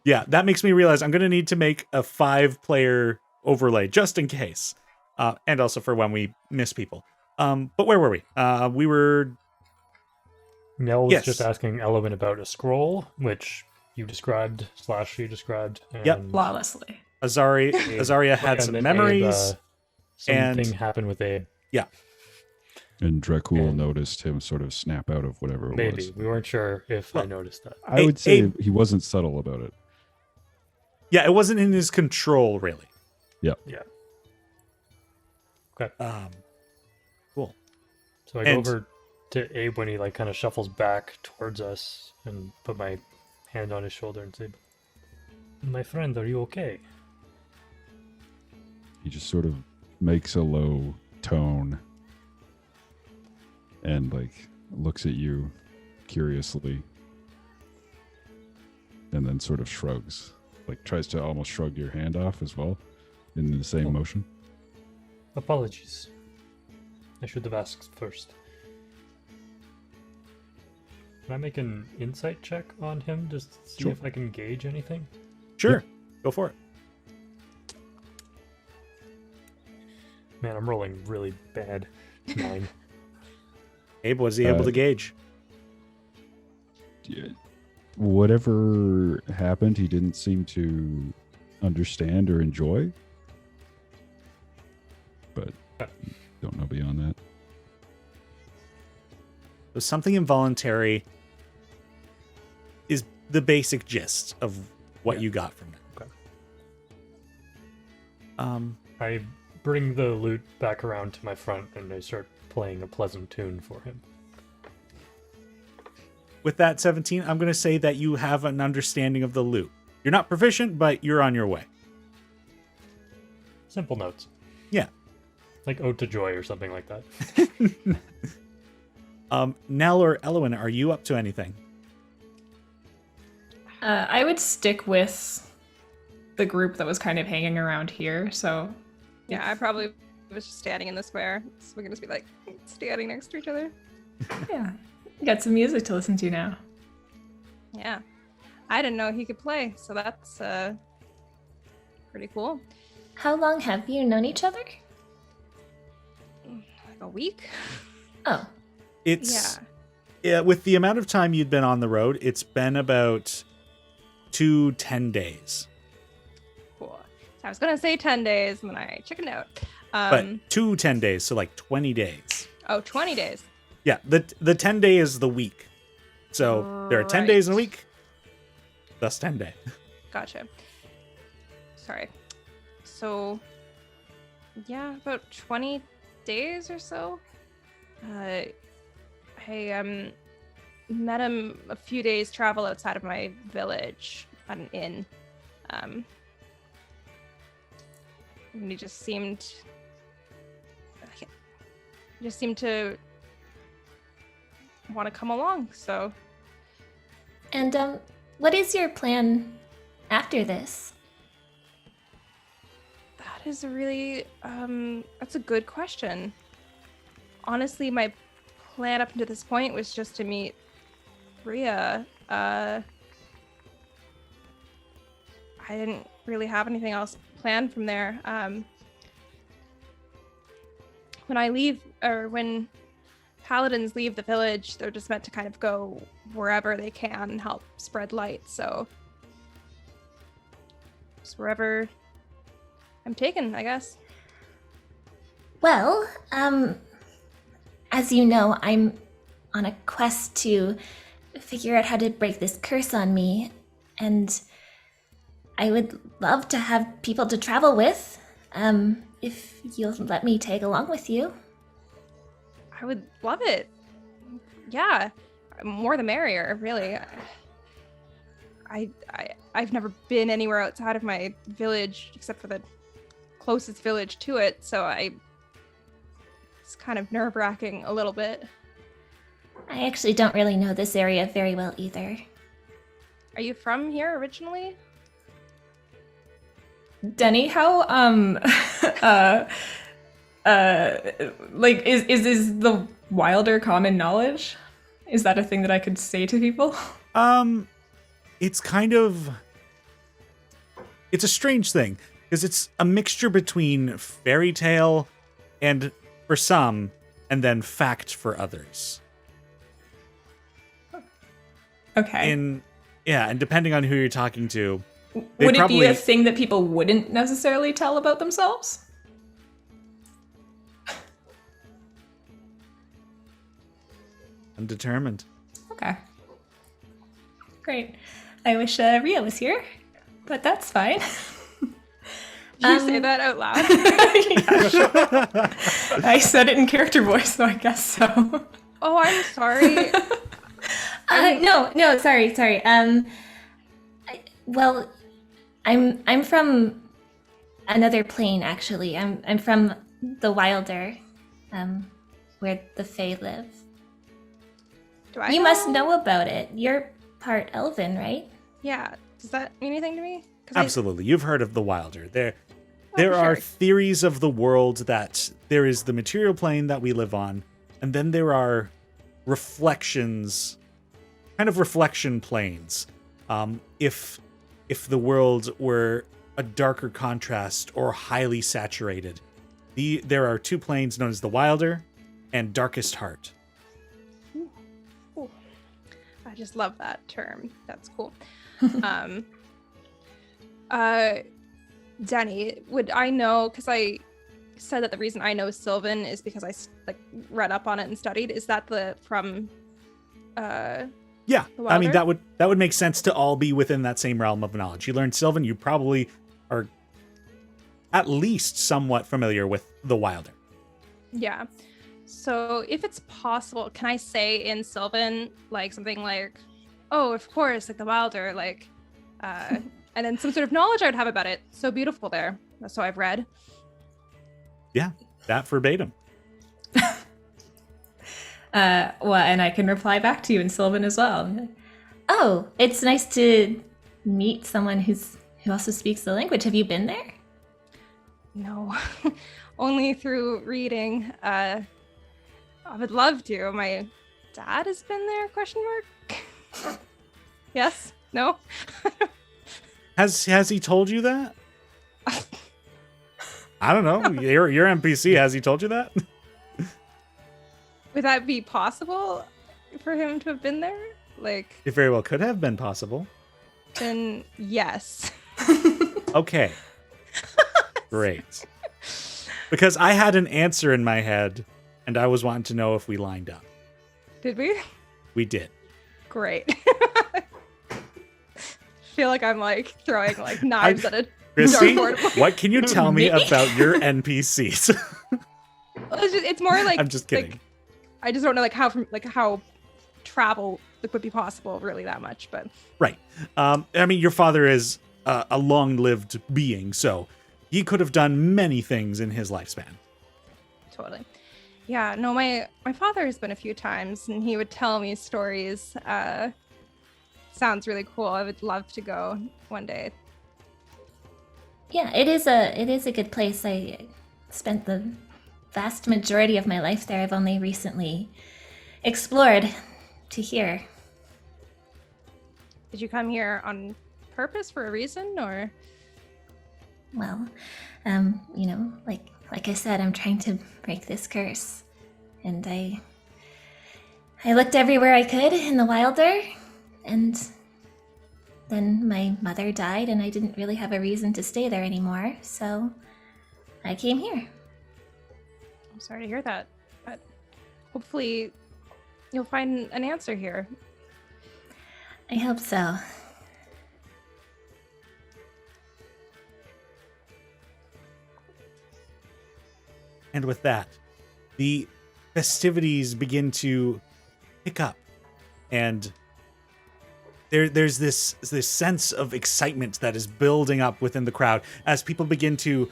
S1: Yeah, that makes me realize I'm going to need to make a 5-player overlay just in case. And also for when we miss people. But where were we? We were...
S9: Nell was
S1: Yes.
S9: just asking Elowen about a scroll, which you described, / she described. And
S1: Yep.
S5: Flawlessly.
S1: Azaria had
S9: and
S1: some
S9: then
S1: memories. and-
S9: something happened with Abe.
S1: Yeah.
S6: And Dracul
S9: And-
S6: noticed him sort of snap out of whatever it
S9: Maybe.
S6: was.
S9: We weren't sure if I
S1: Well,
S9: noticed that.
S6: I would say
S1: Abe-
S6: he wasn't subtle about it.
S1: Yeah, it wasn't in his control, really.
S9: Yeah.
S1: Cool.
S9: So I go
S1: And-
S9: over to Abe when he like kind of shuffles back towards us and put my hand on his shoulder and say, "My friend, are you okay?"
S6: He just sort of makes a low tone and like looks at you curiously and then sort of shrugs, like tries to almost shrug your hand off as well in the same motion.
S9: Apologies. I should have asked first. Can I make an insight check on him just to see
S6: Sure.
S9: if I can gauge anything?
S1: Sure. Go for it.
S9: Man, I'm rolling really bad. 9.
S1: Abe, was he able
S6: Uh,
S1: to gauge?
S6: Yeah. Whatever happened, he didn't seem to understand or enjoy. But don't know beyond that.
S1: So something involuntary is the basic gist of what you got from it.
S9: Okay. I bring the lute back around to my front and I start playing a pleasant tune for him.
S1: With that 17, I'm going to say that you have an understanding of the lute. You're not proficient, but you're on your way.
S9: Simple notes.
S1: Yeah.
S9: Like Ode to Joy or something like that.
S1: Nell or Elowen, are you up to anything?
S5: I would stick with the group that was kind of hanging around here. So
S2: Yeah, I probably was just standing in the square. So we're gonna just be like standing next to each other.
S5: yeah, you got some music to listen to now.
S2: Yeah. I didn't know he could play, so that's pretty cool.
S10: How long have you known each other?
S2: Like a week?
S10: Oh,
S1: It's yeah. With the amount of time you'd been on the road, it's been about 10 days.
S2: Cool. So I was gonna say 10 days and then I chickened out.
S1: But 10 days, so like 20 days.
S2: 20 days.
S1: Yeah, the 10 day is the week. So there are 10 days in a week. Thus 10 day.
S2: Gotcha. Sorry. So, yeah, about 20 days or so. I met him a few days travel outside of my village at an inn. And he just seemed to want to come along. So
S10: and what is your plan after this?
S2: that is a really that's a good question. Honestly, my plan up until this point was just to meet Rhea. I didn't really have anything else planned from there. When I leave, or when paladins leave the village, they're just meant to kind of go wherever they can and help spread light. So just wherever I'm taken, I guess.
S10: Well, as you know, I'm on a quest to figure out how to break this curse on me, and I would love to have people to travel with. If you'll let me tag along with you.
S2: I would love it. Yeah, more the merrier, really. I've never been anywhere outside of my village except for the closest village to it, so it's kind of nerve-wracking a little bit.
S10: I actually don't really know this area very well either.
S2: Are you from here originally?
S5: Denny, how like is the wilder common knowledge? Is that a thing that I could say to people?
S1: It's a strange thing because it's a mixture between fairy tale and for some, and then fact for others.
S5: Okay.
S1: And depending on who you're talking to,
S5: would it be a thing that people wouldn't necessarily tell about themselves?
S1: Undetermined.
S5: Okay. Great. I wish Ria was here, but that's fine.
S2: Did you say that out loud?
S5: Yeah. I said it in character voice, so I guess so.
S2: Oh, I'm sorry.
S10: No, sorry. Well, I'm from another plane, actually. I'm from the Wilder, where the Fae live. You must know about it. You're part Elven, right?
S2: Yeah. Does that mean anything to me?
S1: Absolutely. You've heard of the Wilder. There
S2: sure.
S1: are theories of the world that there is the material plane that we live on, and then there are reflections, kind of reflection planes. If the world were a darker contrast or highly saturated, there are two planes known as the Wilder and Darkest Heart.
S2: Ooh. I just love that term. That's cool. Denny, would I know, because I said that the reason I know Sylvan is because I read up on it and studied. Is that from
S1: Yeah, I mean that would make sense to all be within that same realm of knowledge. You learned Sylvan, you probably are at least somewhat familiar with the Wilder.
S2: Yeah. So if it's possible, can I say in Sylvan something like, "Oh, of course, the Wilder," and then some sort of knowledge I would have about it. So beautiful there. That's so I've read.
S1: Yeah, that verbatim.
S5: Well, and I can reply back to you in Sylvan as well.
S10: Oh, it's nice to meet someone who also speaks the language. Have you been there?
S2: No, only through reading. I would love to. My dad has been there? ? Yes? No?
S1: Has he told you that? I don't know. Your NPC, has he told you that?
S2: Would that be possible for him to have been there?
S1: It very well could have been possible.
S2: Then yes.
S1: Okay. Great. Because I had an answer in my head, and I was wanting to know if we lined up.
S2: Did we?
S1: We did.
S2: Great. Feel like I'm throwing knives at a
S1: Chrissy,
S2: dartboard.
S1: what can you tell me about your NPCs?
S2: It's more
S1: I'm just kidding.
S2: I just don't know how travel would be possible really that much, but
S1: right. I mean, your father is a long-lived being, so he could have done many things in his lifespan.
S2: Totally. Yeah, no, my father has been a few times, and he would tell me stories. Sounds really cool. I would love to go one day.
S10: Yeah, it is a good place. I spent the vast majority of my life there. I've only recently explored to here.
S2: Did you come here on purpose for a reason, or?
S10: Well, like I said, I'm trying to break this curse, and I looked everywhere I could in the Wilder, and then my mother died, and I didn't really have a reason to stay there anymore, so I came here.
S2: I'm sorry to hear that, but hopefully you'll find an answer here.
S10: I hope so.
S1: And with that, the festivities begin to pick up, and there's this sense of excitement that is building up within the crowd as people begin to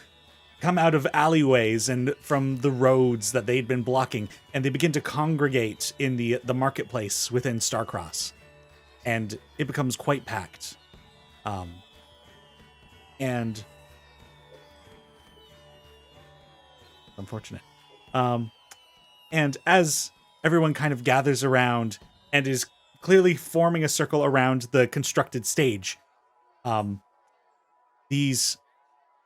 S1: come out of alleyways and from the roads that they'd been blocking, and they begin to congregate in the marketplace within Starcross, and it becomes quite packed. And unfortunate. And as everyone kind of gathers around and is clearly forming a circle around the constructed stage, these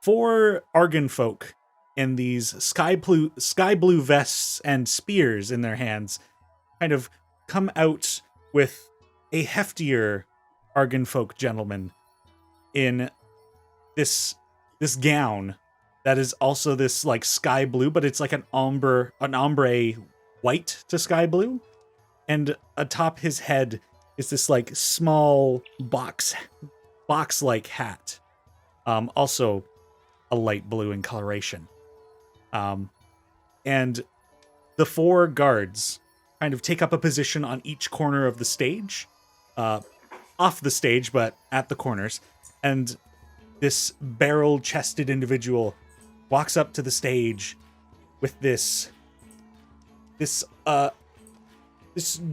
S1: 4 Argon folk in these sky blue vests and spears in their hands kind of come out with a heftier Argon folk gentleman in this gown that is also this like sky blue, but it's like an ombre white to sky blue, and atop his head is this like small box like hat, also a light blue in coloration. And the 4 guards kind of take up a position on each corner of the stage, off the stage, but at the corners. And this barrel-chested individual walks up to the stage with this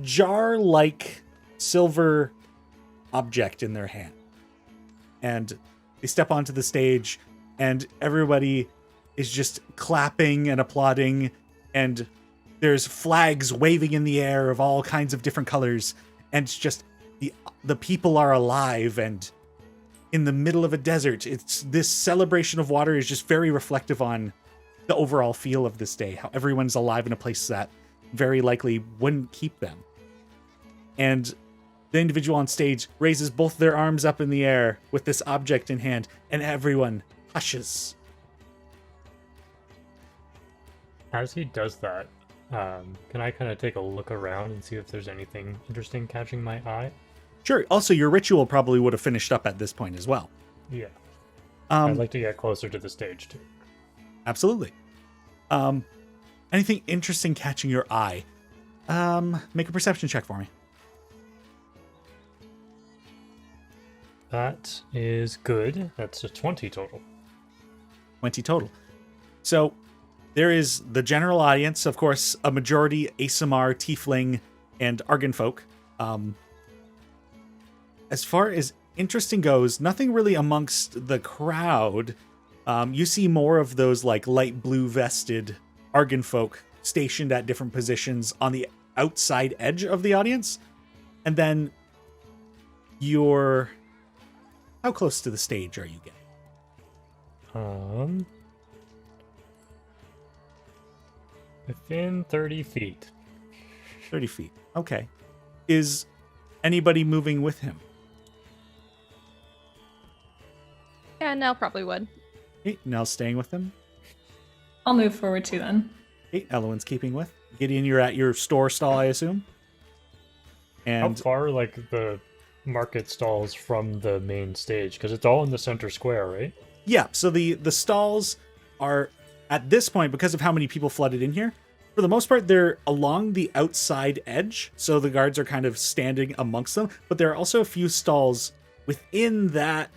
S1: jar-like silver object in their hand. And they step onto the stage, and everybody is just clapping and applauding, and there's flags waving in the air of all kinds of different colors, and it's just the people are alive and in the middle of a desert. It's this celebration of water is just very reflective on the overall feel of this day, how everyone's alive in a place that very likely wouldn't keep them. And the individual on stage raises both their arms up in the air with this object in hand, and everyone hushes.
S9: As he does that, can I kind of take a look around and see if there's anything interesting catching my eye?
S1: Sure. Also, your ritual probably would have finished up at this point as well.
S9: Yeah. I'd like to get closer to the stage, too.
S1: Absolutely. Anything interesting catching your eye? Make a perception check for me.
S9: That is good. That's a 20 total.
S1: 20 total. So there is the general audience, of course, a majority ASMR, Tiefling, and Argon folk. As far as interesting goes, nothing really amongst the crowd. You see more of those like light blue vested Argon folk stationed at different positions on the outside edge of the audience. And then how close to the stage are you getting?
S9: Within 30 feet.
S1: 30 feet. Okay. Is anybody moving with him?
S2: Yeah, Nell probably would.
S1: Okay, Nell's staying with him.
S5: I'll move forward too then.
S1: Okay, Elowen's keeping with. Gideon, you're at your store stall, I assume? And
S9: How far, like, the market stalls from the main stage? Because it's all in the center square, right?
S1: yeah, so the stalls are, at this point, because of how many people flooded in here, for the most part, they're along the outside edge, so the guards are kind of standing amongst them, but there are also a few stalls within that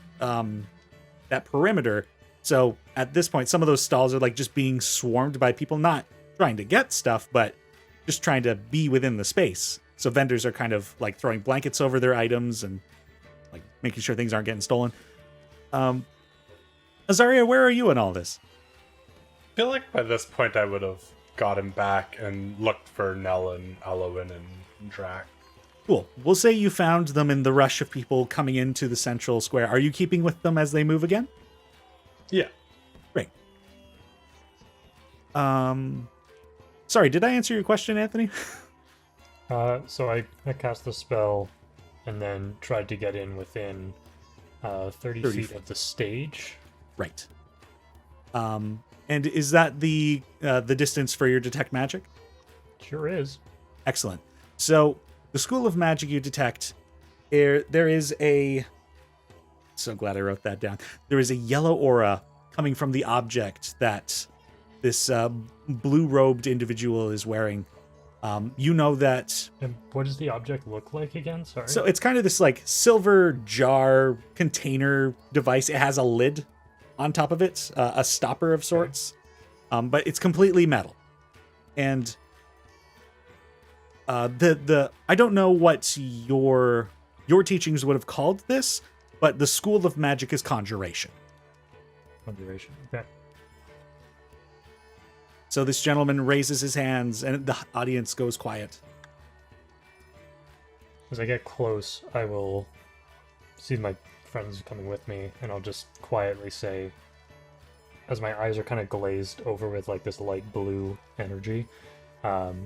S1: that perimeter. So at this point, some of those stalls are like just being swarmed by people, not trying to get stuff, but just trying to be within the space. So vendors are kind of like throwing blankets over their items and like making sure things aren't getting stolen. Azaria, where are you in all this?
S3: I feel like by this point I would have gotten back and looked for Nell and Elowen and Drac.
S1: Cool. We'll say you found them in the rush of people coming into the central square. Are you keeping with them as they move again?
S3: Yeah.
S1: Great. Sorry, did I answer your question, Anthony?
S9: So I cast the spell and then tried to get in within 30 feet of the stage.
S1: Right. And is that the distance for your detect magic?
S9: Sure is.
S1: Excellent. So the School of Magic you detect, there is a... So glad I wrote that down. There is a yellow aura coming from the object that this blue-robed individual is wearing. You know that.
S9: And what does the object look like again? Sorry.
S1: So it's kind of this like silver jar container device. It has a lid on top of it, a stopper of sorts, but it's completely metal. And the I don't know what your teachings would have called this, but the school of magic is Conjuration.
S9: Conjuration. Okay.
S1: So this gentleman raises his hands, and the audience goes quiet.
S9: As I get close, I will see my friends coming with me, and I'll just quietly say, as my eyes are kind of glazed over with like this light blue energy, the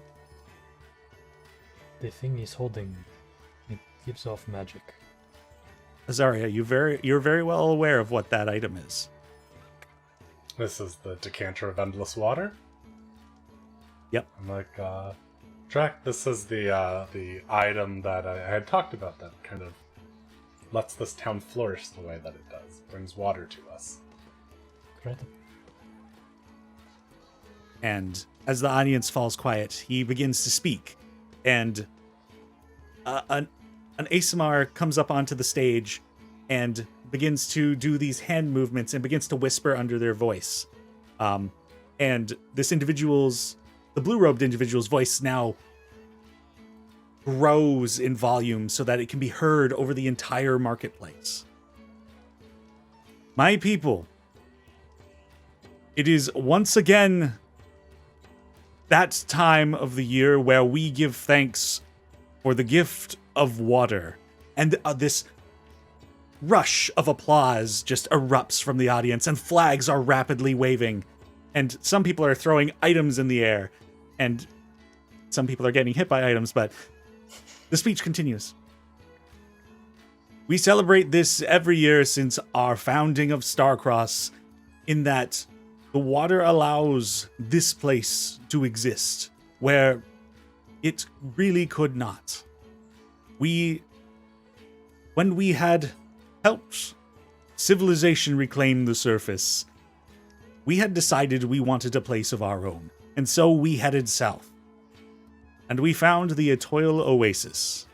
S9: thing he's holding, it gives off magic.
S1: Azaria, you're very well aware of what that item is.
S3: This is the Decanter of Endless Water.
S1: Yep.
S3: I'm like, Drac, this is the item that I had talked about that kind of lets this town flourish the way that it does. Brings water to us.
S9: Correct.
S1: And as the audience falls quiet, he begins to speak. And an ASMR comes up onto the stage and begins to do these hand movements and begins to whisper under their voice. And this the blue-robed individual's voice now grows in volume so that it can be heard over the entire marketplace. My people, it is once again that time of the year where we give thanks for the gift of water. And this rush of applause just erupts from the audience, and flags are rapidly waving. And some people are throwing items in the air, and some people are getting hit by items, but the speech continues. We celebrate this every year since our founding of Starcross, in that the water allows this place to exist, where it really could not. When we had helped civilization reclaim the surface, we had decided we wanted a place of our own, and so we headed south. And we found the Atoil Oasis.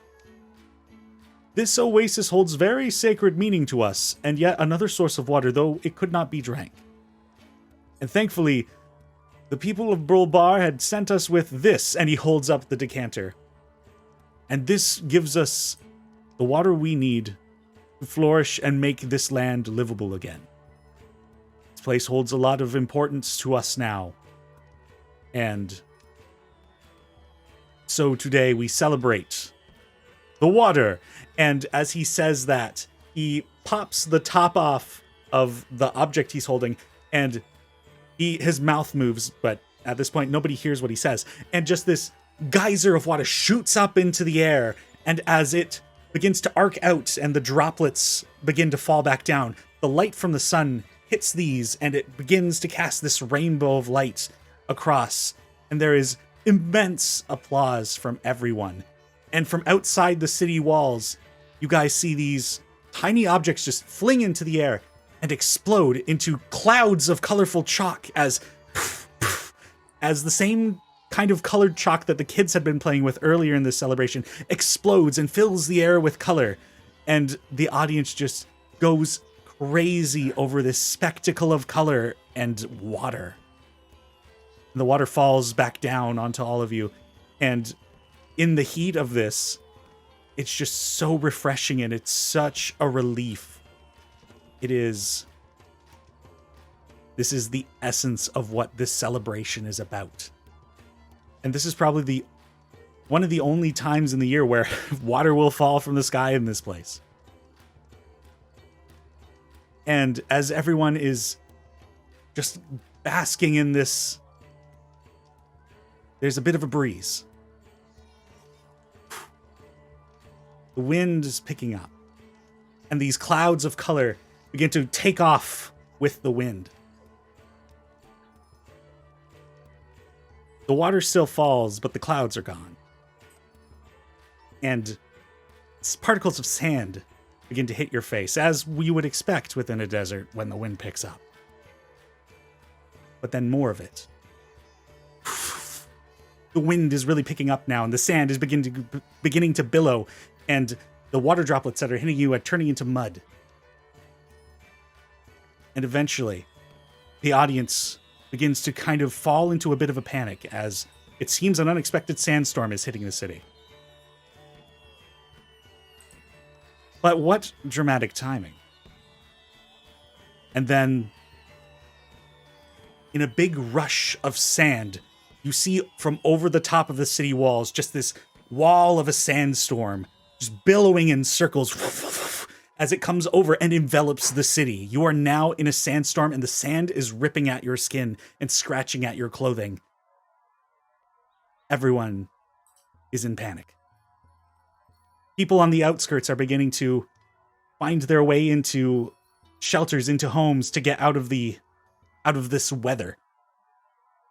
S1: This oasis holds very sacred meaning to us, and yet another source of water, though it could not be drank. And thankfully, the people of Brulbar had sent us with this, and he holds up the decanter. And this gives us the water we need to flourish and make this land livable again. This place holds a lot of importance to us now. And so today we celebrate the water. And as he says that, he pops the top off of the object he's holding, and his mouth moves, but at this point nobody hears what he says. And just this geyser of water shoots up into the air, and as it begins to arc out and the droplets begin to fall back down, the light from the sun hits these, and it begins to cast this rainbow of light across. And there is immense applause from everyone. And from outside the city walls, you guys see these tiny objects just fling into the air and explode into clouds of colorful chalk as the same kind of colored chalk that the kids had been playing with earlier in this celebration explodes and fills the air with color. And the audience just goes crazy over this spectacle of color and water. And the water falls back down onto all of you. And in the heat of this, it's just so refreshing, and it's such a relief. This is the essence of what this celebration is about. And this is probably one of the only times in the year where water will fall from the sky in this place. And as everyone is just basking in this, there's a bit of a breeze. The wind is picking up, and these clouds of color begin to take off with the wind. The water still falls, but the clouds are gone. And particles of sand begin to hit your face, as you would expect within a desert when the wind picks up. But then more of it. the wind is really picking up now, and the sand is beginning to billow, and the water droplets that are hitting you are turning into mud. And eventually, the audience begins to kind of fall into a bit of a panic as it seems an unexpected sandstorm is hitting the city. But what dramatic timing. And then, in a big rush of sand, you see from over the top of the city walls just this wall of a sandstorm just billowing in circles as it comes over and envelops the city. You are now in a sandstorm, and the sand is ripping at your skin and scratching at your clothing. Everyone is in panic. People on the outskirts are beginning to find their way into shelters, into homes to get out of this weather.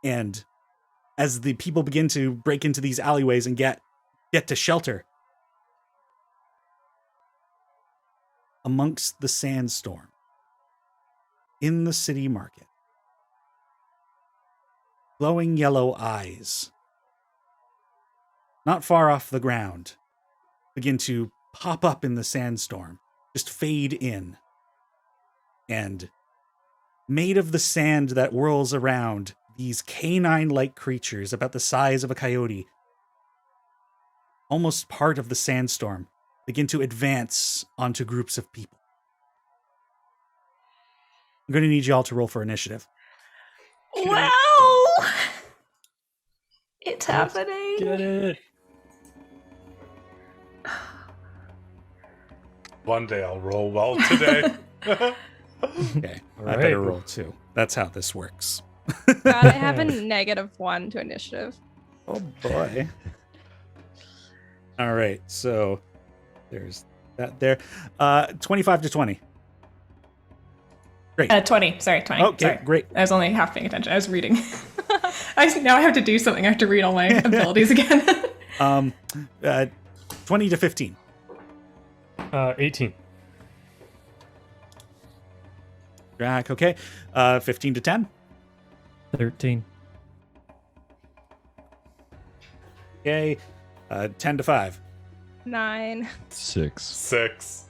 S1: And as the people begin to break into these alleyways and get to shelter, amongst the sandstorm, in the city market, glowing yellow eyes, not far off the ground, begin to pop up in the sandstorm, just fade in. And made of the sand that whirls around, these canine-like creatures about the size of a coyote, almost part of the sandstorm, begin to advance onto groups of people. I'm going to need you all to roll for initiative.
S5: Wow! It's happening.
S9: Get it.
S3: One day I'll roll well today.
S1: Okay, I better roll too. That's how this works.
S2: God, I have a -1 to initiative.
S1: Oh boy. All right, so there's that there. 25 to 20. Great.
S5: 20. Sorry, 20.
S1: Okay,
S5: Sorry.
S1: great.
S5: I was only half paying attention. I was reading. Now I have to do something. I have to read all my abilities again.
S1: 20 to 15.
S9: 18.
S1: Jack, okay. 15 to 10.
S4: 13.
S1: Okay. 10 to 5.
S2: 9.
S6: 6.
S3: 6.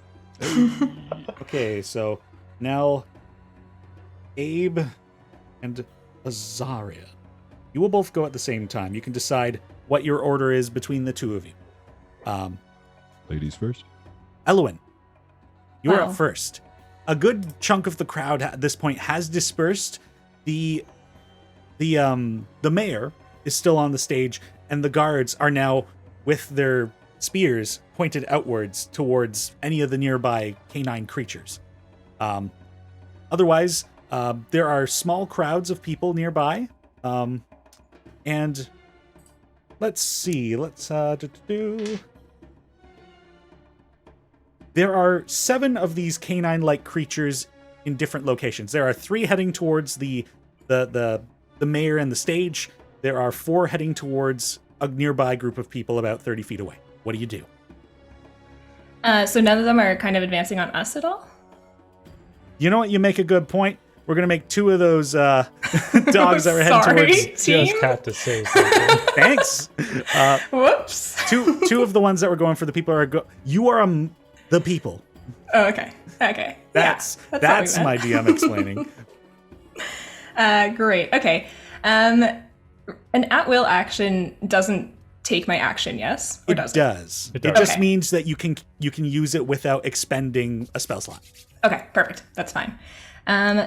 S1: Okay, so now Abe and Azaria. You will both go at the same time. You can decide what your order is between the two of you.
S6: Ladies first.
S1: Elowen, you are
S5: Wow.
S1: up first. A good chunk of the crowd at this point has dispersed. The mayor is still on the stage, and the guards are now with their spears pointed outwards towards any of the nearby canine creatures. Otherwise, there are small crowds of people nearby, and let's see. There are 7 of these canine-like creatures in different locations. There are 3 heading towards the mayor and the stage. There are 4 heading towards a nearby group of people about 30 feet away. What do you do?
S5: So none of them are kind of advancing on us at all?
S1: You know what? You make a good point. We're going to make 2 of those dogs that were heading towards...
S5: team?
S9: Just had to say something.
S1: Thanks.
S5: Whoops.
S1: Two of the ones that were going for the people are... You are the people.
S5: Oh, okay. Okay.
S1: That's
S5: what we meant.
S1: my DM explaining.
S5: Great. Okay. An at-will action doesn't take my action, yes? Or
S1: It
S5: does it?
S1: does.
S9: It
S1: It
S9: does.
S1: just
S5: Okay.
S1: means that you can use it without expending a spell slot.
S5: Okay, perfect. That's fine.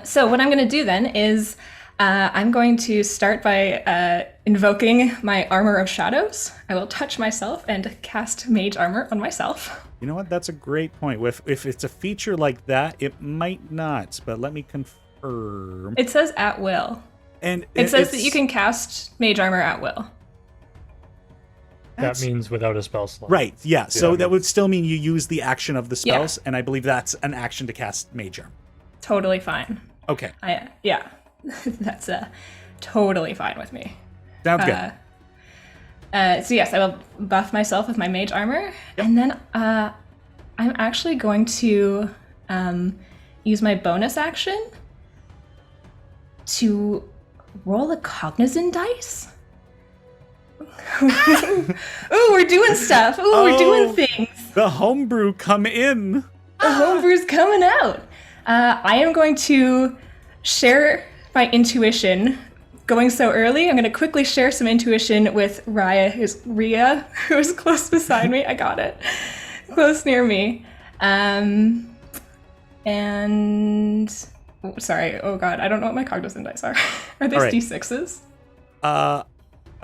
S5: So what I'm going to do then is I'm going to start by invoking my Armor of Shadows. I will touch myself and cast Mage Armor on myself.
S1: You know what? That's a great point. If it's a feature like that, it might not. But let me confirm.
S5: It says at will.
S1: And
S5: It says that
S1: it's-
S5: you can cast Mage Armor at will.
S9: That means without a spell slot.
S1: Right. Yeah. So
S3: Yeah.
S1: that would still mean you use the action of the spells, and I believe that's an action to cast Mage Armor.
S5: Totally fine.
S1: Okay.
S5: Yeah, that's totally fine with me.
S1: Sounds good.
S5: So yes, I will buff myself with my Mage Armor, and then I'm actually going to use my bonus action to roll a cognizant dice. Ooh, we're doing stuff. Ooh, we're doing things.
S1: The homebrew come in.
S5: The homebrew's coming out. I am going to share my intuition. Going so early, I'm going to quickly share some intuition with Rhea, who's close beside me. I got it. Close near me. Sorry. Oh god, I don't know what my cognizant dice are. Are these
S1: All right.
S5: D6s?
S1: I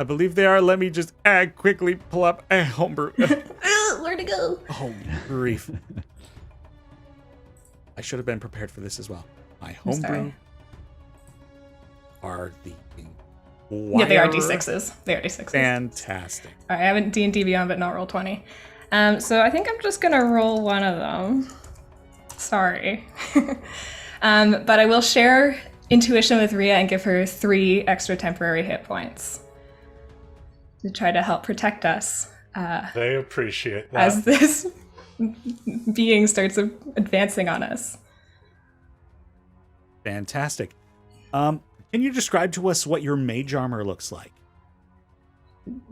S1: believe they are. Let me just quickly pull up a homebrew.
S10: Where to go?
S1: Oh, grief. I should have been prepared for this as well. My
S5: I'm sorry.
S1: homebrew are the
S5: Yeah, they are D6s. They are D6s.
S1: Fantastic.
S5: All right, I have a D&D Beyond, but not roll 20. So I think I'm just gonna roll one of them. Sorry. But I will share intuition with Rhea and give her 3 extra temporary hit points to try to help protect us
S3: They appreciate that.
S5: as this being starts advancing on us.
S1: Fantastic. Can you describe to us what your mage armor looks like?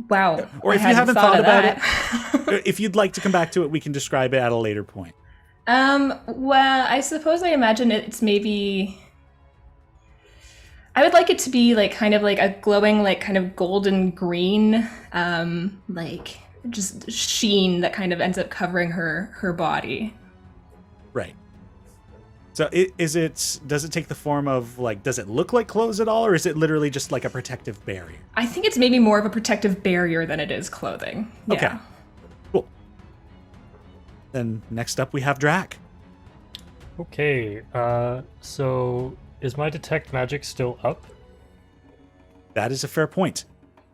S5: Wow.
S1: Or
S5: I
S1: if you haven't thought
S5: of
S1: about
S5: that.
S1: it, if you'd like to come back to it, we can describe it at a later point.
S5: Well, I suppose I imagine it's maybe. I would like it to be like kind of like a glowing, like kind of golden green, like just sheen that kind of ends up covering her body.
S1: Right. So does it take the form of like, does it look like clothes at all, or is it literally just like a protective barrier?
S5: I think it's maybe more of a protective barrier than it is clothing. Yeah.
S1: Okay. Cool. Then next up we have Drac.
S9: Okay, so is my detect magic still up?
S1: That is a fair point.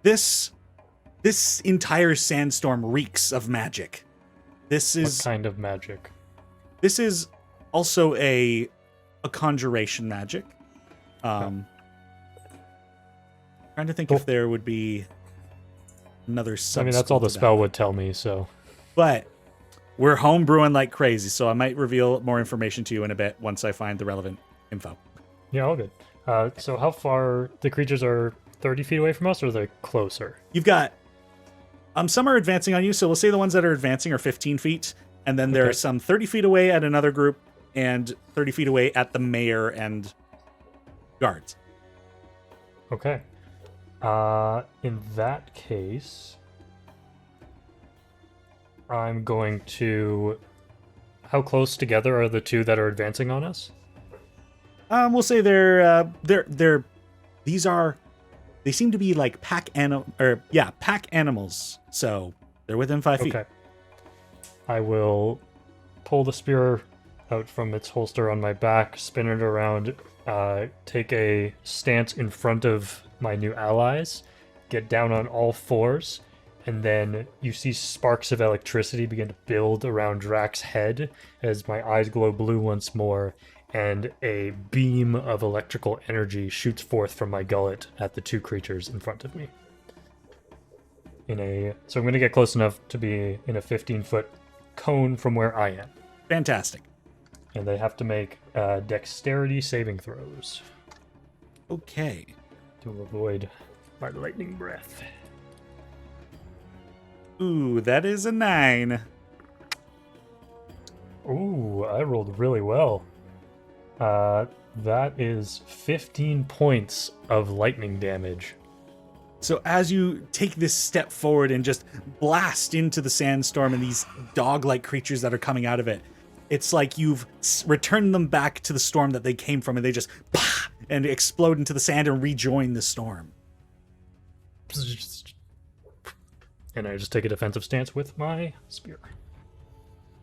S1: This entire sandstorm reeks of magic. This
S9: What
S1: is
S9: kind of magic?
S1: This is also a conjuration magic. Trying to think if there would be another sub.
S9: I mean, that's all the spell would tell me, so.
S1: But we're homebrewing like crazy, so I might reveal more information to you in a bit once I find the relevant info.
S9: Yeah, all good. So how far the creatures are 30 feet away from us, or are they closer?
S1: You've got some are advancing on you, so we'll say the ones that are advancing are 15 feet, and then there
S9: Okay.
S1: are some 30 feet away at another group, and 30 feet away at the mayor and guards.
S9: Okay. In that case, I'm going to. How close together are the two that are advancing on us?
S1: We'll say they seem to be like pack animals. So they're within 5 feet.
S9: Okay. I will pull the spear out from its holster on my back, spin it around, take a stance in front of my new allies, get down on all fours, and then you see sparks of electricity begin to build around Drac's head as my eyes glow blue once more, and a beam of electrical energy shoots forth from my gullet at the two creatures in front of me. So I'm going to get close enough to be in a 15-foot cone from where I am.
S1: Fantastic.
S9: And they have to make dexterity saving throws
S1: Okay.
S9: to avoid my lightning breath.
S1: Ooh, that is a 9.
S9: Ooh, I rolled really well. That is 15 points of lightning damage.
S1: So as you take this step forward and just blast into the sandstorm and these dog-like creatures that are coming out of it, it's like you've returned them back to the storm that they came from, and they just and explode into the sand and rejoin the storm.
S9: And I just take a defensive stance with my spear.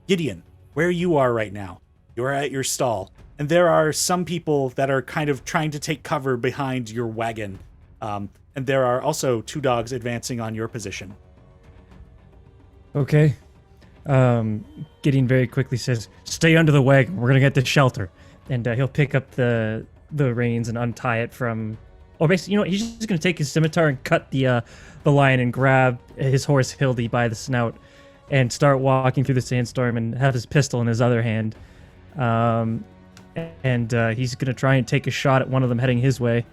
S1: Gideon, where you are right now, you're at your stall, and there are some people that are kind of trying to take cover behind your wagon. And there are also 2 dogs advancing on your position.
S4: Okay. Gideon very quickly says, "Stay under the wagon. We're gonna get to shelter." And he'll pick up the reins and untie it from. Or basically, you know what? He's just gonna take his scimitar and cut the lion and grab his horse Hildy by the snout and start walking through the sandstorm and have his pistol in his other hand. And he's gonna try and take a shot at one of them heading his way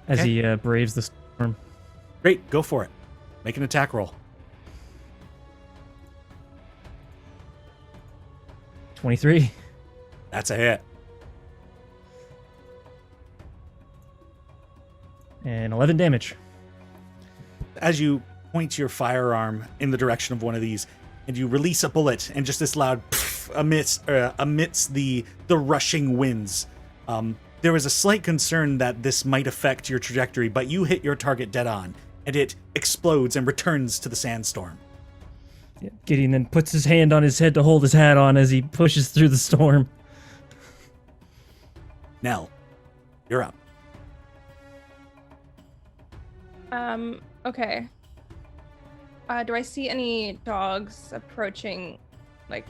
S4: as he braves the storm.
S1: Great, go for it. Make an attack roll.
S4: 23.
S1: That's a hit.
S4: And 11 damage.
S1: As you point your firearm in the direction of one of these, and you release a bullet, and just this loud pff amidst the rushing winds. There was a slight concern that this might affect your trajectory, but you hit your target dead on, and it explodes and returns to the sandstorm.
S4: Yeah, Gideon then puts his hand on his head to hold his hat on as he pushes through the storm.
S1: Nell, you're up.
S2: Okay. Do I see any dogs approaching, like,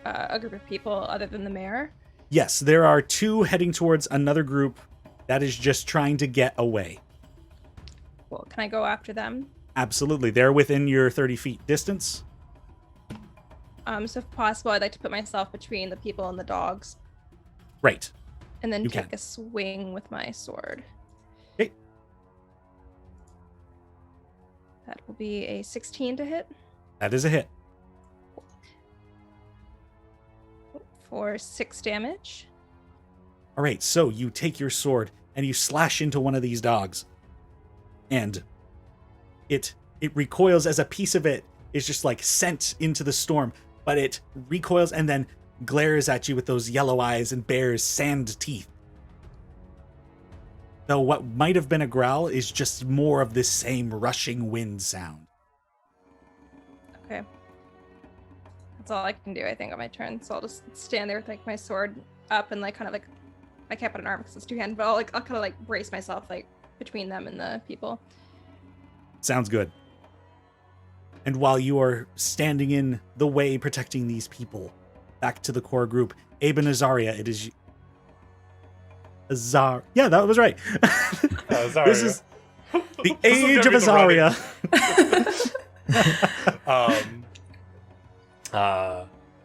S2: a group of people other than the mayor?
S1: Yes, there are two heading towards another group that is just trying to get away.
S2: Well, can I go after them?
S1: Absolutely. They're within your 30 feet distance.
S2: So if possible, I'd like to put myself between the people and the dogs.
S1: Right.
S2: And then
S1: You
S2: take
S1: can.
S2: a swing with my sword.
S1: Okay.
S2: That will be a 16 to hit
S1: That is a hit.
S2: for 6 damage.
S1: All right, so you take your sword and you slash into one of these dogs. And it recoils as a piece of it is just like sent into the storm, but it recoils and then glares at you with those yellow eyes and bares sand teeth. Though what might have been a growl is just more of this same rushing wind sound.
S2: Okay. That's all I can do, I think, on my turn. So I'll just stand there with like my sword up and like kind of like, I can't put an arm because it's two-handed, but I'll kind of like brace myself like between them and the people.
S1: Sounds good. And while you are standing in the way protecting these people, back to the core group, Abe and Azaria, it is yeah, that was right.
S3: Azaria.
S1: This is the age of Azaria.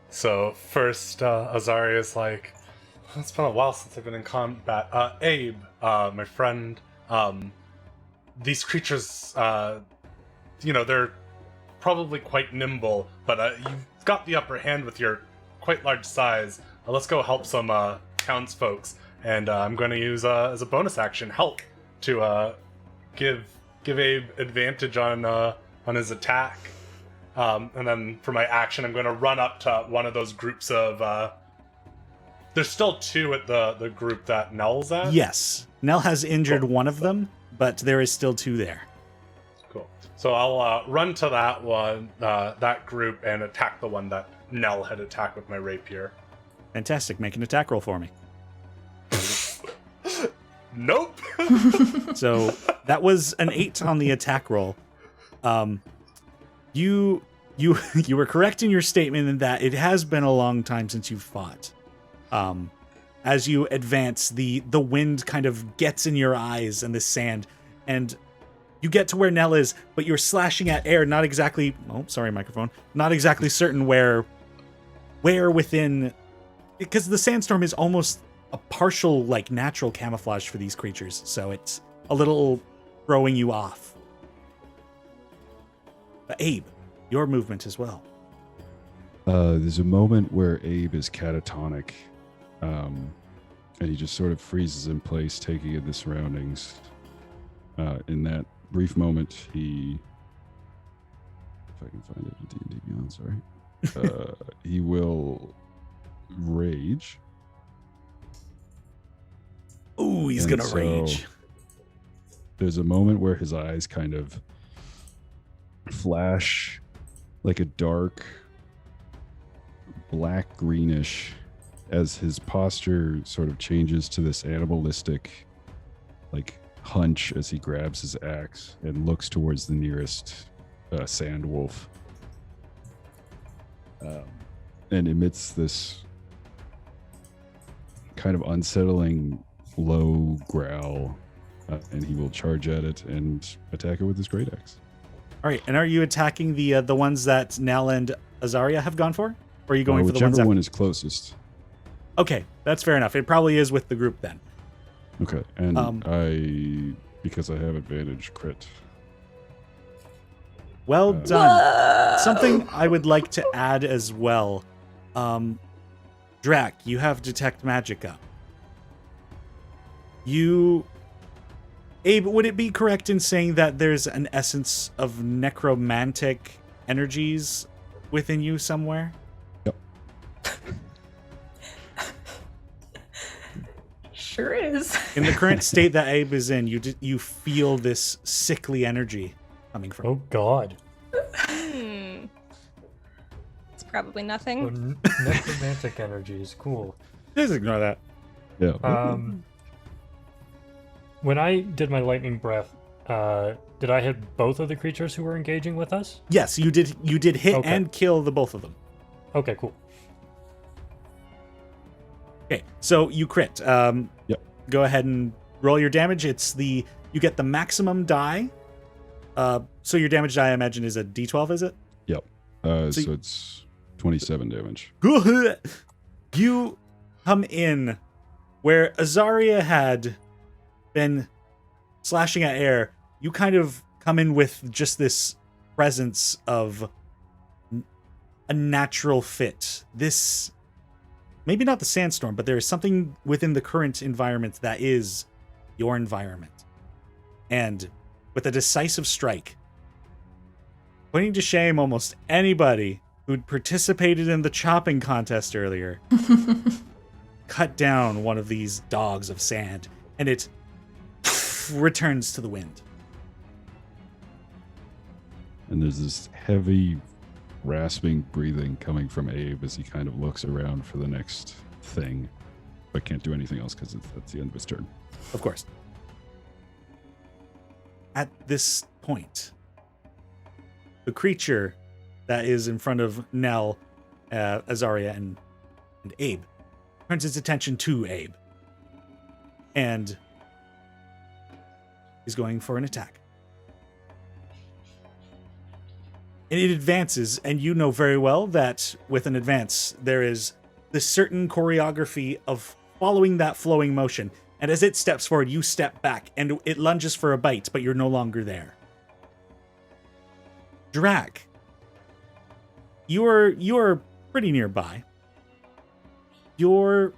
S3: So first, Azaria's like, it's been a while since I've been in combat. Abe, my friend, these creatures, they're probably quite nimble, but you've got the upper hand with your quite large size. Let's go help some townsfolks, and I'm going to use as a bonus action help to give Abe advantage on his attack. And then for my action, I'm going to run up to one of those groups of. There's still two at the group that Nell's at.
S1: Yes, Nell has injured one of them, but there is still two there.
S3: Cool. So I'll run to that one, that group, and attack the one that Nell had attacked with my rapier.
S1: Fantastic. Make an attack roll for me.
S3: Nope.
S1: So that was an 8 on the attack roll. You were correct in your statement in that it has been a long time since you've fought. As you advance, the wind kind of gets in your eyes and the sand, and you get to where Nell is, but you're slashing at air, not exactly, oh, sorry, microphone, not exactly certain where within, because the sandstorm is almost a partial, like, natural camouflage for these creatures, so it's a little throwing you off. But Abe, your movement as well.
S6: There's a moment where Abe is catatonic, and he just sort of freezes in place, taking in the surroundings. In that brief moment, if I can find it in D&D Beyond, sorry, he will rage.
S1: Ooh, he's
S6: And
S1: gonna rage.
S6: There's a moment where his eyes kind of flash like a dark black greenish as his posture sort of changes to this animalistic like hunch as he grabs his axe and looks towards the nearest sand wolf, and emits this kind of unsettling low growl, and he will charge at it and attack it with his great axe.
S1: All right, and are you attacking the ones that Nell and Azaria have gone for? Or are you going for the ones
S6: whichever
S1: that...
S6: one is closest.
S1: Okay, that's fair enough. It probably is with the group then.
S6: Okay, and because I have advantage, crit.
S1: Well done. Something I would like to add as well. Drac, you have Detect Magic up. Abe, would it be correct in saying that there's an essence of necromantic energies within you somewhere?
S6: Yep.
S5: Sure is.
S1: In the current state that Abe is in, you feel this sickly energy coming from.
S9: Oh God.
S2: It's probably
S9: So
S2: nothing.
S9: necromantic energies, cool.
S1: Just ignore that.
S6: Yeah.
S9: When I did my lightning breath, did I hit both of the creatures who were engaging with us?
S1: Yes, you did. You did hit
S9: Okay.
S1: and kill the both of them.
S9: Okay, cool.
S1: Okay, so you crit.
S6: Yep.
S1: Go ahead and roll your damage. You get the maximum die. So your damage die, I imagine, is a D12, is it?
S6: Yep. So it's 27 damage.
S1: Good. You come in where Azaria had been slashing at air. You kind of come in with just this presence of a natural fit. This, maybe not the sandstorm, but there is something within the current environment that is your environment. And with a decisive strike, putting to shame almost anybody who'd participated in the chopping contest earlier, cut down one of these dogs of sand, and it returns to the wind.
S6: And there's this heavy, rasping breathing coming from Abe as he kind of looks around for the next thing, but can't do anything else because that's the end of his turn.
S1: Of course. At this point, the creature that is in front of Nell, Azaria, and Abe turns its attention to Abe and is going for an attack. And it advances, and you know very well that with an advance, there is this certain choreography of following that flowing motion. And as it steps forward, you step back, and it lunges for a bite, but you're no longer there. Drac, you're pretty nearby. Your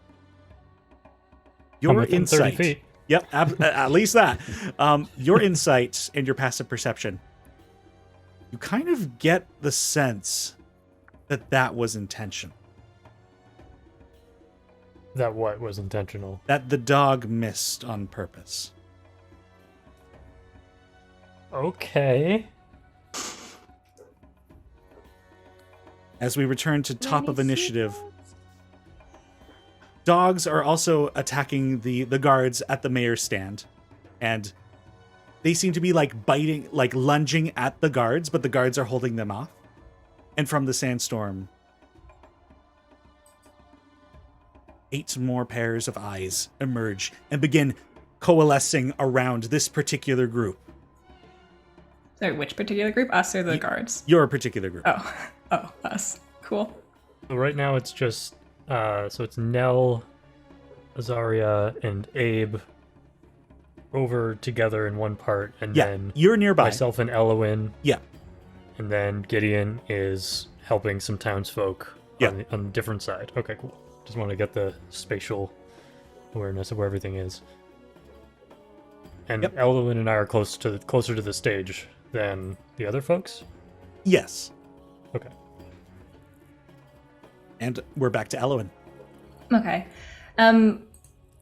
S9: I'm within 30
S1: insight.
S9: feet.
S1: Yep, at least that. Your insight and your passive perception. You kind of get the sense that was intentional.
S9: That what was intentional?
S1: That the dog missed on purpose.
S9: Okay.
S1: As we return to top of initiative, dogs are also attacking the guards at the mayor's stand. And they seem to be like biting, like lunging at the guards, but the guards are holding them off. And from the sandstorm, 8 more pairs of eyes emerge and begin coalescing around this particular group.
S5: Sorry, which particular group? Us or the guards?
S1: Your particular group.
S5: Oh, us. Cool.
S9: So right now it's just so it's Nell, Azaria, and Abe over together in one part, and
S1: Yeah,
S9: then
S1: you're nearby.
S9: myself and Elowin,
S1: Yeah.
S9: and then Gideon is helping some townsfolk
S1: Yeah.
S9: on the different side. Okay, cool. Just want to get the spatial awareness of where everything is. And
S1: Yep.
S9: Elowin and I are closer to the stage than the other folks.
S1: Yes.
S9: Okay.
S1: And we're back to Elowin.
S5: Okay.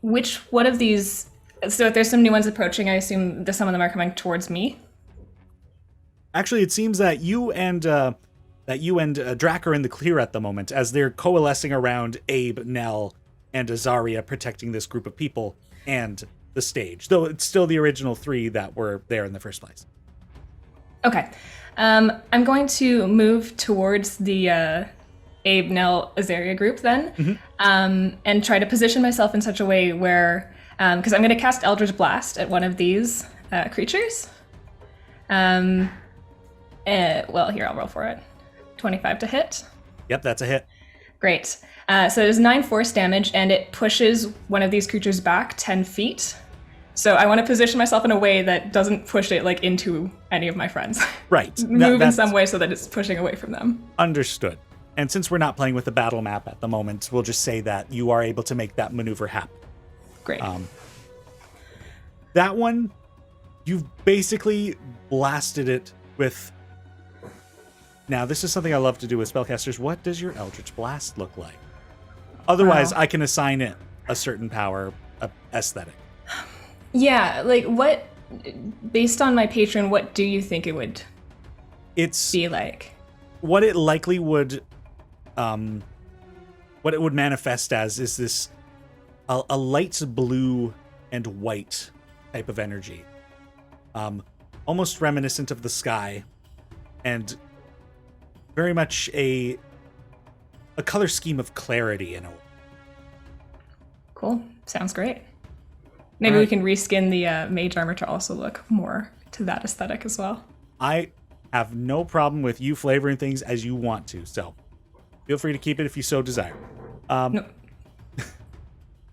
S5: Which one of these? So if there's some new ones approaching, I assume that some of them are coming towards me.
S1: Actually, it seems that you and Drac are in the clear at the moment, as they're coalescing around Abe, Nell, and Azaria, protecting this group of people and the stage. Though it's still the original 3 that were there in the first place.
S5: Okay. I'm going to move towards the Abe, Nell, Azaria group then, and try to position myself in such a way where, because I'm going to cast Eldritch Blast at one of these creatures. Well, here, I'll roll for it. 25 to hit.
S1: Yep, that's a hit.
S5: Great. So it is 9 force damage, and it pushes one of these creatures back 10 feet. So I want to position myself in a way that doesn't push it like into any of my friends.
S1: Right.
S5: Move in some way so that it's pushing away from them.
S1: Understood. And since we're not playing with the battle map at the moment, we'll just say that you are able to make that maneuver happen.
S5: Great.
S1: That one, you've basically blasted it with... Now, this is something I love to do with spellcasters. What does your Eldritch Blast look like? Otherwise, I can assign it a certain power aesthetic.
S5: Yeah, like what, based on my patron, what do you think it would be like?
S1: What it likely would, what it would manifest as is this, a light blue and white type of energy. Almost reminiscent of the sky, and very much a color scheme of clarity in a way.
S5: Cool. Sounds great. Maybe we can reskin the Mage Armor to also look more to that aesthetic as well.
S1: I have no problem with you flavoring things as you want to, so feel free to keep it if you so desire.
S5: No.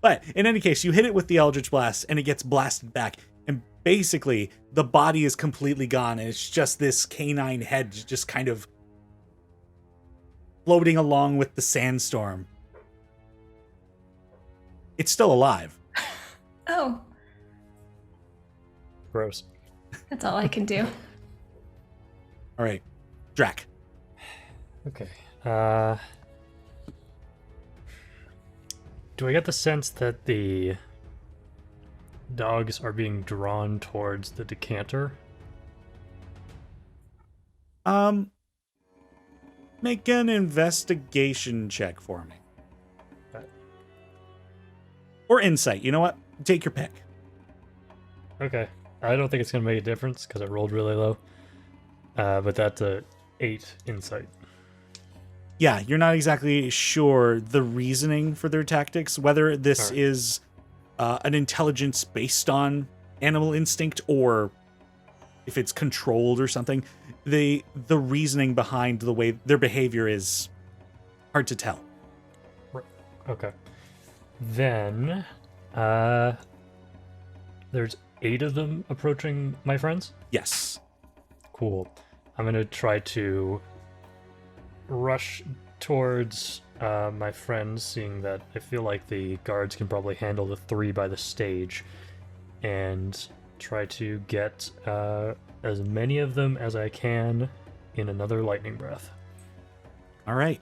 S1: But in any case, you hit it with the Eldritch Blast, and it gets blasted back. And basically, the body is completely gone, and it's just this canine head just kind of floating along with the sandstorm. It's still alive.
S5: Oh.
S9: Gross.
S5: That's all I can do.
S1: All right. Drac.
S9: Okay. Do I get the sense that the dogs are being drawn towards the decanter?
S1: Make an investigation check for me.
S9: Okay.
S1: Or insight. You know what? Take your pick.
S9: Okay. I don't think it's going to make a difference because I rolled really low. But that's a 8 insight.
S1: Yeah, you're not exactly sure the reasoning for their tactics, whether this is an intelligence based on animal instinct or if it's controlled or something. The reasoning behind the way their behavior is hard to tell.
S9: Okay. Then, there's 8 of them approaching my friends?
S1: Yes.
S9: Cool. I'm going to try to rush towards my friends, seeing that I feel like the guards can probably handle the 3 by the stage, and try to get as many of them as I can in another lightning breath.
S1: All right.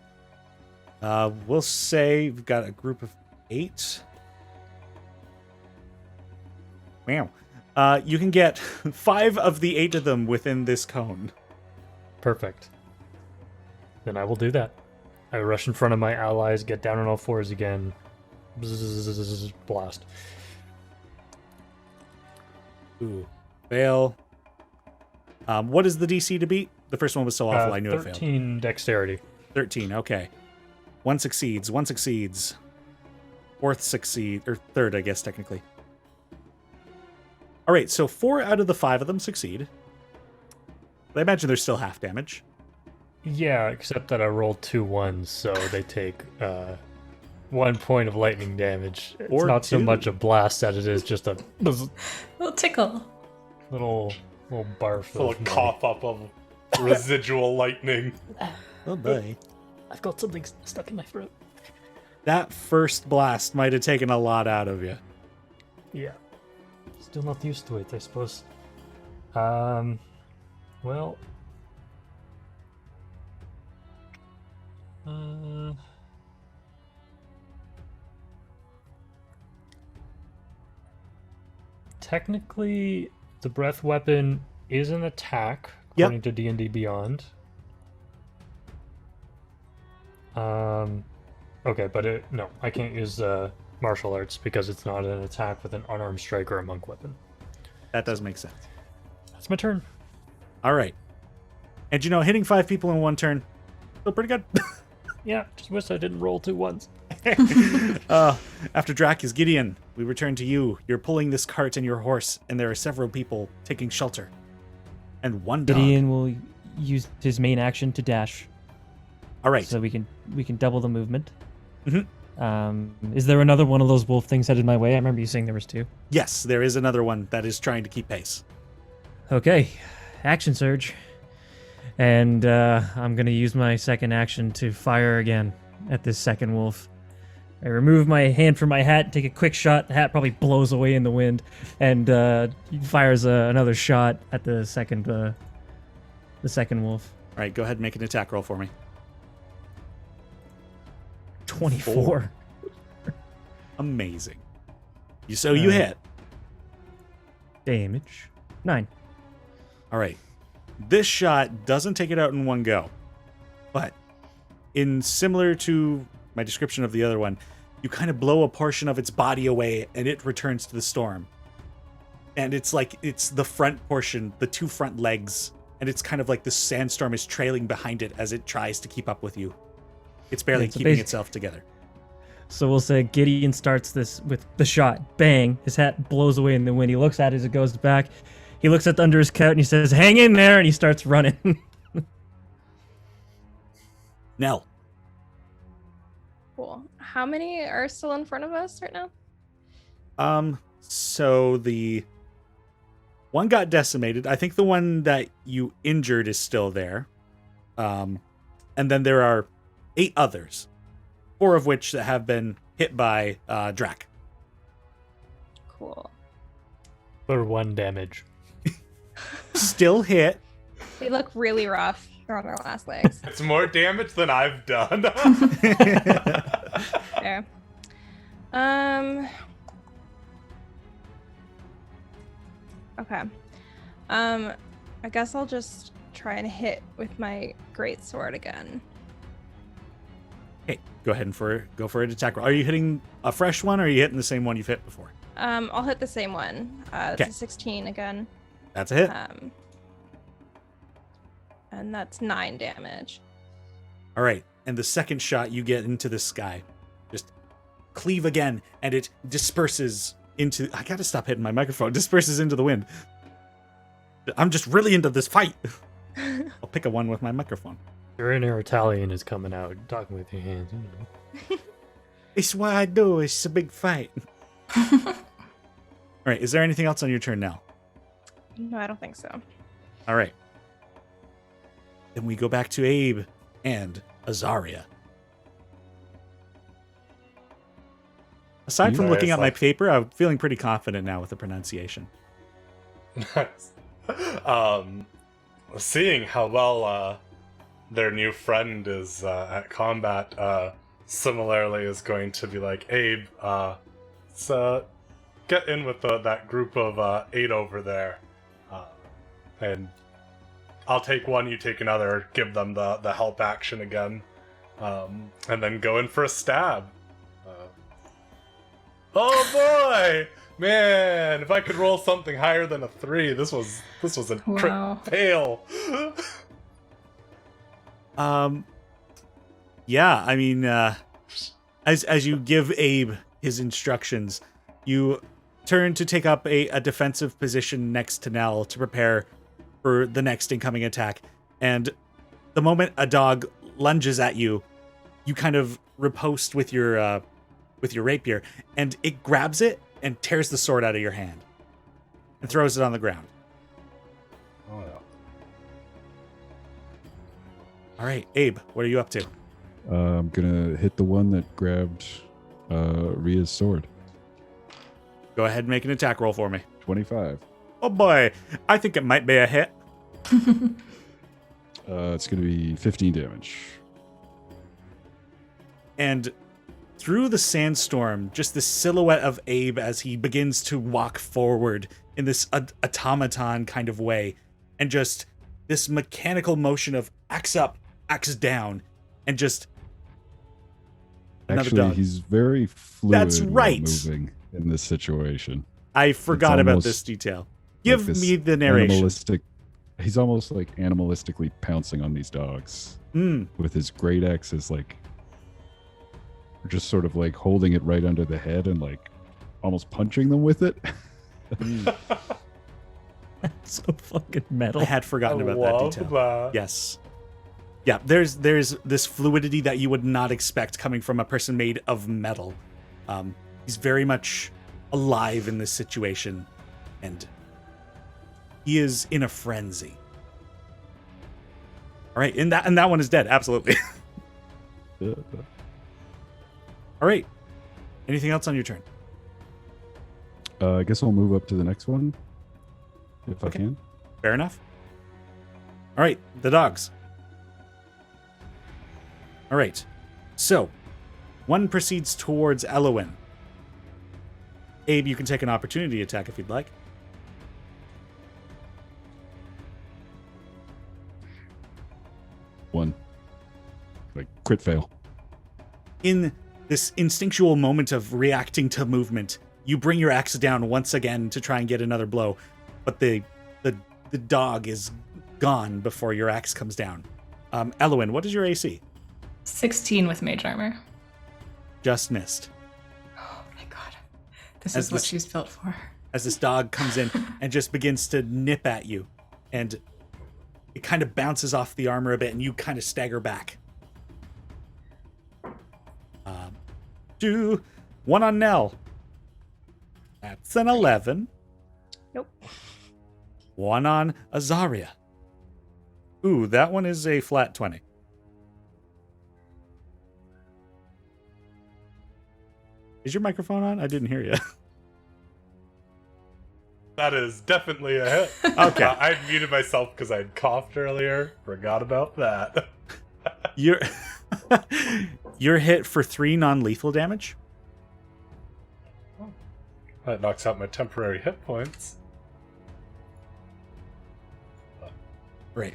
S1: We'll say we've got a group of 8. Wow. You can get 5 of the 8 of them within this cone.
S9: Perfect. Then I will do that. I rush in front of my allies, get down on all fours again. Bzzz, blast.
S1: Ooh. Fail. What is the DC to beat? The first one was so awful, I knew it failed.
S9: 13 dexterity.
S1: 13, okay. One succeeds. Fourth succeed, or third, I guess, technically. All right, so 4 out of the 5 of them succeed. But I imagine there's still half damage.
S9: Yeah, except that I rolled 2 1s, so they take 1 point of lightning damage. It's
S1: Or
S9: not so
S1: 2.
S9: much a blast as it is just a
S5: Little tickle.
S9: little barf.
S3: Little
S9: of
S3: cough up of residual lightning.
S1: Oh boy.
S9: I've got something stuck in my throat.
S1: That first blast might have taken a lot out of you.
S9: Yeah. Still not used to it, I suppose. Well. Technically, the breath weapon is an attack, according to D&D Beyond. Okay, but no, I can't use martial arts because it's not an attack with an unarmed strike or a monk weapon.
S1: That does make sense.
S9: That's my turn.
S1: All right. And hitting 5 people in one turn, still pretty good.
S9: Yeah, just wish I didn't roll 2 1s.
S1: After Drac is Gideon, we return to you. You're pulling this cart and your horse, and there are several people taking shelter. And one dog.
S4: Gideon will use his main action to dash.
S1: All right.
S4: So we can double the movement.
S1: Mm-hmm.
S4: Is there another one of those wolf things headed my way? I remember you saying there was two.
S1: Yes, there is another one that is trying to keep pace.
S4: Okay, action surge. And I'm going to use my second action to fire again at this second wolf. I remove my hand from my hat, take a quick shot. The hat probably blows away in the wind, and fires another shot at the second wolf.
S1: All right, go ahead and make an attack roll for me.
S4: 24.
S1: Amazing. You hit.
S4: Damage. 9.
S1: All right. This shot doesn't take it out in one go, but similar to my description of the other one, you kind of blow a portion of its body away and it returns to the storm. And it's the front portion, the two front legs, and it's kind of like the sandstorm is trailing behind it as it tries to keep up with you. It's barely keeping itself together.
S4: So we'll say Gideon starts this with the shot. Bang. His hat blows away in the wind. He looks at it as it goes back. He looks at under his coat and he says, "Hang in there," and he starts running.
S1: Nell.
S2: Cool. How many are still in front of us right now?
S1: So the one got decimated. I think the one that you injured is still there. And then there are 8 others, 4 of which that have been hit by Drac.
S2: Cool.
S9: For 1 damage.
S1: Still hit.
S2: They look really rough. They're on their last legs.
S3: It's more damage than I've done.
S2: Fair. Okay. I guess I'll just try and hit with my great sword again.
S1: Okay, go ahead and go for an attack roll. Are you hitting a fresh one, or are you hitting the same one you've hit before?
S2: I'll hit the same one.
S1: Okay.
S2: It's a 16 again.
S1: That's a hit.
S2: And that's 9 damage.
S1: All right, and the second shot you get into the sky, just cleave again, and it disperses into. I gotta stop hitting my microphone. Disperses into the wind. I'm just really into this fight. I'll pick a 1 with my microphone.
S9: Your inner Italian is coming out, talking with your hands.
S1: It's what I do. It's a big fight. All right, is there anything else on your turn now?
S2: No, I don't think so.
S1: All right. Then we go back to Abe and Azaria. Aside from looking at my paper, I'm feeling pretty confident now with the pronunciation.
S3: Nice. Seeing how well their new friend is at combat, similarly is going to be like, Abe, let's get in with that group of 8 over there. And I'll take one, you take another, give them the help action again, and then go in for a stab. Oh boy! Man, if I could roll something higher than a 3, this was a
S5: Wow.
S3: fail.
S1: Yeah, I mean, as you give Abe his instructions, you turn to take up a defensive position next to Nell to prepare for the next incoming attack. And the moment a dog lunges at you, you kind of riposte with your rapier, and it grabs it and tears the sword out of your hand and throws it on the ground.
S3: Oh, yeah.
S1: All right, Abe, what are you up to?
S6: I'm gonna hit the one that grabbed Rhea's sword.
S1: Go ahead and make an attack roll for me.
S6: 25.
S1: Oh boy, I think it might be a hit.
S6: It's gonna be 15 damage.
S1: And through the sandstorm, just the silhouette of Abe as he begins to walk forward in this automaton kind of way, and just this mechanical motion of axe up, axe down, and just another
S6: Actually,
S1: dog.
S6: he's very fluid
S1: That's
S6: while
S1: right.
S6: moving in this situation.
S1: I forgot about
S6: almost
S1: this detail.
S6: Like
S1: Give
S6: this
S1: me the narration.
S6: He's almost like animalistically pouncing on these dogs with his great axe as like just sort of like holding it right under the head and like almost punching them with it.
S4: That's so fucking metal.
S1: I had forgotten about that detail.
S3: that.
S1: Yes. Yeah, there's this fluidity that you would not expect coming from a person made of metal. He's very much alive in this situation, and he is in a frenzy. All right, and that one is dead. Absolutely. All right. Anything else on your turn?
S6: I guess I'll move up to the next one, if I can.
S1: Fair enough. All right, the dogs. All right, so one proceeds towards Elowin. Abe, you can take an opportunity attack if you'd like.
S6: One. Like, crit fail.
S1: In this instinctual moment of reacting to movement, you bring your axe down once again to try and get another blow, but the dog is gone before your axe comes down. Elowin, what is your AC?
S5: 16 with Mage Armor.
S1: Just missed.
S5: Oh my god. This is what she's built for.
S1: As this dog comes in and just begins to nip at you, and it kind of bounces off the armor a bit, and you kind of stagger back. One on Nell. That's an 11.
S2: Nope.
S1: One on Azaria. Ooh, that one is a flat 20. Is your microphone on? I didn't hear you.
S3: That is definitely a hit.
S1: Okay.
S3: I muted myself because I had coughed earlier. Forgot about that.
S1: You're hit for 3 non-lethal damage.
S3: That knocks out my temporary hit points.
S1: Great.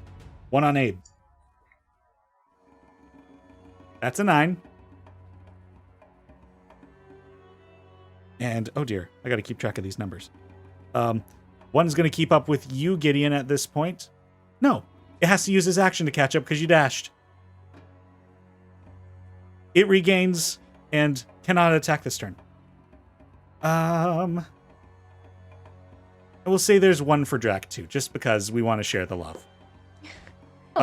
S1: One on Abe. That's a 9. And, oh dear, I gotta keep track of these numbers. One's gonna keep up with you, Gideon, at this point. No, it has to use his action to catch up because you dashed. It regains and cannot attack this turn. I will say there's one for Drac too, just because we want to share the love.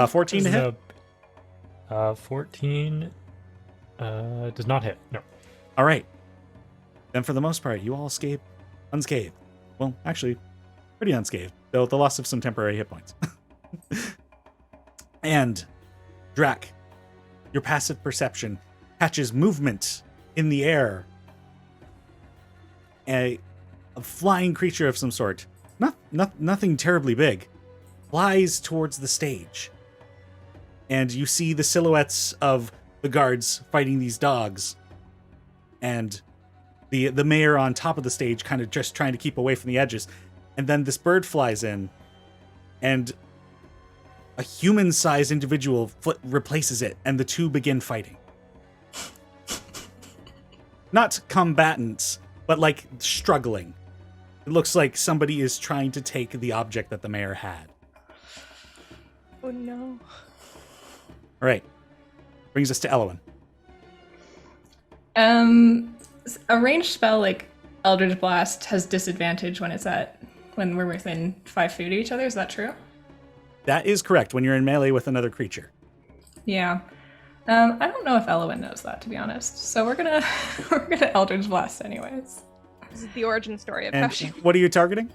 S1: 14 to hit?
S9: 14 does not hit. No.
S1: All right. Then for the most part, you all escape unscathed. Well, actually, pretty unscathed, though with the loss of some temporary hit points. And Drac, your passive perception catches movement in the air. A flying creature of some sort, nothing terribly big, flies towards the stage. And you see the silhouettes of the guards fighting these dogs. And the mayor on top of the stage kind of just trying to keep away from the edges. And then this bird flies in, and a human-sized individual replaces it, and the two begin fighting. Not combatants, but like struggling. It looks like somebody is trying to take the object that the mayor had.
S2: Oh no.
S1: All right. Brings us to Elowin.
S5: A ranged spell like Eldritch Blast has disadvantage when we're within 5 feet of each other. Is that true?
S1: That is correct, when you're in melee with another creature.
S5: Yeah. I don't know if Elowin knows that, to be honest. So we're gonna Eldritch Blast anyways.
S2: This is the origin story of
S1: And
S2: Pesci.
S1: what are you targeting?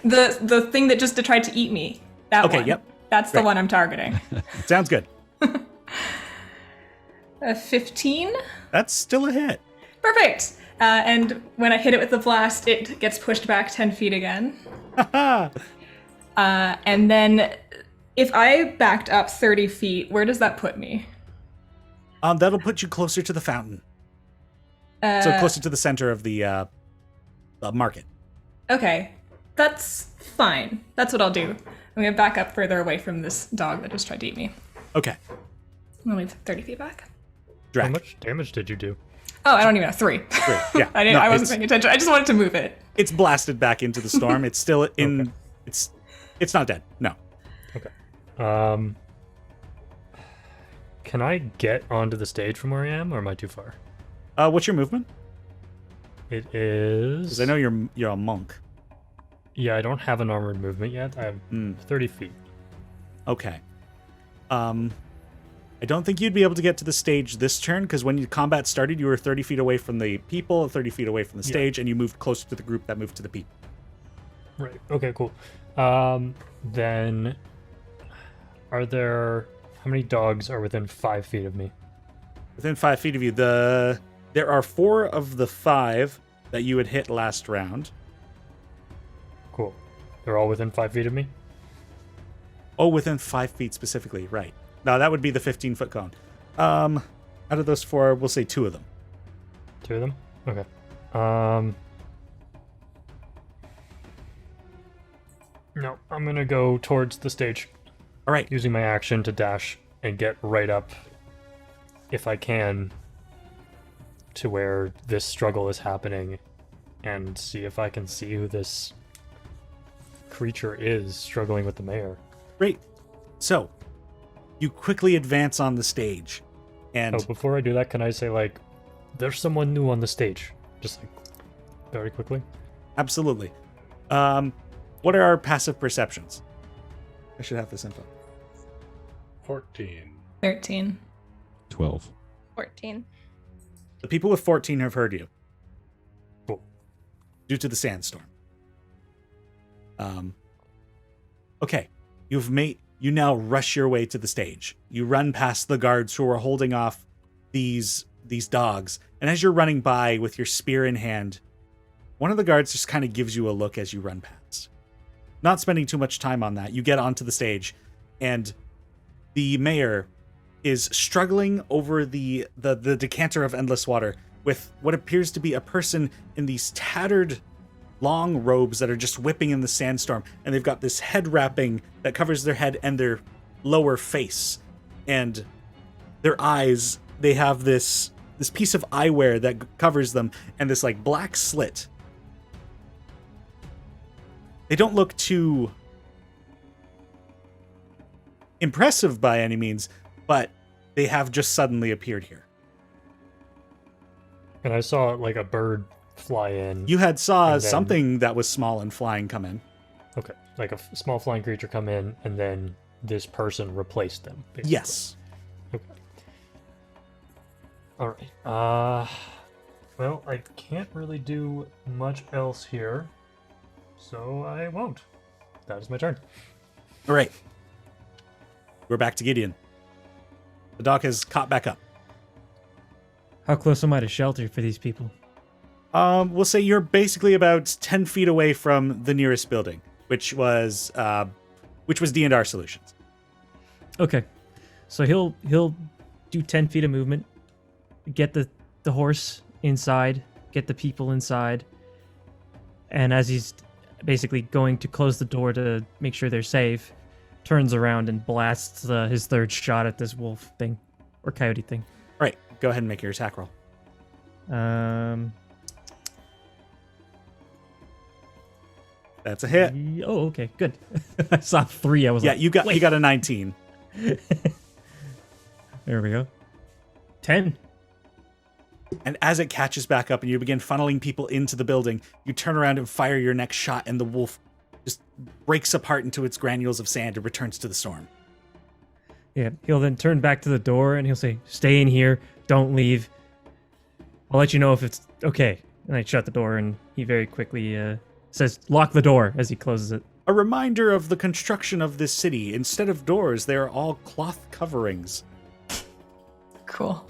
S5: The thing that just tried to eat me. That one.
S1: Okay, yep.
S5: That's
S1: Great.
S5: the one I'm targeting.
S1: Sounds good.
S5: 15?
S1: That's still a hit.
S5: Perfect! And when I hit it with the blast, it gets pushed back 10 feet again. And then if I backed up 30 feet, where does that put me?
S1: That'll put you closer to the fountain. So closer to the center of the market.
S5: Okay, that's fine. That's what I'll do. I'm gonna back up further away from this dog that just tried to eat me.
S1: Okay.
S5: I'm gonna move 30 feet back.
S1: Drac.
S9: How much damage did you do?
S5: Oh, I don't even know. 3.
S1: 3. Yeah.
S5: I wasn't paying attention. I just wanted to move it.
S1: It's blasted back into the storm. It's still in.
S9: Okay.
S1: It's not dead. No.
S9: Okay. Can I get onto the stage from where I am, or am I too far?
S1: What's your movement?
S9: It is.
S1: Because I know you're a monk.
S9: Yeah, I don't have an armored movement yet. I have 30 feet.
S1: Okay. I don't think you'd be able to get to the stage this turn, because when combat started, you were 30 feet away from the people, 30 feet away from the stage, and you moved closer to the group that moved to the people.
S9: Right. Okay, cool. Then are there... How many dogs are within 5 feet of me?
S1: Within 5 feet of you, there are 4 of the 5 that you had hit last round.
S9: Cool. They're all within 5 feet of me?
S1: Oh, within 5 feet specifically, right. No, that would be the 15-foot cone. Out of those 4, we'll say 2 of them.
S9: 2 of them? Okay. No, I'm gonna go towards the stage.
S1: All right.
S9: Using my action to dash and get right up, if I can, to where this struggle is happening, and see if I can see who this creature is struggling with the mayor.
S1: Great. So, you quickly advance on the stage, and...
S9: Oh, before I do that, can I say, like, there's someone new on the stage? Just, like, very quickly?
S1: Absolutely. What are our passive perceptions? I should have this info.
S3: 14.
S5: 13.
S6: 12.
S2: 14.
S1: The people with 14 have heard you.
S9: Cool.
S1: Due to the sandstorm. Okay. You now rush your way to the stage. You run past the guards who are holding off these dogs. And as you're running by with your spear in hand, one of the guards just kind of gives you a look as you run past. Not spending too much time on that, you get onto the stage, and the mayor is struggling over the decanter of endless water with what appears to be a person in these tattered long robes that are just whipping in the sandstorm, and they've got this head wrapping that covers their head and their lower face, and their eyes, they have this piece of eyewear that covers them, and this like black slit. They don't look too impressive by any means, but they have just suddenly appeared here.
S9: And I saw, like, a bird fly in.
S1: You had saw something that was small and flying come in.
S9: Okay, like a small flying creature come in, and then this person replaced them, basically.
S1: Yes.
S9: Okay. Alright. Well, I can't really do much else here, so I won't. That is my turn.
S1: All right. We're back to Gideon. The dog has caught back up.
S4: How close am I to shelter for these people?
S1: We'll say you're basically about 10 feet away from the nearest building, which was D&R Solutions.
S4: Okay. So he'll do 10 feet of movement, get the horse inside, get the people inside, and as he's basically going to close the door to make sure they're safe, turns around and blasts his third shot at this wolf thing, or coyote thing.
S1: All right, go ahead and make your attack roll. That's a hit.
S4: Oh, okay, good. I saw 3. I was like,
S1: you got a 19.
S4: There we go. 10.
S1: And as it catches back up and you begin funneling people into the building, you turn around and fire your next shot, and the wolf just breaks apart into its granules of sand and returns to the storm.
S4: Yeah, he'll then turn back to the door and he'll say, "Stay in here, don't leave. I'll let you know if it's okay." And I shut the door, and he very quickly says, "Lock the door," as he closes it.
S1: A reminder of the construction of this city. Instead of doors, they are all cloth coverings.
S5: Cool.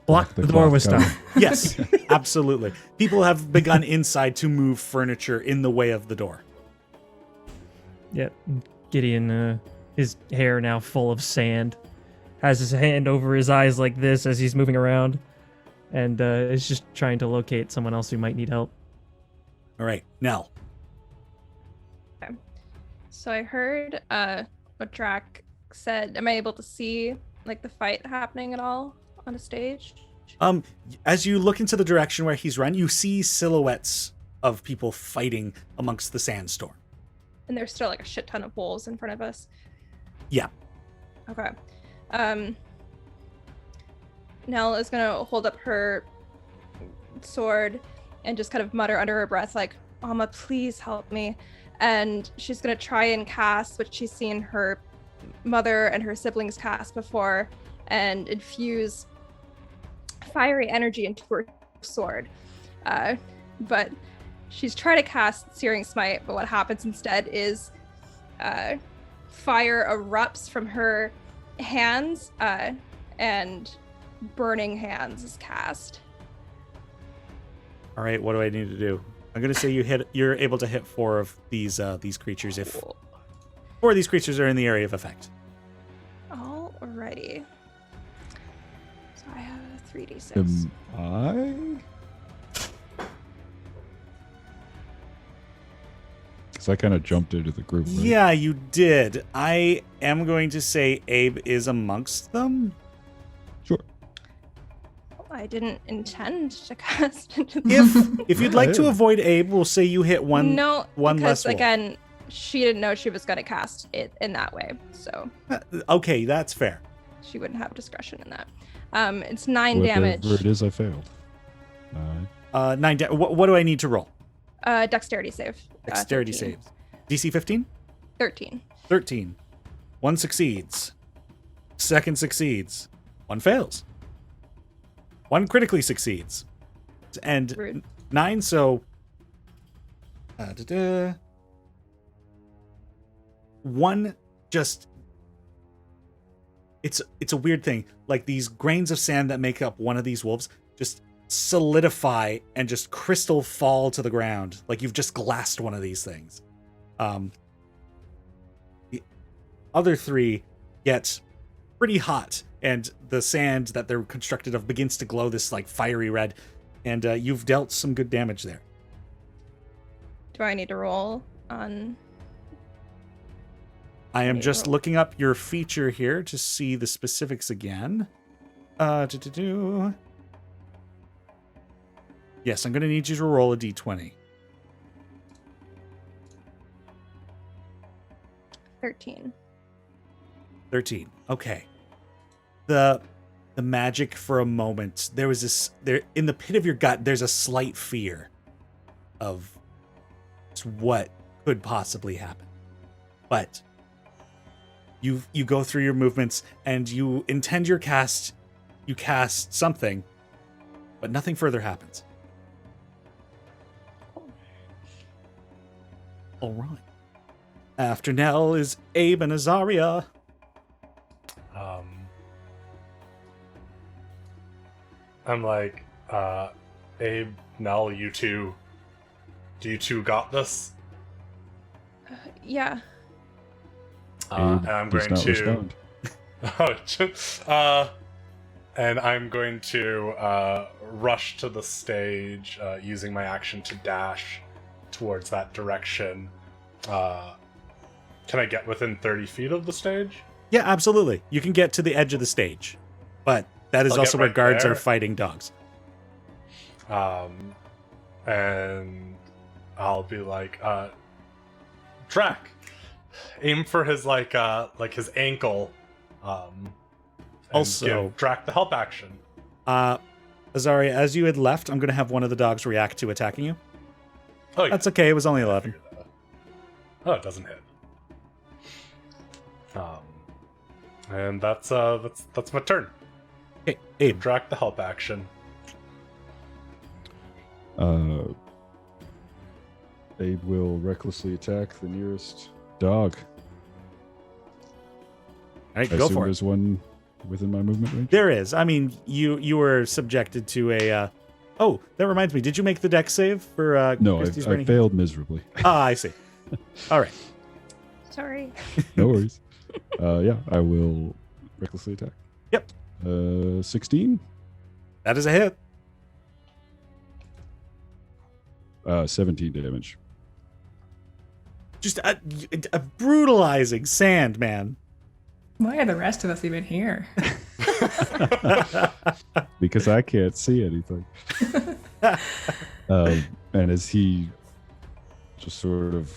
S4: Block the door with stuff.
S1: Yes, absolutely. People have begun inside to move furniture in the way of the door.
S4: Yep. Gideon, his hair now full of sand, has his hand over his eyes like this as he's moving around, and is just trying to locate someone else who might need help.
S1: All right, Nell.
S2: Okay. So I heard what Drac said. Am I able to see like the fight happening at all on a stage?
S1: As you look into the direction where he's run, you see silhouettes of people fighting amongst the sandstorm.
S2: And there's still like a shit ton of wolves in front of us.
S1: Yeah.
S2: Okay. Nell is gonna hold up her sword and just kind of mutter under her breath, like, "Mama, please help me." And she's gonna try and cast what she's seen her mother and her siblings cast before and infuse fiery energy into her sword. But she's trying to cast Searing Smite, but what happens instead is fire erupts from her hands and Burning Hands is cast.
S1: All right, what do I need to do? I'm gonna say you're able to hit 4 of these creatures if 4 of these creatures are in the area of effect.
S2: Alrighty. So I have a 3d6.
S6: Am I? So I kind of jumped into the group. Right?
S1: Yeah, you did. I am going to say Abe is amongst them.
S6: Sure.
S2: I didn't intend to cast into them.
S1: If you'd like to avoid Abe, we'll say you hit one
S2: because
S1: less wolf.
S2: again, she didn't know she was going to cast it in that way, so
S1: Okay, that's fair.
S2: she wouldn't have discretion in that. It's 9 damage.
S6: Whatever it is, I failed.
S1: 9 what do I need to roll?
S2: Dexterity save.
S1: Dexterity
S2: 13.
S1: saves. DC 15?
S2: 13.
S1: 13. 1 succeeds. Second succeeds. 1 fails. 1 critically succeeds. And
S2: Rude.
S1: 9, so... 1 just... It's a weird thing. Like, these grains of sand that make up one of these wolves just solidify and just crystal fall to the ground. Like you've just glassed one of these things. The other 3 get pretty hot, and the sand that they're constructed of begins to glow this like fiery red, and you've dealt some good damage there.
S2: Do I need to roll on...
S1: I am just looking up your feature here to see the specifics again. Yes, I'm going to need you to roll a d20.
S2: 13.
S1: 13. Okay. The magic for a moment. There was this in the pit of your gut. There's a slight fear of what could possibly happen, but you go through your movements and you intend your cast. You cast something, but nothing further happens. All right. After Nell is Abe and Azaria.
S3: I'm like, Abe, Nell, you two, do you two got this?
S2: Yeah.
S3: And I'm
S6: does
S3: going
S6: not
S3: to.
S6: respond.
S3: And I'm going to rush to the stage using my action to dash towards that direction. Can I get within 30 feet of the stage?
S1: Yeah, absolutely. You can get to the edge of the stage, but that is
S3: I'll
S1: also
S3: get
S1: where
S3: right
S1: guards
S3: there.
S1: are fighting dogs.
S3: And I'll be like, Drac, aim for his his ankle. And
S1: Also-
S3: give Drac the help action.
S1: Azaria, as you had left, I'm going to have one of the dogs react to attacking you.
S3: Oh, yeah.
S1: That's okay. It was only 11.
S3: Oh, it doesn't hit. And that's my turn.
S1: Okay, Abe.
S3: Drac the help action.
S6: Abe will recklessly attack the nearest dog.
S1: All right,
S6: I
S1: go
S6: assume
S1: for it.
S6: there's one within my movement range.
S1: There is. I mean, you were subjected to a... Oh, that reminds me. Did you make the dex save for
S6: No,
S1: Christie's
S6: I
S1: Burning?
S6: failed miserably.
S1: Ah, I see. All right.
S2: Sorry.
S6: No worries. Yeah, I will recklessly attack.
S1: Yep.
S6: 16.
S1: That is a hit.
S6: 17 damage.
S1: Just a brutalizing sand, man.
S5: Why are the rest of us even here?
S6: Because I can't see anything. And as he just sort of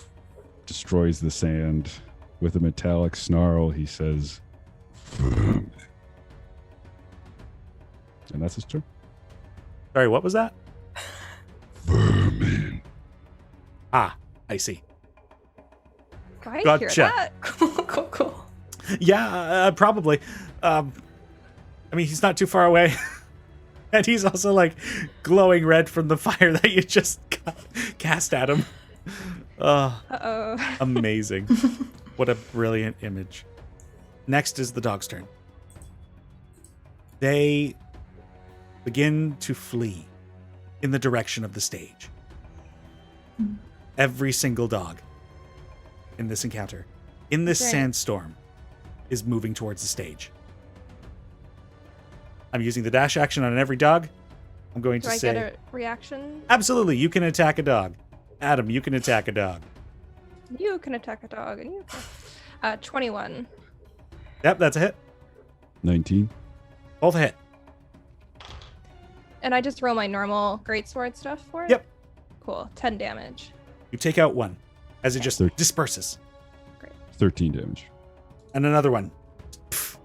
S6: destroys the sand with a metallic snarl, he says, "Vermin." And that's his turn.
S1: Sorry, what was that?
S6: Vermin.
S1: Ah, I see.
S2: I hear
S1: Gotcha.
S2: that.
S5: Cool.
S1: Yeah, probably. I mean, he's not too far away. And he's also like glowing red from the fire that you just cast at him.
S2: Uh-oh.
S1: Amazing. What a brilliant image. Next is the dog's turn. They begin to flee in the direction of the stage. Every single dog in this encounter, in this
S2: Great.
S1: sandstorm, is moving towards the stage. I'm using the dash action on every dog. I'm going
S2: Do
S1: to
S2: I
S1: say...
S2: get a reaction?
S1: Absolutely, you can attack a dog. Adam, you can attack a dog.
S2: You can attack a dog, and you can. 21.
S1: Yep, that's a hit.
S6: 19.
S1: Both a hit.
S2: And I just roll my normal greatsword stuff for it?
S1: Yep.
S2: Cool. 10 damage.
S1: You take out one as it just
S6: Thir-
S1: disperses.
S6: 13 damage.
S1: And another one. Pff.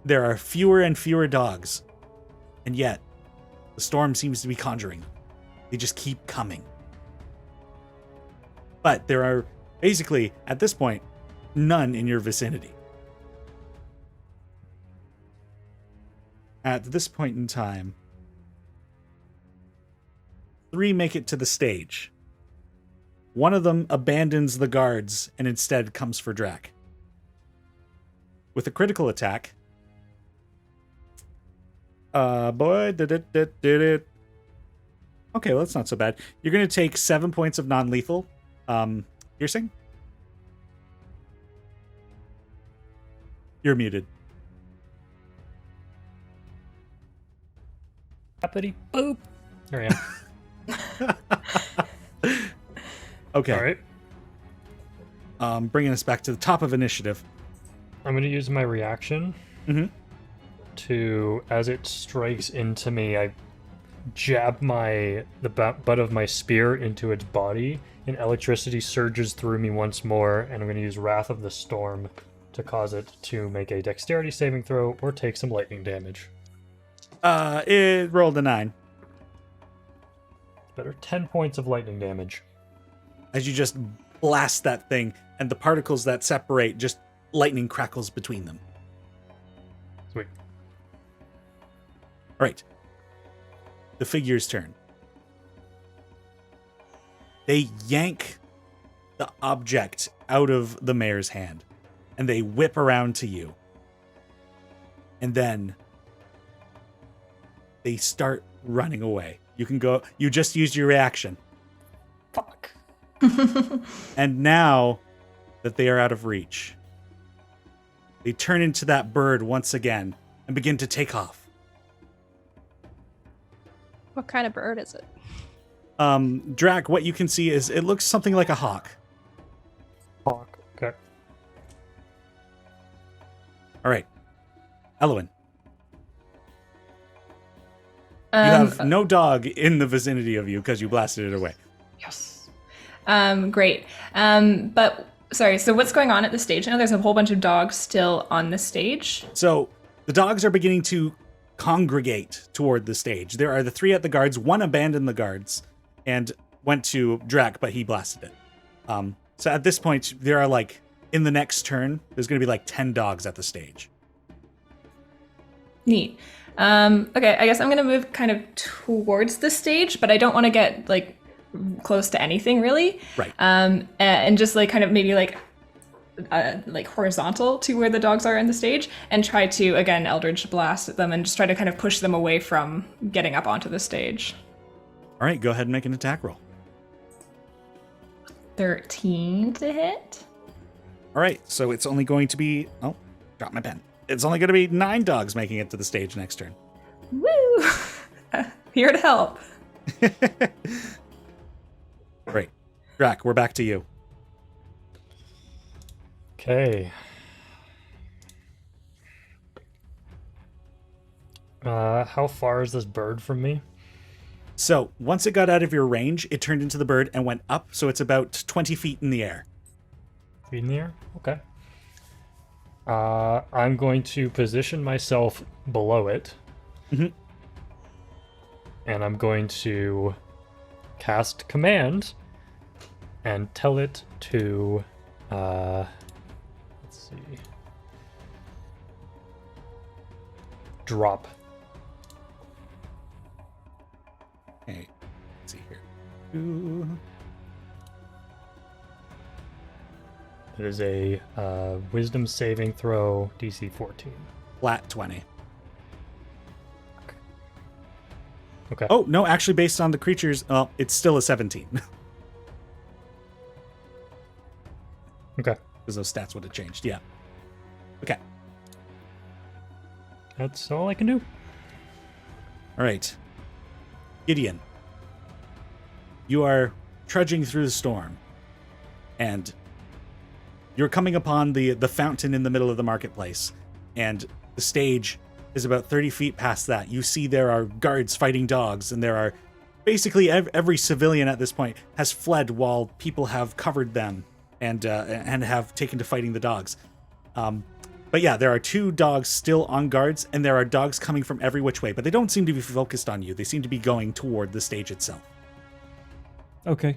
S1: There are fewer and fewer dogs. And yet, the storm seems to be conjuring them. They just keep coming. But there are basically, at this point, none in your vicinity. At this point in time, 3 make it to the stage. One of them abandons the guards and instead comes for Drac. With a critical attack. Did it. Okay, well, that's not so bad. You're going to take 7 points of non-lethal piercing. You're muted.
S9: Uppity boop. There I am.
S1: Okay.
S9: All right.
S1: Bringing us back to the top of initiative.
S9: I'm going to use my reaction
S1: Mhm.
S9: to, as it strikes into me, I jab the butt of my spear into its body, and electricity surges through me once more, and I'm going to use Wrath of the Storm to cause it to make a dexterity saving throw or take some lightning damage.
S1: It rolled a 9.
S9: Better 10 points of lightning damage.
S1: As you just blast that thing, and the particles that separate, just lightning crackles between them.
S9: Sweet.
S1: All right. The figure's turn. They yank the object out of the mayor's hand, and they whip around to you. And then they start running away. You can go, you just used your reaction.
S9: Fuck.
S1: And now that they are out of reach, they turn into that bird once again and begin to take off.
S2: What kind of bird is it?
S1: Drac, what you can see is it looks something like a hawk.
S9: Fuck. Okay.
S1: All right. Elowen. You have no dog in the vicinity of you because you blasted it away.
S5: Yes. Great. But sorry, so what's going on at the stage now? There's a whole bunch of dogs still on the stage.
S1: So the dogs are beginning to congregate toward the stage. There are the 3 at the guards. One abandoned the guards and went to Drac, but he blasted it. So at this point, there are in the next turn, there's going to be 10 dogs at the stage.
S5: Neat. Okay, I guess I'm gonna move kind of towards the stage, but I don't want to get close to anything really.
S1: Right.
S5: And just kind of maybe horizontal to where the dogs are in the stage, and try to again Eldritch blast at them and just try to kind of push them away from getting up onto the stage.
S1: All right, go ahead and make an attack roll.
S5: 13 to hit.
S1: All right, so it's only going to be... Oh, drop my pen. It's only going to be 9 dogs making it to the stage next turn.
S5: Woo! Here to help.
S1: Great. Drac, we're back to you.
S9: Okay. How far is this bird from me?
S1: So, once it got out of your range, it turned into the bird and went up, so it's about 20 feet in the air.
S9: In the air? Okay. I'm going to position myself below it.
S1: Mm-hmm.
S9: And I'm going to cast command and tell it to, let's see. drop.
S1: Okay, let's see here. Ooh.
S9: It is a wisdom saving throw, DC 14.
S1: Flat 20.
S9: Okay.
S1: Oh, no, actually, based on the creatures, it's still a 17.
S9: Okay.
S1: Because those stats would have changed, yeah. Okay.
S9: That's all I can do.
S1: All right. Gideon, you are trudging through the storm, and you're coming upon the fountain in the middle of the marketplace, and the stage is about 30 feet past that. You see there are guards fighting dogs, and there are basically every civilian at this point has fled while people have covered them and have taken to fighting the dogs. But yeah, there are 2 dogs still on guards, and there are dogs coming from every which way, but they don't seem to be focused on you. They seem to be going toward the stage itself.
S4: Okay.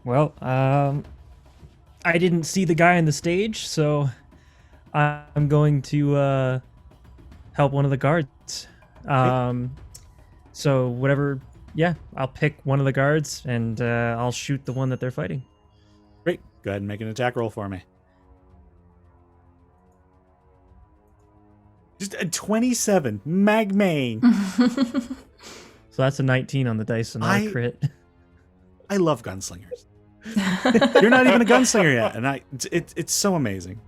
S4: Well, I didn't see the guy on the stage, so I'm going to help one of the guards. So whatever, yeah, I'll pick one of the guards and I'll shoot the one that they're fighting.
S1: Great. Go ahead and make an attack roll for me. Just a 27. Magmain.
S4: So that's a 19 on the dice and not a crit.
S1: I love gunslingers. You're not even a gunslinger yet, and it's so amazing.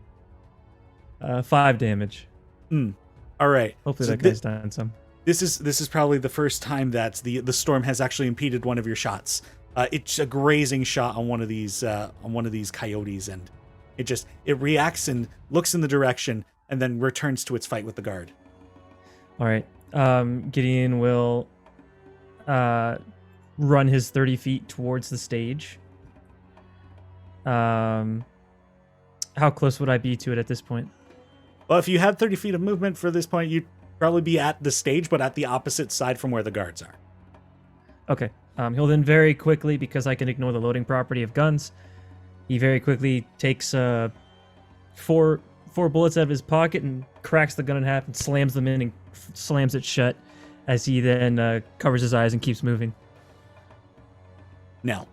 S4: 5 damage.
S1: All right.
S4: Hopefully that guy's done some.
S1: This is probably the first time that the storm has actually impeded one of your shots. It's a grazing shot on one of these coyotes, and it reacts and looks in the direction and then returns to its fight with the guard.
S4: All right. Gideon will run his 30 feet towards the stage. How close would I be to it at this point?
S1: Well, if you had 30 feet of movement for this point, you'd probably be at the stage, but at the opposite side from where the guards are.
S4: Okay. He'll then very quickly, because I can ignore the loading property of guns, he very quickly takes 4 bullets out of his pocket and cracks the gun in half and slams them in and slams it shut as he then covers his eyes and keeps moving.
S1: Nell.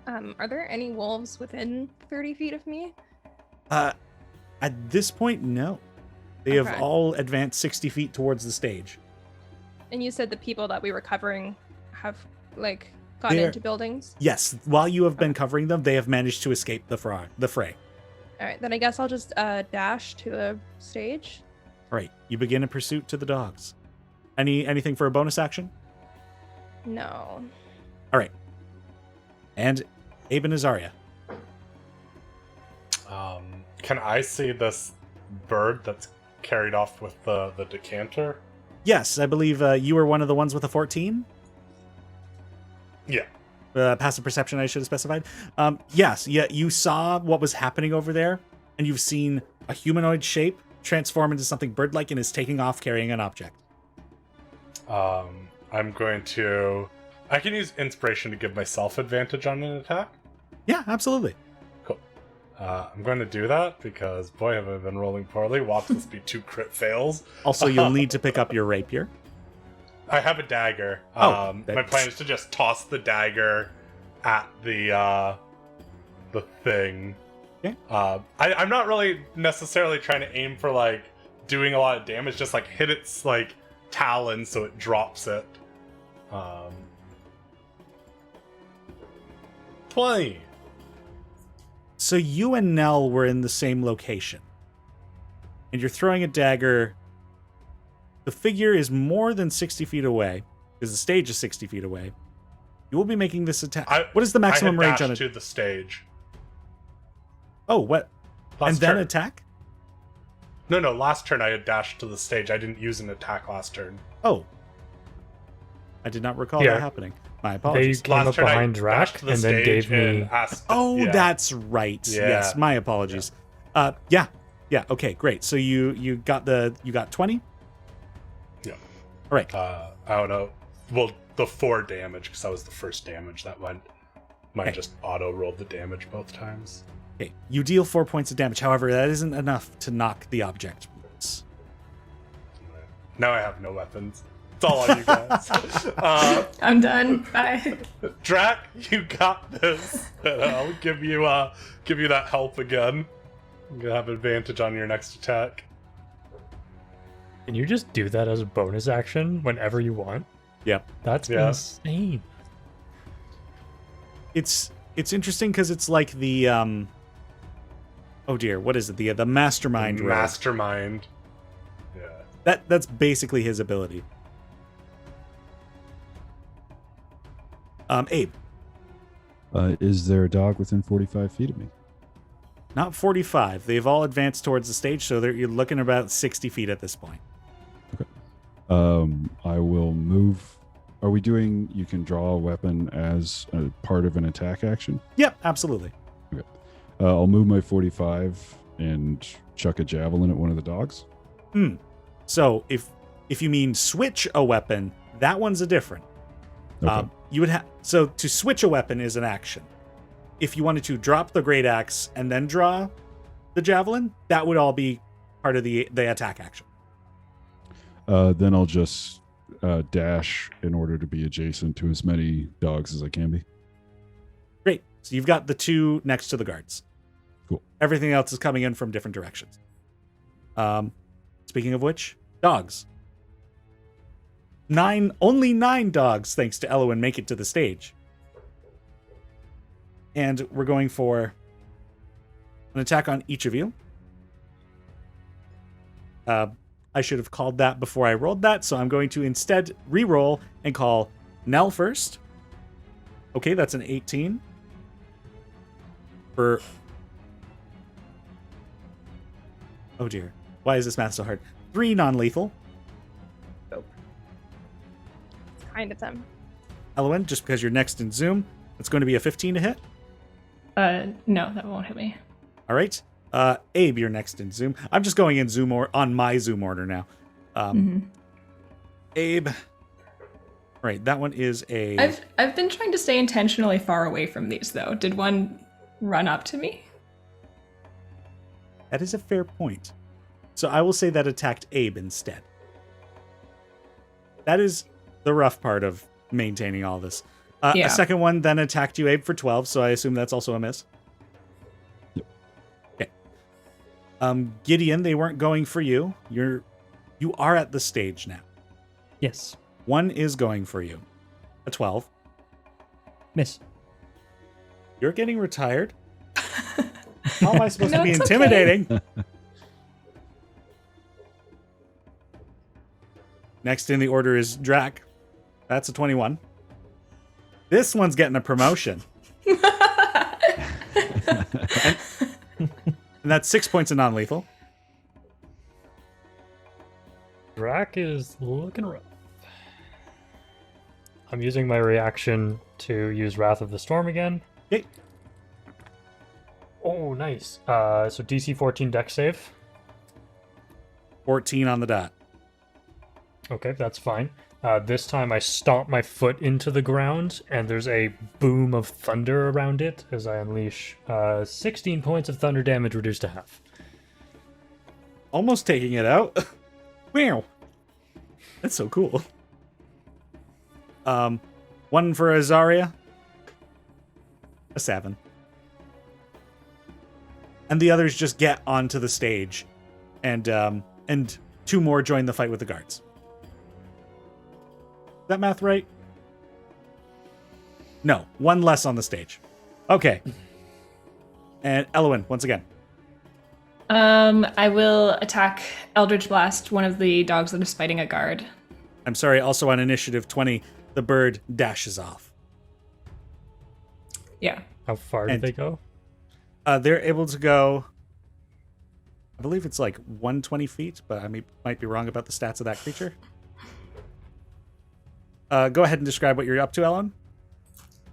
S2: Are there any wolves within 30 feet of me?
S1: At this point, no. They have all advanced 60 feet towards the stage.
S2: And you said the people that we were covering have, gone into buildings?
S1: Yes. While you have been covering them, they have managed to escape the fray.
S2: All right, then I guess I'll just dash to the stage.
S1: All right. You begin a pursuit to the dogs. Anything for a bonus action?
S2: No.
S1: All right. And Abe and Azaria.
S3: Can I see this bird that's carried off with the decanter?
S1: Yes, I believe you were one of the ones with a 14.
S3: Yeah.
S1: Passive perception, I should have specified. Yes, yeah, you saw what was happening over there, and you've seen a humanoid shape transform into something bird-like and is taking off carrying an object.
S3: I'm going to... I can use inspiration to give myself advantage on an attack.
S1: Yeah, absolutely.
S3: Cool. I'm going to do that because, boy, have I been rolling poorly. Watch this be 2 crit fails.
S1: Also, you'll need to pick up your rapier.
S3: I have a dagger. My plan is to just toss the dagger at the thing.
S1: Okay.
S3: I'm not really necessarily trying to aim for doing a lot of damage. Just hit its talon so it drops it. 20.
S1: So you and Nell were in the same location, and you're throwing a dagger. The figure is more than 60 feet away, because the stage is 60 feet away. You will be making this attack. What is the maximum range on it?
S3: To the stage.
S1: Oh, what?
S3: Last
S1: and then
S3: turn.
S1: attack?
S3: No, last turn I had dashed to the stage. I didn't use an attack last turn.
S1: Oh. I did not recall that happening. My apologies.
S9: They came up behind Drac and then gave me...
S1: That's right.
S3: Yeah.
S1: Yes, my apologies. Yeah. Okay, great. So you got 20?
S3: Yeah.
S1: All right.
S3: I don't know. Well, the 4 damage, because that was the first damage that went. Mine just auto-rolled the damage both times.
S1: Okay, you deal 4 points of damage. However, that isn't enough to knock the object loose.
S3: Now I have no weapons. It's all on you guys.
S5: I'm done. Bye.
S3: Drac, you got this. I'll give you that help again. You have advantage on your next attack.
S9: Can you just do that as a bonus action whenever you want?
S1: Yep.
S9: That's
S3: Yeah.
S9: insane.
S1: It's interesting because it's like the oh dear, what is it? The mastermind rogue.
S3: Mastermind. Yeah.
S1: That's basically his ability. Abe,
S6: Is there a dog within 45 feet of me?
S1: not 45. They've all advanced towards the stage, so you're looking about 60 feet at this point.
S6: I will move. Are we doing you can draw a weapon as a part of an attack action?
S1: Yep, absolutely.
S6: I'll move my 45 and chuck a javelin at one of the dogs.
S1: So if you mean switch a weapon, that one's a different.
S6: Okay.
S1: You would have so to switch a weapon is an action. If you wanted to drop the great axe and then draw the javelin, that would all be part of the attack action.
S6: Then I'll just dash in order to be adjacent to as many dogs as I can be.
S1: Great. So you've got the two next to the guards.
S6: Cool.
S1: Everything else is coming in from different directions. Speaking of which, dogs. Only 9 dogs, thanks to Elowin, make it to the stage. And we're going for an attack on each of you. I should have called that before I rolled that, so I'm going to instead re-roll and call Nell first. Okay, that's an 18. For... Oh dear. Why is this math so hard? 3 non-lethal.
S2: Kind of them.
S1: Elowin, just because you're next in Zoom, it's going to be a 15 to hit.
S5: No, that won't hit me.
S1: All right. Abe, you're next in Zoom. I'm just going in Zoom or on my Zoom order now. Abe. All right, that one is a...
S5: I've been trying to stay intentionally far away from these, though. Did one run up to me?
S1: That is a fair point. So I will say that attacked Abe instead. That is the rough part of maintaining all this.
S5: Yeah.
S1: A second one then attacked you, Abe, for 12, so I assume that's also a miss.
S6: Yep.
S1: Okay. Gideon, they weren't going for you. You are at the stage now.
S4: Yes.
S1: One is going for you. A 12.
S4: Miss.
S1: You're getting retired. How am I supposed to
S5: No,
S1: be
S5: it's okay.
S1: intimidating? Next in the order is Drac. That's a 21. This one's getting a promotion. and that's 6 points of non-lethal.
S9: Drac is looking rough. I'm using my reaction to use Wrath of the Storm again.
S1: Okay.
S9: Oh, nice. So DC 14 dex save.
S1: 14 on the dot.
S9: Okay, that's fine. This time I stomp my foot into the ground, and there's a boom of thunder around it as I unleash 16 points of thunder damage reduced to half.
S1: Almost taking it out. Wow. That's so cool. One for Azaria. A 7. And the others just get onto the stage. And 2 more join the fight with the guards. Is that math right? No, 1 less on the stage. Okay. And Elowin, once again.
S5: I will attack Eldritch Blast, one of the dogs that is fighting a guard.
S1: I'm sorry, also on initiative 20, the bird dashes off.
S5: Yeah.
S9: How far did
S1: And-
S9: they go?
S1: They're able to go, I believe it's like 120 feet, but I might be wrong about the stats of that creature. Go ahead and describe what you're up to, Ellen.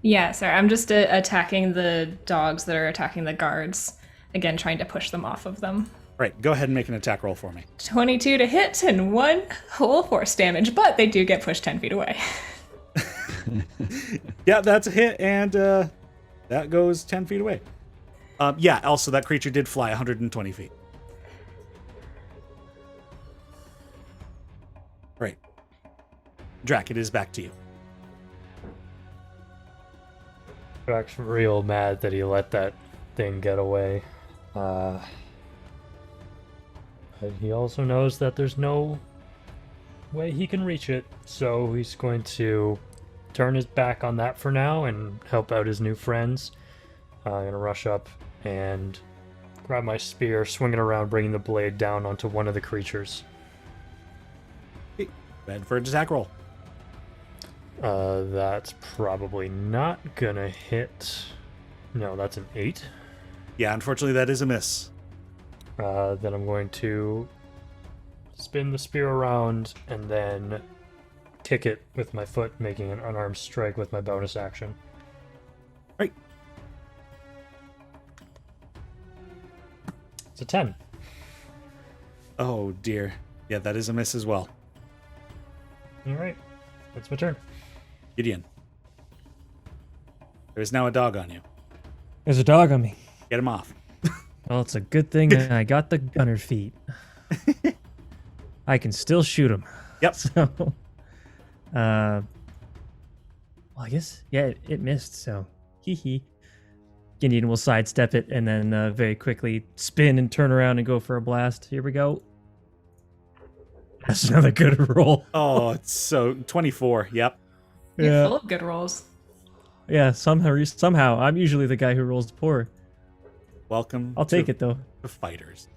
S5: Yeah, sorry. I'm just attacking the dogs that are attacking the guards. Again, trying to push them off of them.
S1: Right, go ahead and make an attack roll for me.
S5: 22 to hit and 1 whole force damage, but they do get pushed 10 feet away.
S1: Yeah, that's a hit, and that goes 10 feet away. Yeah, also that creature did fly 120 feet. Right. Drac, it is back to you.
S9: Drac's real mad that he let that thing get away. But he also knows that there's no way he can reach it, so he's going to turn his back on that for now and help out his new friends. I'm gonna rush up and grab my spear, swing it around, bringing the blade down onto one of the creatures.
S1: Go ahead for a attack roll.
S9: That's probably not gonna hit. No, that's an 8.
S1: Yeah, unfortunately that is a miss.
S9: Then I'm going to spin the spear around and then kick it with my foot, making an unarmed strike with my bonus action.
S1: Right.
S9: It's a 10.
S1: Oh dear. Yeah, that is a miss as well.
S9: Alright, that's my turn.
S1: Gideon. There is now a dog on you.
S4: There's a dog on me.
S1: Get him off.
S4: Well, it's a good thing I got the gunner feet. I can still shoot him.
S1: Yep.
S4: So, well, I guess, yeah, it missed, so hee. Gideon will sidestep it and then very quickly spin and turn around and go for a blast. Here we go. That's another good roll.
S1: Oh, it's so 24. Yep.
S5: You're
S4: Yeah.
S5: full of good rolls.
S4: Yeah, somehow I'm usually the guy who rolls poor.
S1: Welcome.
S4: I'll take it though.
S1: The fighters.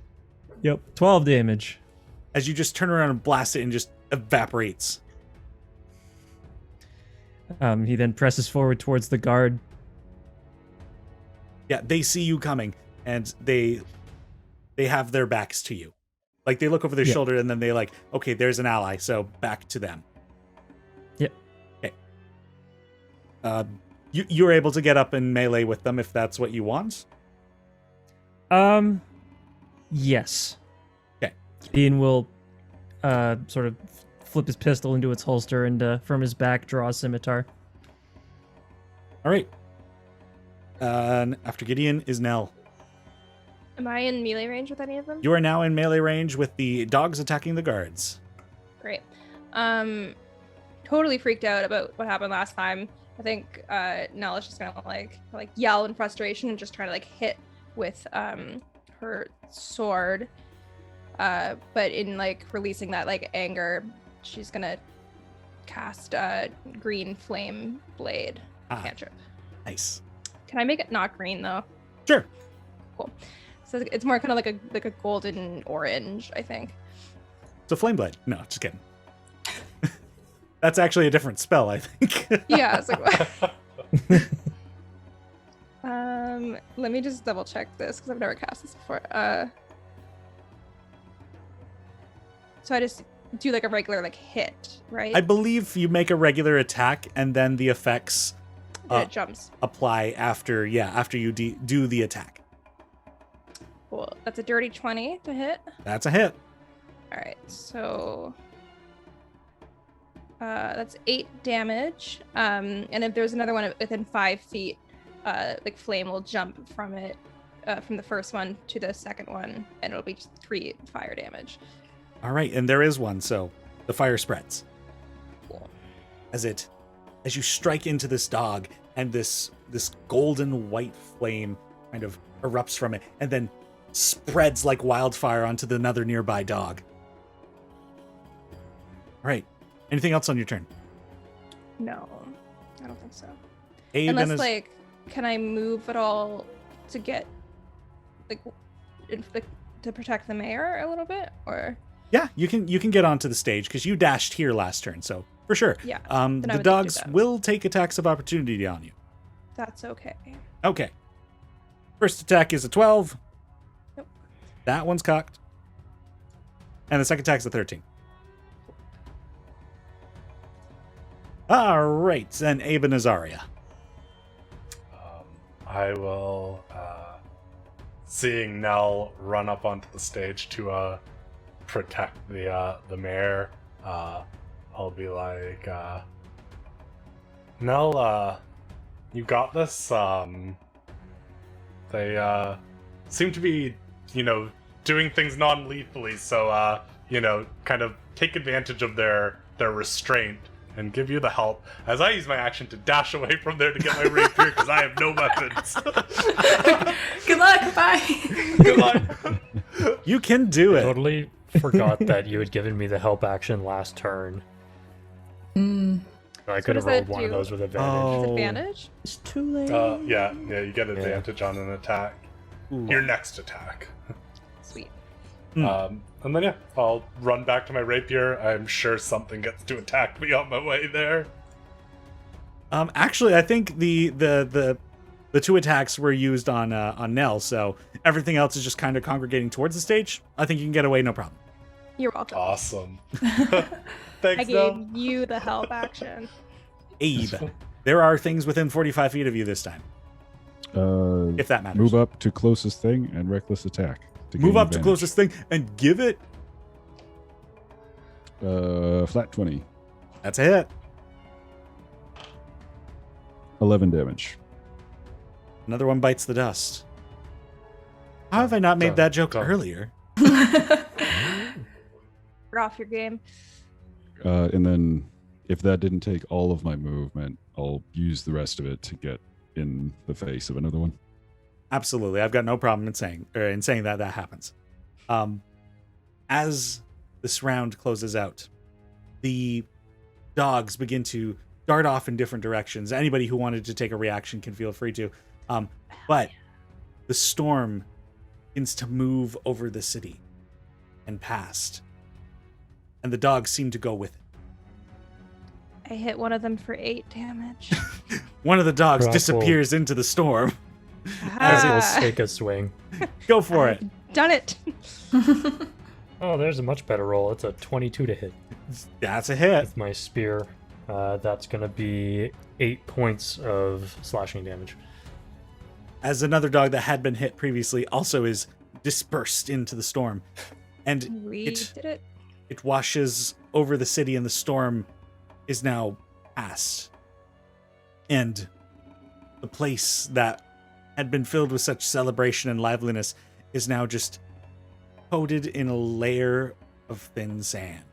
S4: Yep, 12 damage.
S1: As you just turn around and blast it and just evaporates.
S4: He then presses forward towards the guard.
S1: Yeah, they see you coming and they have their backs to you. Like they look over their shoulder and then they like, okay, there's an ally, so back to them.
S4: Yep.
S1: Okay. You're able to get up and melee with them if that's what you want.
S4: Yes.
S1: Okay.
S4: Ian will sort of flip his pistol into its holster and from his back draw a scimitar.
S1: All right. After Gideon is Nell.
S2: Am I in melee range with any of them?
S1: You are now in melee range with the dogs attacking the guards.
S2: Great. Totally freaked out about what happened last time. I think Nell is just gonna like yell in frustration and just try to like hit with her sword. But in like releasing that like anger, she's gonna cast green flame blade cantrip.
S1: Nice.
S2: Can I make it not green though?
S1: Sure.
S2: Cool. So it's more kind of like a golden orange, I think.
S1: It's a flame blade. No, just kidding. That's actually a different spell, I think.
S2: Yeah, it's like let me just double check this because I've never cast this before. So I just do like a regular like hit, right?
S1: I believe you make a regular attack and then the effects
S2: And it jumps.
S1: apply after you do the attack.
S2: Cool. That's a dirty 20 to hit.
S1: That's a hit.
S2: All right, so that's 8 damage. And if there's another one within 5 feet, like flame will jump from it, from the first one to the second one, and it'll be just 3 fire damage.
S1: All right, and there is one, so the fire spreads.
S2: Cool.
S1: As you strike into this dog, and this golden white flame kind of erupts from it, and then spreads like wildfire onto another nearby dog. All right. Anything else on your turn?
S2: No, I don't think so.
S1: Abe
S2: Unless,
S1: and
S2: like, can I move at all to get, like, to protect the mayor a little bit, or?
S1: Yeah, you can get onto the stage because you dashed here last turn, so for sure.
S2: Yeah. Then I would
S1: The
S2: like to do
S1: dogs
S2: that.
S1: will take attacks of opportunity on you.
S2: That's okay.
S1: Okay. First attack is a 12.
S2: Nope.
S1: That one's cocked. And the second attack's a 13. All right, then Abe and Azaria.
S3: I will, seeing Nell run up onto the stage to protect the mayor, I'll be like, Nell, you got this. They seem to be, doing things non-lethally, so kind of take advantage of their restraint and give you the help. As I use my action to dash away from there to get my rapier because I have no weapons.
S5: Good luck. Bye.
S3: Good luck.
S1: You can do
S9: I
S1: it.
S9: totally forgot that you had given me the help action last turn. I could have
S2: does
S9: rolled
S2: that
S9: one of
S2: do?
S9: those with advantage.
S2: Disadvantage?
S4: It's too late.
S3: Yeah, you get advantage on an attack. Your next attack.
S2: Sweet.
S3: And then I'll run back to my rapier. I'm sure something gets to attack me on my way there.
S1: Actually, I think the two attacks were used on Nell, so everything else is just kind of congregating towards the stage. I think you can get away, no problem.
S2: You're welcome.
S3: Awesome.
S2: I
S3: Thanks,
S2: gave
S3: Nell.
S2: you the help action.
S1: Abe, there are things within 45 feet of you this time, if that matters.
S6: Move up to closest thing and reckless attack.
S1: Move up to closest thing and give it.
S6: Flat 20.
S1: That's a hit.
S6: 11 damage.
S1: Another one bites the dust. How have I not made that joke earlier?
S2: You're off your game.
S6: And then if that didn't take all of my movement, I'll use the rest of it to get in the face of another one.
S1: Absolutely, I've got no problem in saying that happens. As this round closes out, the dogs begin to dart off in different directions. Anybody who wanted to take a reaction can feel free to. But the storm begins to move over the city and past, and the dogs seem to go with it.
S2: I hit one of them for 8 damage.
S1: One of the dogs
S9: Rock
S1: disappears into the storm.
S9: As
S2: Ah,
S9: it'll take a swing.
S1: Go for it.
S2: done it.
S9: Oh, there's a much better roll. It's a 22 to hit
S1: That's a hit.
S9: with my spear. That's going to be 8 points of slashing damage.
S1: As another dog that had been hit previously also is dispersed into the storm. And
S2: We
S1: it
S2: did it.
S1: it washes over the city, and the storm is now past. And the place that had been filled with such celebration and liveliness is now just coated in a layer of thin sand.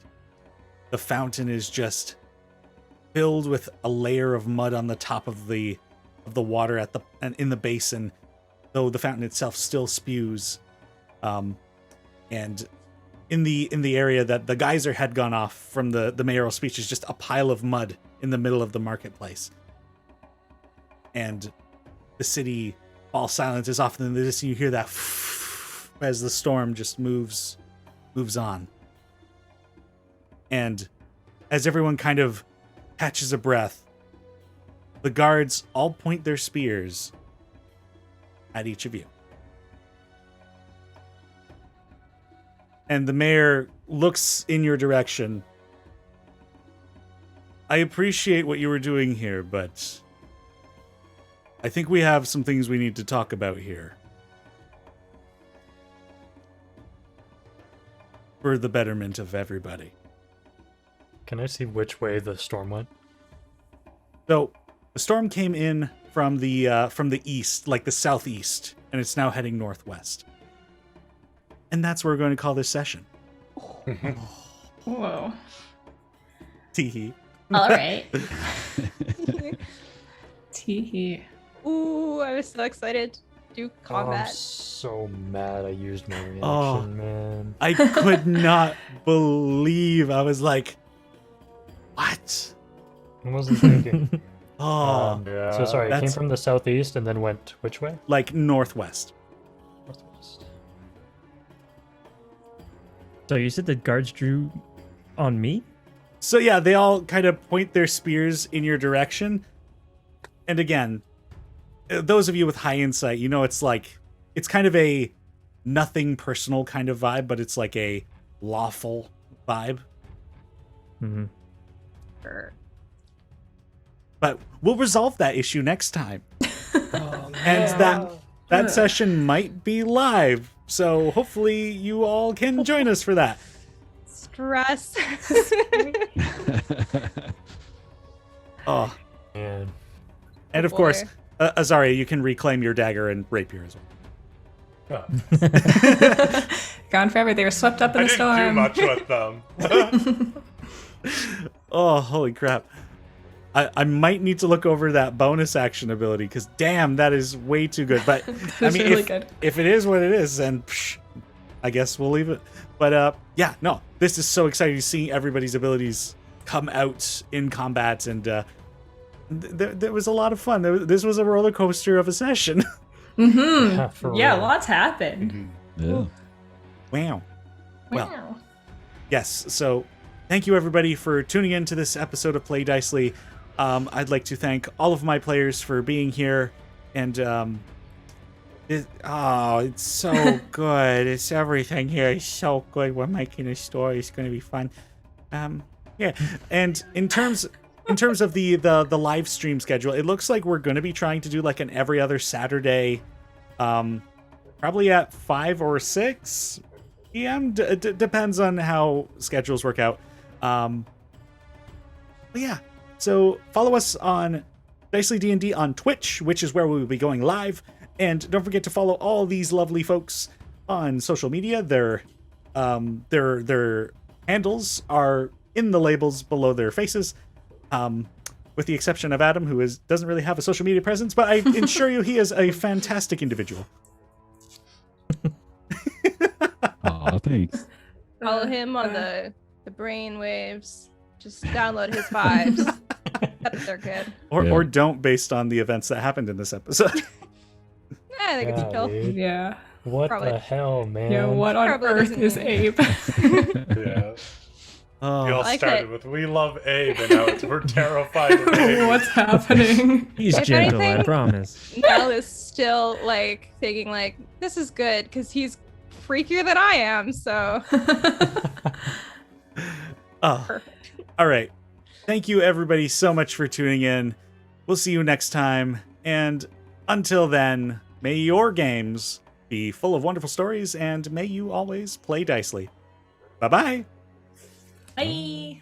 S1: The fountain is just filled with a layer of mud on the top of the water and in the basin, though the fountain itself still spews. And in the area that the geyser had gone off from the mayoral speech is just a pile of mud in the middle of the marketplace. And the city falls silent as often in the distance you hear that as the storm just moves on. And as everyone kind of catches a breath, the guards all point their spears at each of you. And the mayor looks in your direction. I appreciate what you were doing here, but I think we have some things we need to talk about here. For the betterment of everybody.
S9: Can I see which way the storm went?
S1: So, the storm came in from the east, like the southeast, and it's now heading northwest. And that's what we're going to call this session.
S5: Whoa.
S1: Teehee.
S10: All right.
S5: Teehee.
S2: Ooh, I was so excited to do
S9: Oh, I'm
S2: combat.
S9: so mad I used my reaction,
S1: Oh.
S9: man.
S1: I could not believe. I was like, what?
S9: I wasn't thinking.
S1: Oh,
S3: Yeah.
S9: So sorry, it came
S1: That's-
S9: from the southeast and then went which way?
S1: like northwest.
S9: Northwest.
S4: So you said the guards drew on me?
S1: So yeah, they all kind of point their spears in your direction. And again, those of you with high insight, you know it's kind of a nothing personal kind of vibe, but it's like a lawful vibe.
S4: Mm-hmm.
S2: Sure.
S1: But we'll resolve that issue next time. And that session might be live. So hopefully you all can join us for that.
S2: Stress.
S1: Oh,
S9: And
S1: and of
S2: boy.
S1: course, Azaria, you can reclaim your dagger and rapier as well.
S3: Oh.
S5: Gone forever. They were swept up in
S3: I
S5: the
S3: didn't do
S5: storm.
S3: much with them.
S1: Oh, holy crap. I might need to look over that bonus action ability because damn, that is way too good. But I mean,
S5: really good.
S1: if it is what it is, then I guess we'll leave it. But yeah, no, this is so exciting to see everybody's abilities come out in combat, and there was a lot of fun. This was a roller coaster of a session.
S5: Yeah,
S9: for
S5: yeah,
S9: real.
S5: lots happened.
S6: Yeah.
S1: Wow. Well,
S5: Wow.
S1: yes. So thank you everybody for tuning in to this episode of Play Dicely. I'd like to thank all of my players for being here, and it's so good. It's everything here is so good. We're making a story. It's going to be fun. Yeah. And in terms of the live stream schedule, it looks like we're going to be trying to do like an every other Saturday, probably at 5 or 6 p.m. Depends on how schedules work out. But yeah. So follow us on Dicely D&D on Twitch, which is where we will be going live. And don't forget to follow all these lovely folks on social media. Their handles are in the labels below their faces, with the exception of Adam, who doesn't really have a social media presence, but I assure you he is a fantastic individual.
S6: Aw, thanks.
S2: Follow him on the brain waves. Just download his vibes. They're good.
S1: Or don't, based on the events that happened in this episode.
S2: I think it's
S9: Yeah,
S2: chill.
S9: dude.
S5: Yeah.
S9: What
S2: Probably-
S9: the hell, man?
S5: Yeah, what on
S2: Probably
S5: earth
S2: doesn't
S5: is
S2: mean
S5: Abe?
S3: Yeah. We
S1: Oh,
S3: all
S2: like
S3: started
S2: it.
S3: with "We love Abe," and now we're terrified of Abe.
S5: What's happening?
S7: He's
S2: If
S7: gentle, I
S2: anything-
S7: promise.
S2: Mel is still like thinking like this is good because he's freakier than I am. So
S1: oh.
S2: perfect.
S1: All right. Thank you, everybody, so much for tuning in. We'll see you next time. And until then, may your games be full of wonderful stories, and may you always play Dicely. Bye-bye.
S5: Bye.